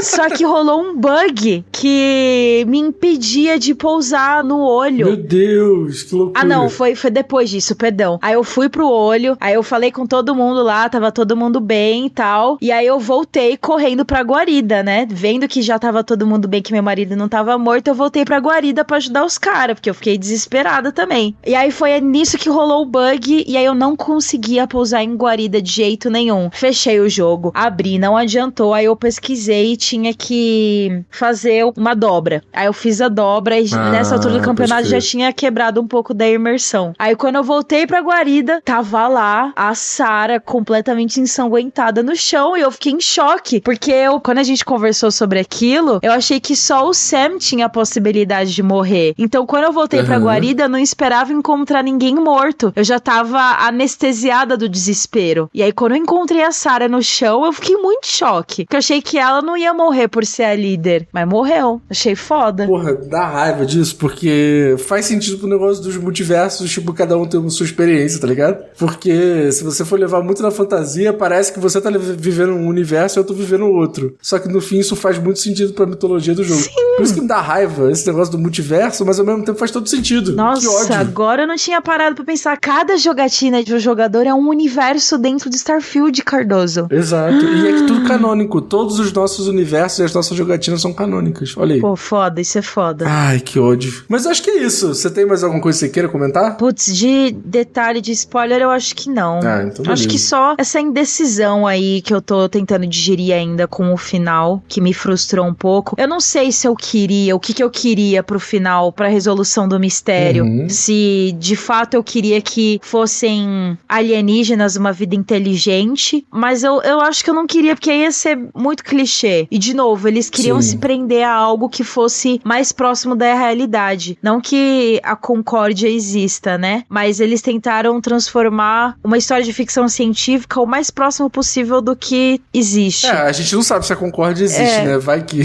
S3: Só que rolou um bug que me impedia de pousar no olho.
S2: Meu Deus, que loucura.
S3: Ah, não, foi depois disso, perdão. Aí eu fui pro olho, aí eu falei com todo mundo lá, tava todo mundo bem e tal. E aí eu voltei correndo pra guarida, né? Vendo que já tava todo mundo bem, que meu marido não tava morto, eu voltei pra guarida pra ajudar os caras, porque eu fiquei desesperada também. E aí foi nisso que rolou o bug, e aí eu não conseguia pousar em guarida de jeito nenhum. Fechei o jogo, abri, não adiantou, aí eu pesquisei e tinha que fazer uma dobra. Aí eu fiz a dobra e nessa altura do campeonato já tinha quebrado um pouco da imersão. Aí quando eu voltei pra guarida, tava lá a Sarah completamente ensanguentada no chão e eu fiquei em choque, porque quando a gente conversou sobre aquilo, eu achei que só o Sam tinha a possibilidade de morrer. Então quando eu voltei pra guarida, eu não esperava encontrar ninguém morto. Eu já tava anestesiada do desespero. E aí quando eu encontrei a Sarah no chão, eu fiquei muito em choque, porque eu achei que ela não ia morrer por ser a líder, mas morreu. Achei foda.
S2: Porra, dá raiva disso, porque faz sentido pro negócio dos multiversos, tipo, cada um tem uma sua experiência, tá ligado? Porque se você for levar muito na fantasia, parece que você tá vivendo um universo e eu tô vivendo outro. Só que no fim isso faz muito sentido pra mitologia do jogo. Sim. Por isso que me dá raiva esse negócio do multiverso, mas ao mesmo tempo faz todo sentido.
S3: Nossa,
S2: que ódio.
S3: Agora eu não tinha parado pra pensar. Cada jogatina de um jogador é um universo dentro de Starfield, Cardoso.
S2: Exato. E é que tudo canônico. Todos os nossos universos e as nossas jogatinas são canônicas. Olha aí.
S3: Pô, foda, isso é foda.
S2: Ai, que ódio. Mas eu acho que é isso. Você tem mais alguma coisa que você queira comentar?
S3: Putz, de detalhe, de spoiler, eu acho que não.
S2: Ah, então beleza.
S3: Acho que só essa indecisão aí que eu tô tentando digerir ainda com o final, que me frustrou um pouco. Eu não sei se eu queria, o que eu queria pro final, pra resolução do mistério. Se de fato eu queria que fossem alienígenas, uma vida inteligente, mas eu acho que eu não queria, porque ia ser muito clichê. E de novo, eles queriam se prender a algo que fosse mais próximo da realidade. Não que a concórdia exista, né? Mas eles tentaram transformar uma história de ficção científica o mais próximo possível do que existe.
S2: A gente não sabe se a concórdia existe, né? Vai que...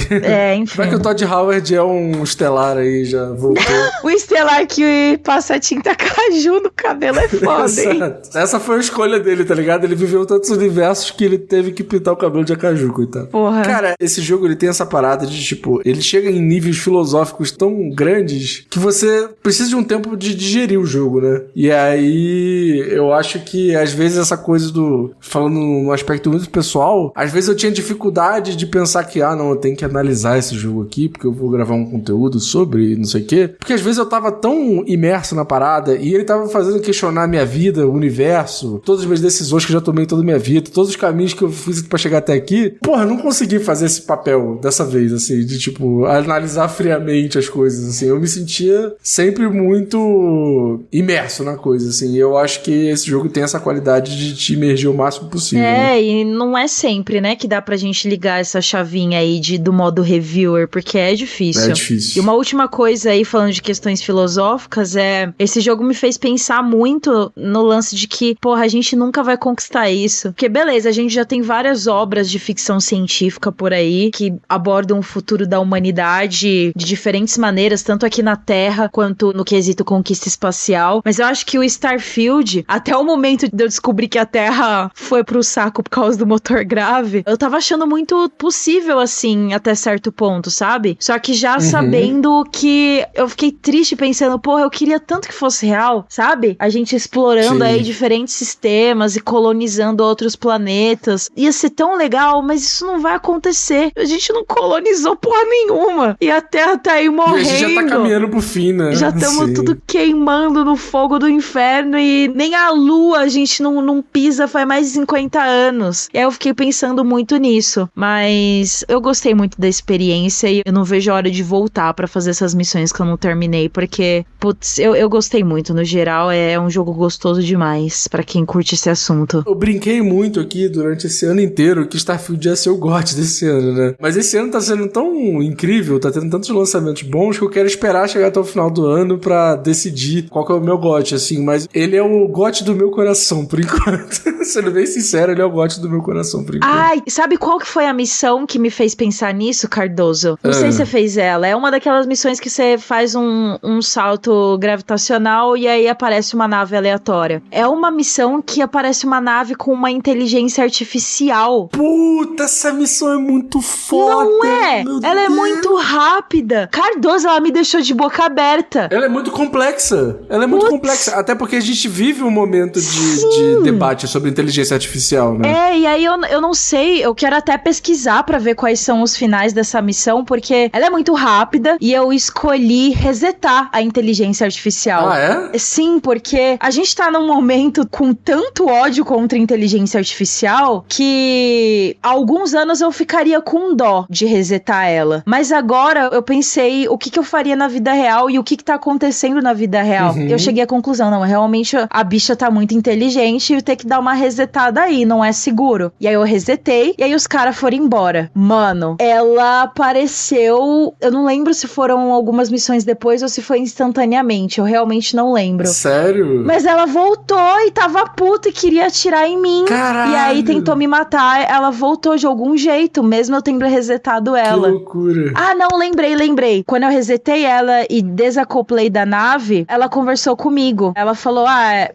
S3: enfim.
S2: Vai que o Todd Howard é um estelar aí, já voltou.
S3: O estelar que passa tinta caju no cabelo é foda, hein?
S2: Essa foi a escolha dele, tá ligado? Ele viveu tantos universos que ele teve que pintar o cabelo de acaju, coitado.
S3: Porra.
S2: Cara, esse jogo, ele tem essa parada de, tipo, ele chega em níveis filosóficos tão grandes que você precisa de um tempo de digerir o jogo, né? E aí, eu acho que, às vezes, essa coisa do... Falando num aspecto muito pessoal, às vezes eu tinha dificuldade de pensar que, não, eu tenho que analisar esse jogo aqui, porque porque eu vou gravar um conteúdo sobre não sei o quê. Porque às vezes eu tava tão imerso na parada e ele tava fazendo questionar a minha vida, o universo, todas as minhas decisões que eu já tomei toda a minha vida, todos os caminhos que eu fiz pra chegar até aqui. Porra, eu não consegui fazer esse papel dessa vez, assim, de tipo, analisar friamente as coisas, assim. Eu me sentia sempre muito imerso na coisa, assim. E eu acho que esse jogo tem essa qualidade de te imergir o máximo possível.
S3: É, né? E não é sempre, né, que dá pra gente ligar essa chavinha aí do modo reviewer, porque é difícil.
S2: É difícil.
S3: E uma última coisa aí, falando de questões filosóficas, esse jogo me fez pensar muito no lance de que, porra, a gente nunca vai conquistar isso. Porque, beleza, a gente já tem várias obras de ficção científica por aí que abordam o futuro da humanidade de diferentes maneiras, tanto aqui na Terra quanto no quesito conquista espacial. Mas eu acho que o Starfield, até o momento de eu descobrir que a Terra foi pro saco por causa do motor grave, eu tava achando muito possível, assim, até certo ponto, sabe? Só que já sabendo que eu fiquei triste pensando, porra, eu queria tanto que fosse real, sabe? A gente explorando aí diferentes sistemas e colonizando outros planetas. Ia ser tão legal, mas isso não vai acontecer. A gente não colonizou porra nenhuma. E a Terra tá aí morrendo.
S2: E a gente já tá caminhando pro fim, né?
S3: Já estamos tudo queimando no fogo do inferno e nem a Lua a gente não pisa faz mais de 50 anos. E aí eu fiquei pensando muito nisso. Mas eu gostei muito da experiência e eu não vejo a hora de voltar pra fazer essas missões que eu não terminei, porque, putz, eu gostei muito. No geral, é um jogo gostoso demais pra quem curte esse assunto.
S2: Eu brinquei muito aqui durante esse ano inteiro que Starfield ia ser o GOT desse ano, né? Mas esse ano tá sendo tão incrível, tá tendo tantos lançamentos bons que eu quero esperar chegar até o final do ano pra decidir qual que é o meu GOT, assim. Mas ele é o GOT do meu coração, por enquanto. Sendo bem sincero, ele é o GOT do meu coração, por enquanto.
S3: Ai, sabe qual que foi a missão que me fez pensar nisso, Cardoso? Não sei se você fez ela. É uma daquelas missões que você faz um salto gravitacional e aí aparece uma nave aleatória. É uma missão que aparece uma nave com uma inteligência artificial.
S2: Puta, essa missão é muito foda.
S3: Não é? Ela é muito rápida. Cardoso, ela me deixou de boca aberta.
S2: Ela é muito complexa. Ela é muito complexa. Até porque a gente vive um momento de debate sobre inteligência artificial, né?
S3: É, e aí eu não sei, eu quero até pesquisar pra ver quais são os finais dessa missão, porque ela é muito rápida e eu escolhi resetar a inteligência artificial.
S2: Ah, é?
S3: Sim, porque a gente tá num momento com tanto ódio contra a inteligência artificial que há alguns anos eu ficaria com dó de resetar ela. Mas agora eu pensei o que eu faria na vida real e o que tá acontecendo na vida real. Eu cheguei à conclusão, não, realmente a bicha tá muito inteligente e ter que dar uma resetada aí, não é seguro. E aí eu resetei e aí os caras foram embora. Mano, ela apareceu, eu não lembro se foram algumas missões depois ou se foi instantaneamente, eu realmente não lembro.
S2: Sério?
S3: Mas ela voltou e tava puta e queria atirar em mim.
S2: Caralho!
S3: E aí tentou me matar, ela voltou de algum jeito, mesmo eu tendo resetado ela.
S2: Que loucura.
S3: Ah, não, lembrei. Quando eu resetei ela e desacoplei da nave, ela conversou comigo. Ela falou,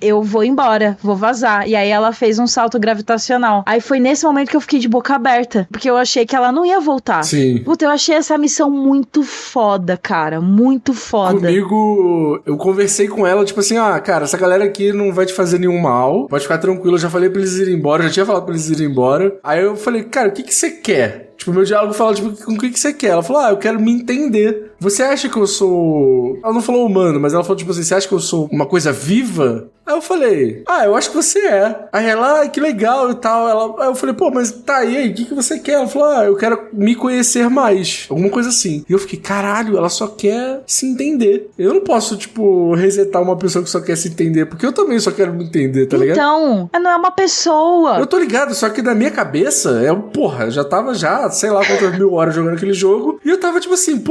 S3: eu vou embora, vou vazar. E aí ela fez um salto gravitacional. Aí foi nesse momento que eu fiquei de boca aberta, porque eu achei que ela não ia voltar.
S2: Sim.
S3: Puta, eu achei essa missão muito foda, cara, muito foda.
S2: Comigo, eu conversei com ela, tipo assim, cara, essa galera aqui não vai te fazer nenhum mal, pode ficar tranquilo, eu já falei pra eles irem embora, já tinha falado pra eles irem embora. Aí eu falei, cara, o que você quer? Tipo, meu diálogo fala, tipo, com o que você quer? Ela falou, eu quero me entender. Você acha que eu sou... Ela não falou humano, mas ela falou, tipo assim, você acha que eu sou uma coisa viva? Aí eu falei, eu acho que você é. Aí ela, que legal e tal. Aí eu falei, pô, mas tá aí, o que você quer? Ela falou, eu quero me conhecer mais. Alguma coisa assim. E eu fiquei, caralho, ela só quer se entender. Eu não posso, tipo, resetar uma pessoa que só quer se entender, porque eu também só quero me entender, tá ligado?
S3: Então, não é uma pessoa.
S2: Eu tô ligado, só que na minha cabeça, eu já tava sei lá quantas 1000 horas jogando aquele jogo, e eu tava tipo assim,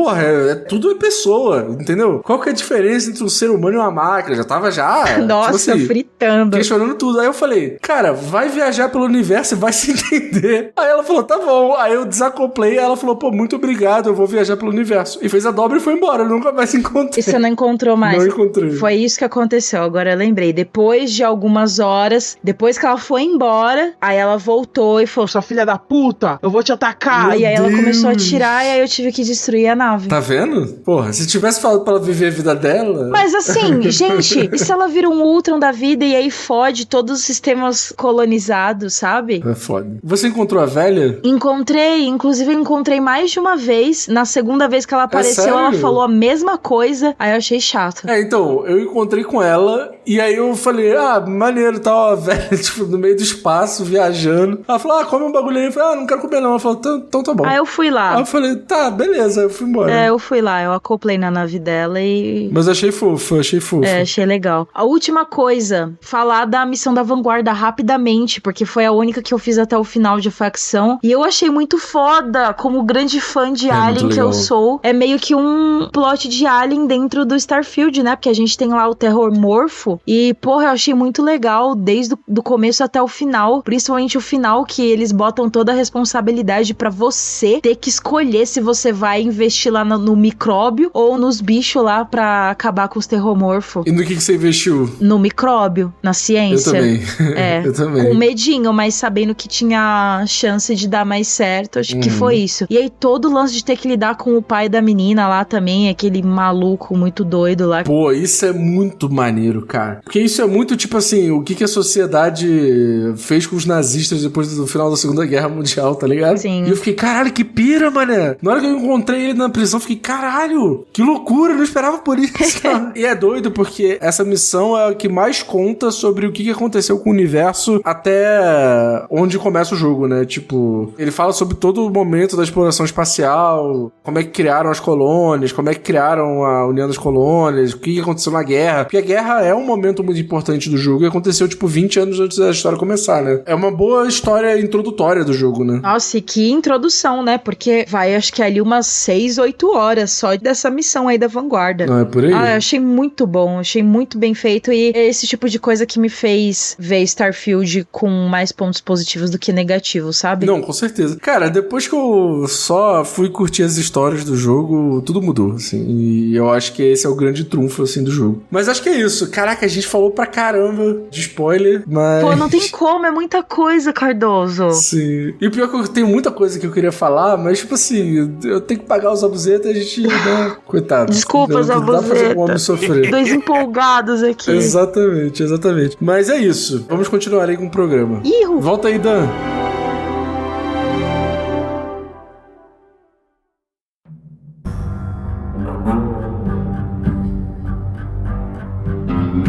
S2: tudo é pessoa, entendeu? Qual que é a diferença entre um ser humano e uma máquina? Já tava
S3: Nossa,
S2: tipo assim,
S3: fritando.
S2: Questionando tudo. Aí eu falei, cara, vai viajar pelo universo e vai se entender. Aí ela falou, tá bom. Aí eu desacoplei e ela falou, pô, muito obrigado, eu vou viajar pelo universo. E fez a dobra e foi embora, eu nunca mais encontrei.
S3: E você não encontrou mais?
S2: Não encontrei.
S3: Foi isso que aconteceu, agora eu lembrei. Depois de algumas horas, depois que ela foi embora, aí ela voltou e falou, sua filha da puta, eu vou te atacar cá.
S2: Meu
S3: E aí ela
S2: Deus.
S3: começou a atirar e aí eu tive que destruir a nave.
S2: Tá vendo? Porra, se tivesse falado pra ela viver a vida dela...
S3: Mas assim, gente, e se ela vira um Ultron da vida e aí fode todos os sistemas colonizados, sabe?
S2: É foda. Você encontrou a velha?
S3: Encontrei, inclusive eu encontrei mais de uma vez. Na segunda vez que ela apareceu,
S2: sério?
S3: ela falou a mesma coisa. Aí eu achei chato.
S2: Então, eu encontrei com ela e aí eu falei, maneiro, tal, a velha, tipo, no meio do espaço, viajando. Ela falou, come um bagulho aí. Eu falei, não quero comer não. Ela falou, então tá bom.
S3: Aí eu fui lá.
S2: Aí eu falei, tá, beleza, eu fui embora.
S3: Eu fui lá, eu acoplei na nave dela e...
S2: Mas achei fofo, achei fofo.
S3: achei legal. A última coisa, falar da missão da Vanguarda rapidamente, porque foi a única que eu fiz até o final de facção. E eu achei muito foda, como grande fã de Alien que eu sou. É meio que um plot de Alien dentro do Starfield, né? Porque a gente tem lá o Terror Morfo. E, porra, eu achei muito legal desde do começo até o final. Principalmente o final, que eles botam toda a responsabilidade pra você ter que escolher se você vai investir lá no micróbio ou nos bichos lá pra acabar com os terromorfos.
S2: E no que você investiu?
S3: No micróbio, na ciência.
S2: Eu também. Eu também.
S3: Com medinho, mas sabendo que tinha chance de dar mais certo. Acho que foi isso. E aí todo o lance de ter que lidar com o pai da menina lá também, aquele maluco muito doido lá.
S2: Pô, isso é muito maneiro, cara. Porque isso é muito, tipo assim, o que a sociedade fez com os nazistas depois do final da Segunda Guerra Mundial, tá ligado?
S3: Sim.
S2: E eu fiquei, caralho, que pira, mané. Na hora que eu encontrei ele na prisão, eu fiquei, caralho, que loucura, eu não esperava por isso. E é doido porque essa missão é a que mais conta sobre o que aconteceu com o universo até onde começa o jogo, né? Tipo, ele fala sobre todo o momento da exploração espacial, como é que criaram as colônias, como é que criaram a União das Colônias, o que aconteceu na guerra. Porque a guerra é um momento muito importante do jogo e aconteceu, tipo, 20 anos antes da história começar, né? É uma boa história introdutória do jogo, né?
S3: Nossa, e que introdução, né? Porque vai, acho que ali umas 6, 8 horas só dessa missão aí da Vanguarda.
S2: Não é por aí?
S3: Eu achei muito bom, achei muito bem feito e é esse tipo de coisa que me fez ver Starfield com mais pontos positivos do que negativos, sabe?
S2: Não, com certeza. Cara, depois que eu só fui curtir as histórias do jogo, tudo mudou, assim. E eu acho que esse é o grande trunfo, assim, do jogo. Mas acho que é isso. Caraca, a gente falou pra caramba de spoiler, mas...
S3: Pô, não tem como, é muita coisa, Cardoso.
S2: Sim. E o pior é que eu tenho muita coisa que eu queria falar, mas, tipo assim, eu tenho que pagar os abuzetas e a gente, né? Coitado.
S3: Desculpa,
S2: Zabuzeta. Não dá pra fazer o homem sofrer.
S3: Dois empolgados aqui.
S2: Exatamente, exatamente. Mas é isso. Vamos continuar aí com o programa.
S3: Ihu.
S2: Volta aí, Dan.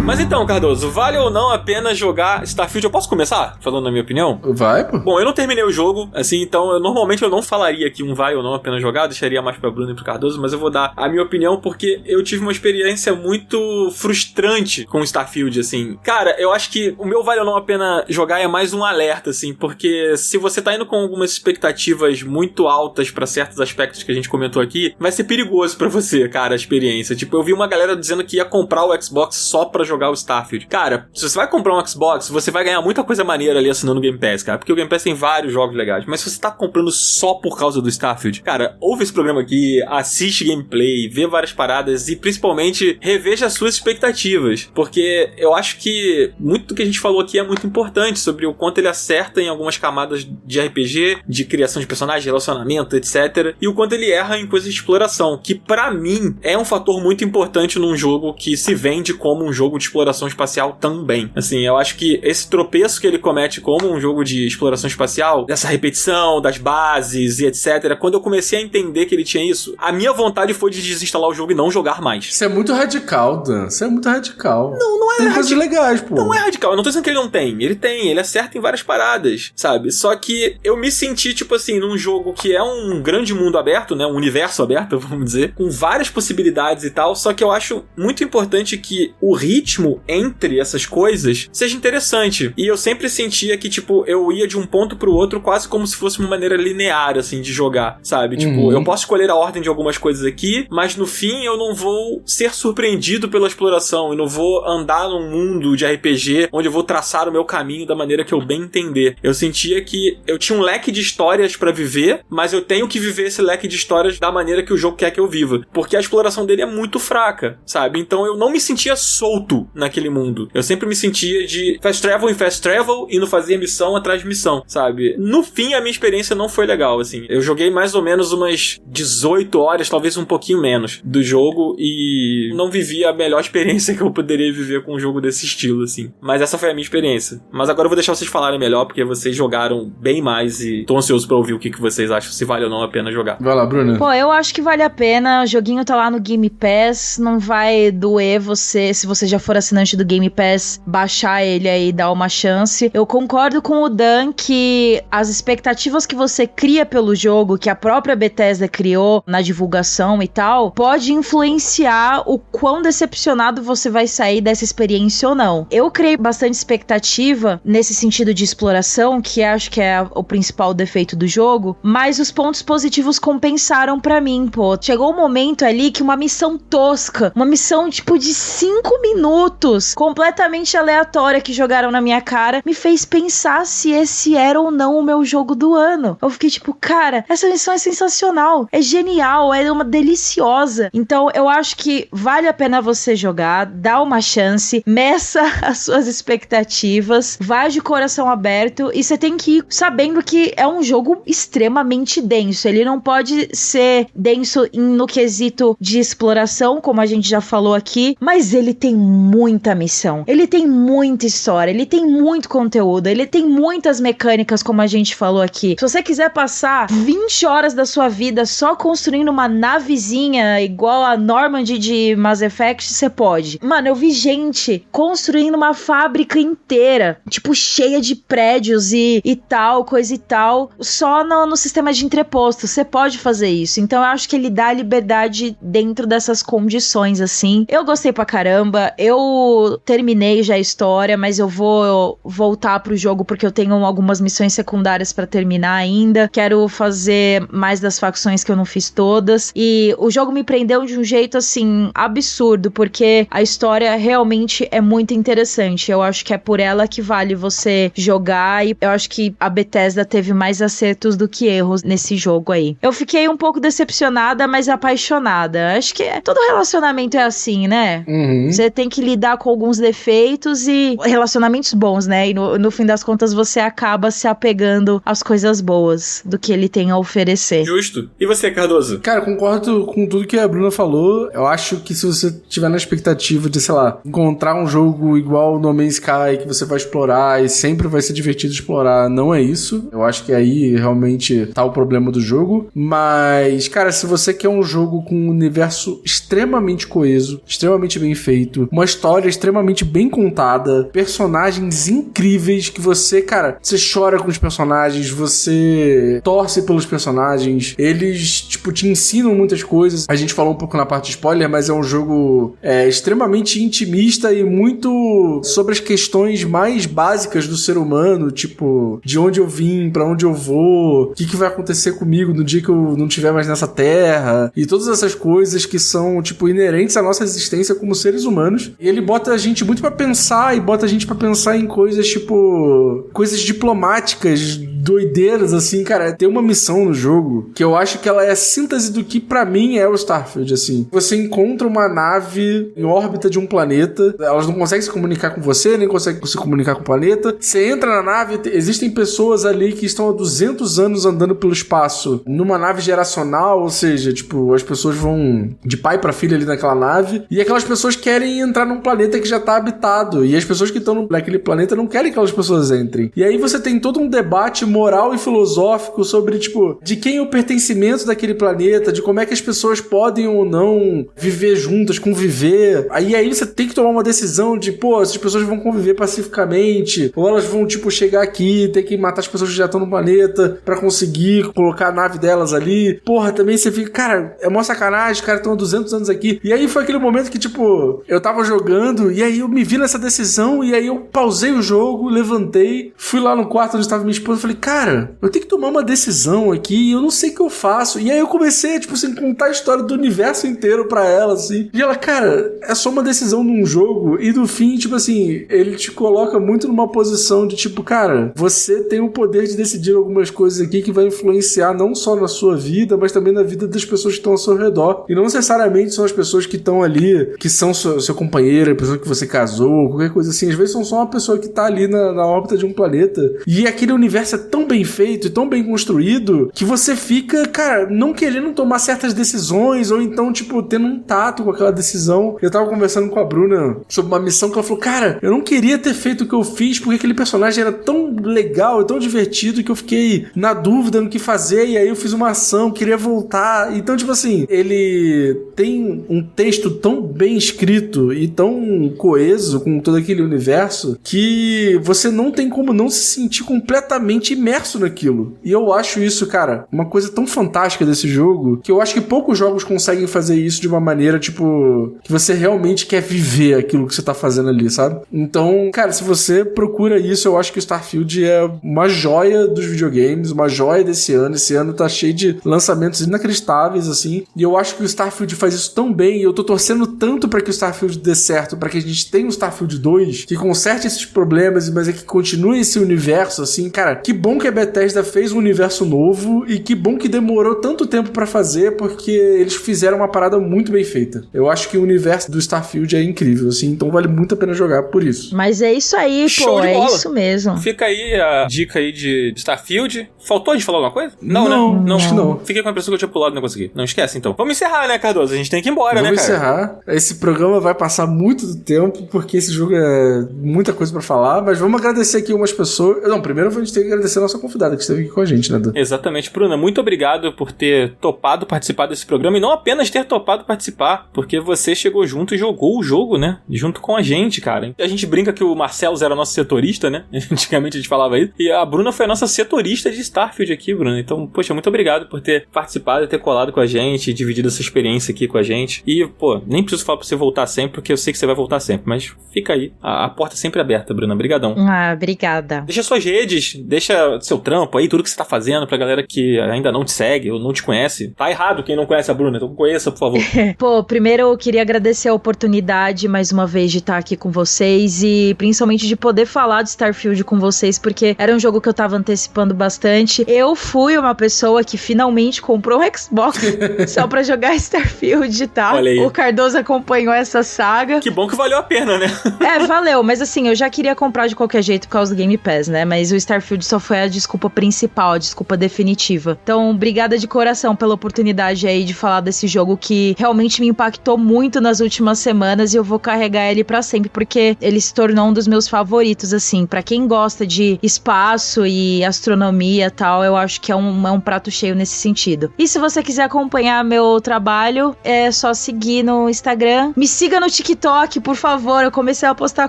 S1: Mas então, Cardoso, vale ou não a pena jogar Starfield? Eu posso começar falando na minha opinião?
S2: Vai, pô.
S1: Bom, eu não terminei o jogo, assim, então normalmente eu não falaria que um vale ou não a pena jogar, deixaria mais pra Bruno e pro Cardoso, mas eu vou dar a minha opinião porque eu tive uma experiência muito frustrante com Starfield, assim. Cara, eu acho que o meu vale ou não a pena jogar é mais um alerta, assim, porque se você tá indo com algumas expectativas muito altas pra certos aspectos que a gente comentou aqui, vai ser perigoso pra você, cara, a experiência. Tipo, eu vi uma galera dizendo que ia comprar o Xbox só pra jogar o Starfield. Cara, se você vai comprar um Xbox, você vai ganhar muita coisa maneira ali assinando o Game Pass, cara, porque o Game Pass tem vários jogos legais, mas se você tá comprando só por causa do Starfield, cara, ouve esse programa aqui, assiste gameplay, vê várias paradas e principalmente reveja as suas expectativas, porque eu acho que muito do que a gente falou aqui é muito importante sobre o quanto ele acerta em algumas camadas de RPG, de criação de personagem, relacionamento, etc, e o quanto ele erra em coisas de exploração, que pra mim é um fator muito importante num jogo que se vende como um jogo de exploração espacial também. Assim, eu acho que esse tropeço que ele comete como um jogo de exploração espacial, dessa repetição das bases e etc, quando eu comecei a entender que ele tinha isso, a minha vontade foi de desinstalar o jogo e não jogar mais.
S2: Isso é muito radical, Dan. Isso é muito radical.
S1: Não é
S2: tem coisas legais, pô.
S1: Não é radical. Eu não tô dizendo que ele não tem. Ele acerta em várias paradas, sabe? Só que eu me senti, tipo assim, num jogo que é um grande mundo aberto, né? Um universo aberto, vamos dizer, com várias possibilidades e tal, só que eu acho muito importante que o ritmo entre essas coisas seja interessante. E eu sempre sentia que, tipo, eu ia de um ponto pro outro quase como se fosse uma maneira linear, assim, de jogar, sabe? Tipo, eu posso escolher a ordem de algumas coisas aqui, mas no fim eu não vou ser surpreendido pela exploração, eu não vou andar num mundo de RPG onde eu vou traçar o meu caminho da maneira que eu bem entender. Eu sentia que eu tinha um leque de histórias pra viver, mas eu tenho que viver esse leque de histórias da maneira que o jogo quer que eu viva, porque a exploração dele é muito fraca, sabe? Então eu não me sentia solto naquele naquele mundo. Eu sempre me sentia de fast travel em fast travel e não fazia missão atrás de missão, sabe? No fim, a minha experiência não foi legal, assim. Eu joguei mais ou menos umas 18 horas, talvez um pouquinho menos, do jogo e não vivi a melhor experiência que eu poderia viver com um jogo desse estilo, assim. Mas essa foi a minha experiência. Mas agora eu vou deixar vocês falarem melhor, porque vocês jogaram bem mais e tô ansioso pra ouvir o que vocês acham, se vale ou não a pena jogar.
S2: Vai lá, Bruna.
S3: Pô, eu acho que vale a pena. O joguinho tá lá no Game Pass. Não vai doer você, se você já for assinante do Game Pass, baixar ele aí e dar uma chance. Eu concordo com o Dan que as expectativas que você cria pelo jogo, que a própria Bethesda criou na divulgação e tal, pode influenciar o quão decepcionado você vai sair dessa experiência ou não. Eu criei bastante expectativa nesse sentido de exploração, que acho que é o principal defeito do jogo, mas os pontos positivos compensaram pra mim, pô. Chegou um momento ali que uma missão tosca, uma missão tipo de 5 minutos, completamente aleatória que jogaram na minha cara, me fez pensar se esse era ou não o meu jogo do ano. Eu fiquei tipo, cara, essa missão é sensacional, é genial, é uma deliciosa. Então eu acho que vale a pena você jogar, dá uma chance, meça as suas expectativas, vai de coração aberto e você tem que ir sabendo que é um jogo extremamente denso. Ele não pode ser denso no quesito de exploração, como a gente já falou aqui, mas ele tem muita missão, ele tem muita história, ele tem muito conteúdo, ele tem muitas mecânicas, como a gente falou aqui. Se você quiser passar 20 horas da sua vida só construindo uma navezinha igual a Normandy de Mass Effect, você pode. Mano, eu vi gente construindo uma fábrica inteira, tipo, cheia de prédios e tal, coisa e tal, só no sistema de entreposto. Você pode fazer isso. Então eu acho que ele dá liberdade dentro dessas condições, assim. Eu gostei pra caramba. Eu terminei já a história, mas eu vou voltar pro jogo porque eu tenho algumas missões secundárias pra terminar ainda. Quero fazer mais das facções que eu não fiz todas. E o jogo me prendeu de um jeito, assim, absurdo, porque a história realmente é muito interessante. Eu acho que é por ela que vale você jogar e eu acho que a Bethesda teve mais acertos do que erros nesse jogo aí. Eu fiquei um pouco decepcionada, mas apaixonada. Acho que todo relacionamento é assim, né? Você tem que lidar com alguns defeitos e relacionamentos bons, né? E no fim das contas você acaba se apegando às coisas boas do que ele tem a oferecer.
S1: Justo. E você, Cardoso?
S2: Cara, concordo com tudo que a Bruna falou. Eu acho que se você tiver na expectativa de, sei lá, encontrar um jogo igual No Man's Sky, que você vai explorar e sempre vai ser divertido explorar, não é isso. Eu acho que aí realmente tá o problema do jogo. Mas, cara, se você quer um jogo com um universo extremamente coeso, extremamente bem feito, uma história extremamente bem contada, personagens incríveis que você, cara, você chora com os personagens, você torce pelos personagens, eles, tipo, te ensinam muitas coisas. A gente falou um pouco na parte de spoiler, mas é um jogo extremamente intimista e muito sobre as questões mais básicas do ser humano, tipo, de onde eu vim, pra onde eu vou, o que vai acontecer comigo no dia que eu não estiver mais nessa terra, e todas essas coisas que são, tipo, inerentes à nossa existência como seres humanos. E ele bota a gente muito pra pensar, e bota a gente pra pensar em coisas, tipo, coisas diplomáticas, doideiras, assim, cara. Tem uma missão no jogo que eu acho que ela é a síntese do que pra mim é o Starfield, assim. Você encontra uma nave em órbita de um planeta, elas não conseguem se comunicar com você, nem conseguem se comunicar com o planeta. Você entra na nave, existem pessoas ali que estão há 200 anos andando pelo espaço, numa nave geracional, ou seja, tipo, as pessoas vão de pai pra filha ali naquela nave, e aquelas pessoas querem entrar num planeta que já tá habitado, e as pessoas que estão naquele planeta não querem que aquelas pessoas entrem. E aí você tem todo um debate moral e filosófico sobre, tipo, de quem é o pertencimento daquele planeta, de como é que as pessoas podem ou não viver juntas, conviver. Aí você tem que tomar uma decisão de, pô, essas pessoas vão conviver pacificamente, ou elas vão, tipo, chegar aqui, ter que matar as pessoas que já estão no planeta pra conseguir colocar a nave delas ali. Porra, também você fica, cara, é mó sacanagem, os caras estão há 200 anos aqui. E aí foi aquele momento que, tipo, eu tava jogando, e aí eu me vi nessa decisão, e aí eu pausei o jogo, levantei, fui lá no quarto onde estava minha esposa, falei, cara, eu tenho que tomar uma decisão aqui, eu não sei o que eu faço. E aí eu comecei, tipo assim, contar a história do universo inteiro pra ela, assim. E ela, cara, é só uma decisão num jogo, e no fim, tipo assim, ele te coloca muito numa posição de, tipo, cara, você tem o poder de decidir algumas coisas aqui que vai influenciar não só na sua vida, mas também na vida das pessoas que estão ao seu redor. E não necessariamente são as pessoas que estão ali, que são seu companheiro, pessoa que você casou, qualquer coisa assim. Às vezes são só uma pessoa que tá ali na órbita de um planeta. E aquele universo é tão bem feito e tão bem construído que você fica, cara, não querendo tomar certas decisões ou então, tipo, tendo um tato com aquela decisão. Eu tava conversando com a Bruna sobre uma missão que ela falou, cara, eu não queria ter feito o que eu fiz porque aquele personagem era tão legal e tão divertido que eu fiquei na dúvida no que fazer e aí eu fiz uma ação, queria voltar. Então, tipo assim, ele tem um texto tão bem escrito e tão coeso com todo aquele universo que você não tem como não se sentir completamente imerso naquilo. E eu acho isso, cara, uma coisa tão fantástica desse jogo que eu acho que poucos jogos conseguem fazer isso de uma maneira, tipo, que você realmente quer viver aquilo que você tá fazendo ali, sabe? Então, cara, se você procura isso, eu acho que o Starfield é uma joia dos videogames, uma joia desse ano. Esse ano tá cheio de lançamentos inacreditáveis, assim, e eu acho que o Starfield faz isso tão bem, e eu tô torcendo tanto pra que o Starfield dê certo, pra que a gente tenha um Starfield 2, que conserte esses problemas, mas é que continue esse universo, assim, cara, que bom que a Bethesda fez um universo novo, e que bom que demorou tanto tempo pra fazer, porque eles fizeram uma parada muito bem feita. Eu acho que o universo do Starfield é incrível, assim, então vale muito a pena jogar por isso.
S3: Mas é isso aí,
S1: Show
S3: pô,
S1: de
S3: é
S1: bola.
S3: isso mesmo.
S1: Fica aí a dica aí de Starfield. Faltou de falar alguma coisa? Não, né?
S2: Não, acho que não.
S1: Fiquei com a impressão que eu tinha pulado e não consegui. Não esquece, então. Vamos encerrar, né, Cardoso? A gente tem que ir embora,
S2: Vamos
S1: né, cara?
S2: encerrar. Esse programa vai passar muito do tempo, porque esse jogo é muita coisa pra falar, mas vamos agradecer aqui umas pessoas. Não, primeiro a gente tem que agradecer a nossa convidada que esteve aqui com a gente, né, Dan?
S1: Exatamente, Bruna. Muito obrigado por ter topado participar desse programa e não apenas ter topado participar, porque você chegou junto e jogou o jogo, né? Junto com a gente, cara. A gente brinca que o Marcelo era nosso setorista, né? Antigamente a gente falava isso. E a Bruna foi a nossa setorista de Starfield aqui, Bruna. Então, poxa, muito obrigado por ter participado e ter colado com a gente, dividido essa experiência aqui com a gente. E, pô, nem preciso falar pra você voltar sempre, porque eu sei que você vai voltar sempre. Mas fica aí. A porta é sempre aberta, Bruna. Brigadão.
S3: Ah, obrigada.
S1: Deixa suas redes, deixa seu trampo aí, tudo que você tá fazendo pra galera que ainda não te segue ou não te conhece. Tá errado quem não conhece a Bruna, então conheça, por favor.
S3: Pô, primeiro eu queria agradecer a oportunidade mais uma vez de estar aqui com vocês e principalmente de poder falar de Starfield com vocês, porque era um jogo que eu tava antecipando bastante. Eu fui uma pessoa que finalmente comprou um Xbox só pra jogar Starfield, tá?
S1: Olha aí.
S3: O Cardoso acompanhou essa saga.
S1: Que bom que valeu a pena, né?
S3: É, valeu, mas assim, eu já queria comprar de qualquer jeito por causa do Game Pass, né? Mas o Starfield só foi a desculpa principal, a desculpa definitiva. Então, obrigada de coração pela oportunidade aí de falar desse jogo que realmente me impactou muito nas últimas semanas e eu vou carregar ele pra sempre, porque ele se tornou um dos meus favoritos, assim. Pra quem gosta de espaço e astronomia e tal, eu acho que é um prato cheio nesse sentido. E se você quiser acompanhar meu trabalho, é só seguir no Instagram. Me siga no TikTok, por favor. Eu comecei a postar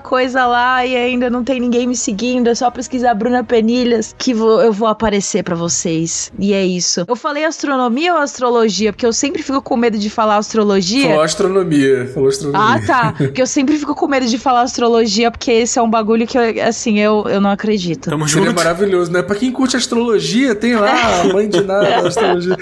S3: coisa lá e ainda não tem ninguém me seguindo. É só pesquisar Bruna Penilhas que eu vou aparecer pra vocês. E é isso. Eu falei astronomia ou astrologia? Porque eu sempre fico com medo de falar astrologia.
S2: Falou astronomia.
S3: Ah, tá. Porque eu sempre fico com medo de falar astrologia, porque esse é um bagulho que, eu não acredito.
S1: Tamo
S2: Seria
S1: junto.
S2: maravilhoso, né? Pra quem curte astrologia, tem lá a mãe de nada da astrologia.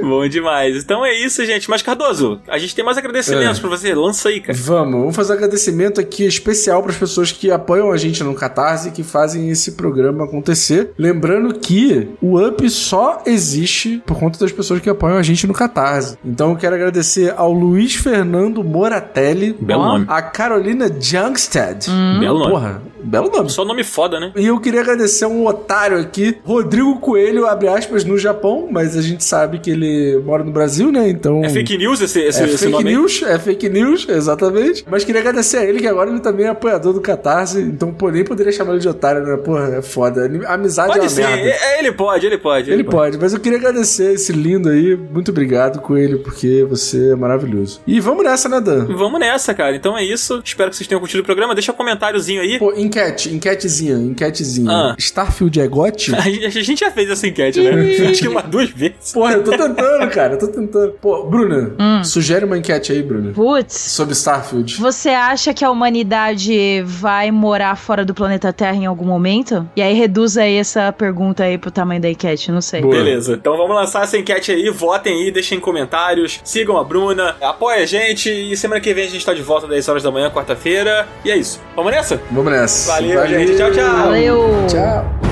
S1: Bom demais. Então é isso, gente. Mas, Cardoso, a gente tem mais agradecimentos pra você. Lança aí, cara.
S2: Vamos fazer um agradecimento aqui especial para as pessoas que apoiam a gente no Catarse e que fazem esse programa acontecer. Lembrando que o Up só existe por conta das pessoas que apoiam a gente no Catarse. Então eu quero agradecer ao Luiz Fernando Moratelli,
S1: Belo nome.
S2: a Carolina Jungstad.
S1: Belo nome.
S2: Porra, belo nome.
S1: Só nome foda, né?
S2: E eu queria agradecer a um otário aqui, Rodrigo Coelho, abre aspas, no Japão, mas a gente sabe que ele mora no Brasil, né? Então...
S1: É fake news esse
S2: fake
S1: nome aí?
S2: news, é fake news, exatamente. Mas queria agradecer a ele, que agora ele também é apoiador do Catarse, então pô, nem poderia chamar ele de otário, né? Porra, é foda. A amizade
S1: Pode
S2: é uma
S1: sim,
S2: merda.
S1: ele pode.
S2: Ele pode, mas eu queria agradecer esse lindo aí. Muito obrigado, Coelho, porque você é maravilhoso. E vamos nessa, né, Dan?
S1: Vamos nessa, cara. Então é isso. Espero que vocês tenham curtido o programa. Deixa um comentáriozinho aí.
S2: Pô, enquetezinha.
S1: Ah.
S2: Starfield é GOT?
S1: A gente já fez essa enquete, né? Acho que umas 2 vezes.
S2: Porra, eu tô tentando, cara. Pô, Bruna, sugere uma enquete aí, Bruna.
S3: Putz.
S2: Sobre Starfield.
S3: Você acha que a humanidade vai morar fora do planeta Terra em algum momento? E aí reduz aí essa pergunta aí pro tamanho da enquete, não sei.
S2: Boa.
S1: Beleza, então vamos lançar essa enquete aí, votem aí, deixem comentários, sigam a Bruna, apoiem a gente e semana que vem a gente tá de volta 10 horas da manhã, quarta-feira. E é isso. Vamos nessa?
S2: Vamos nessa.
S1: Valeu, gente. Tchau, tchau.
S3: Valeu!
S2: Tchau.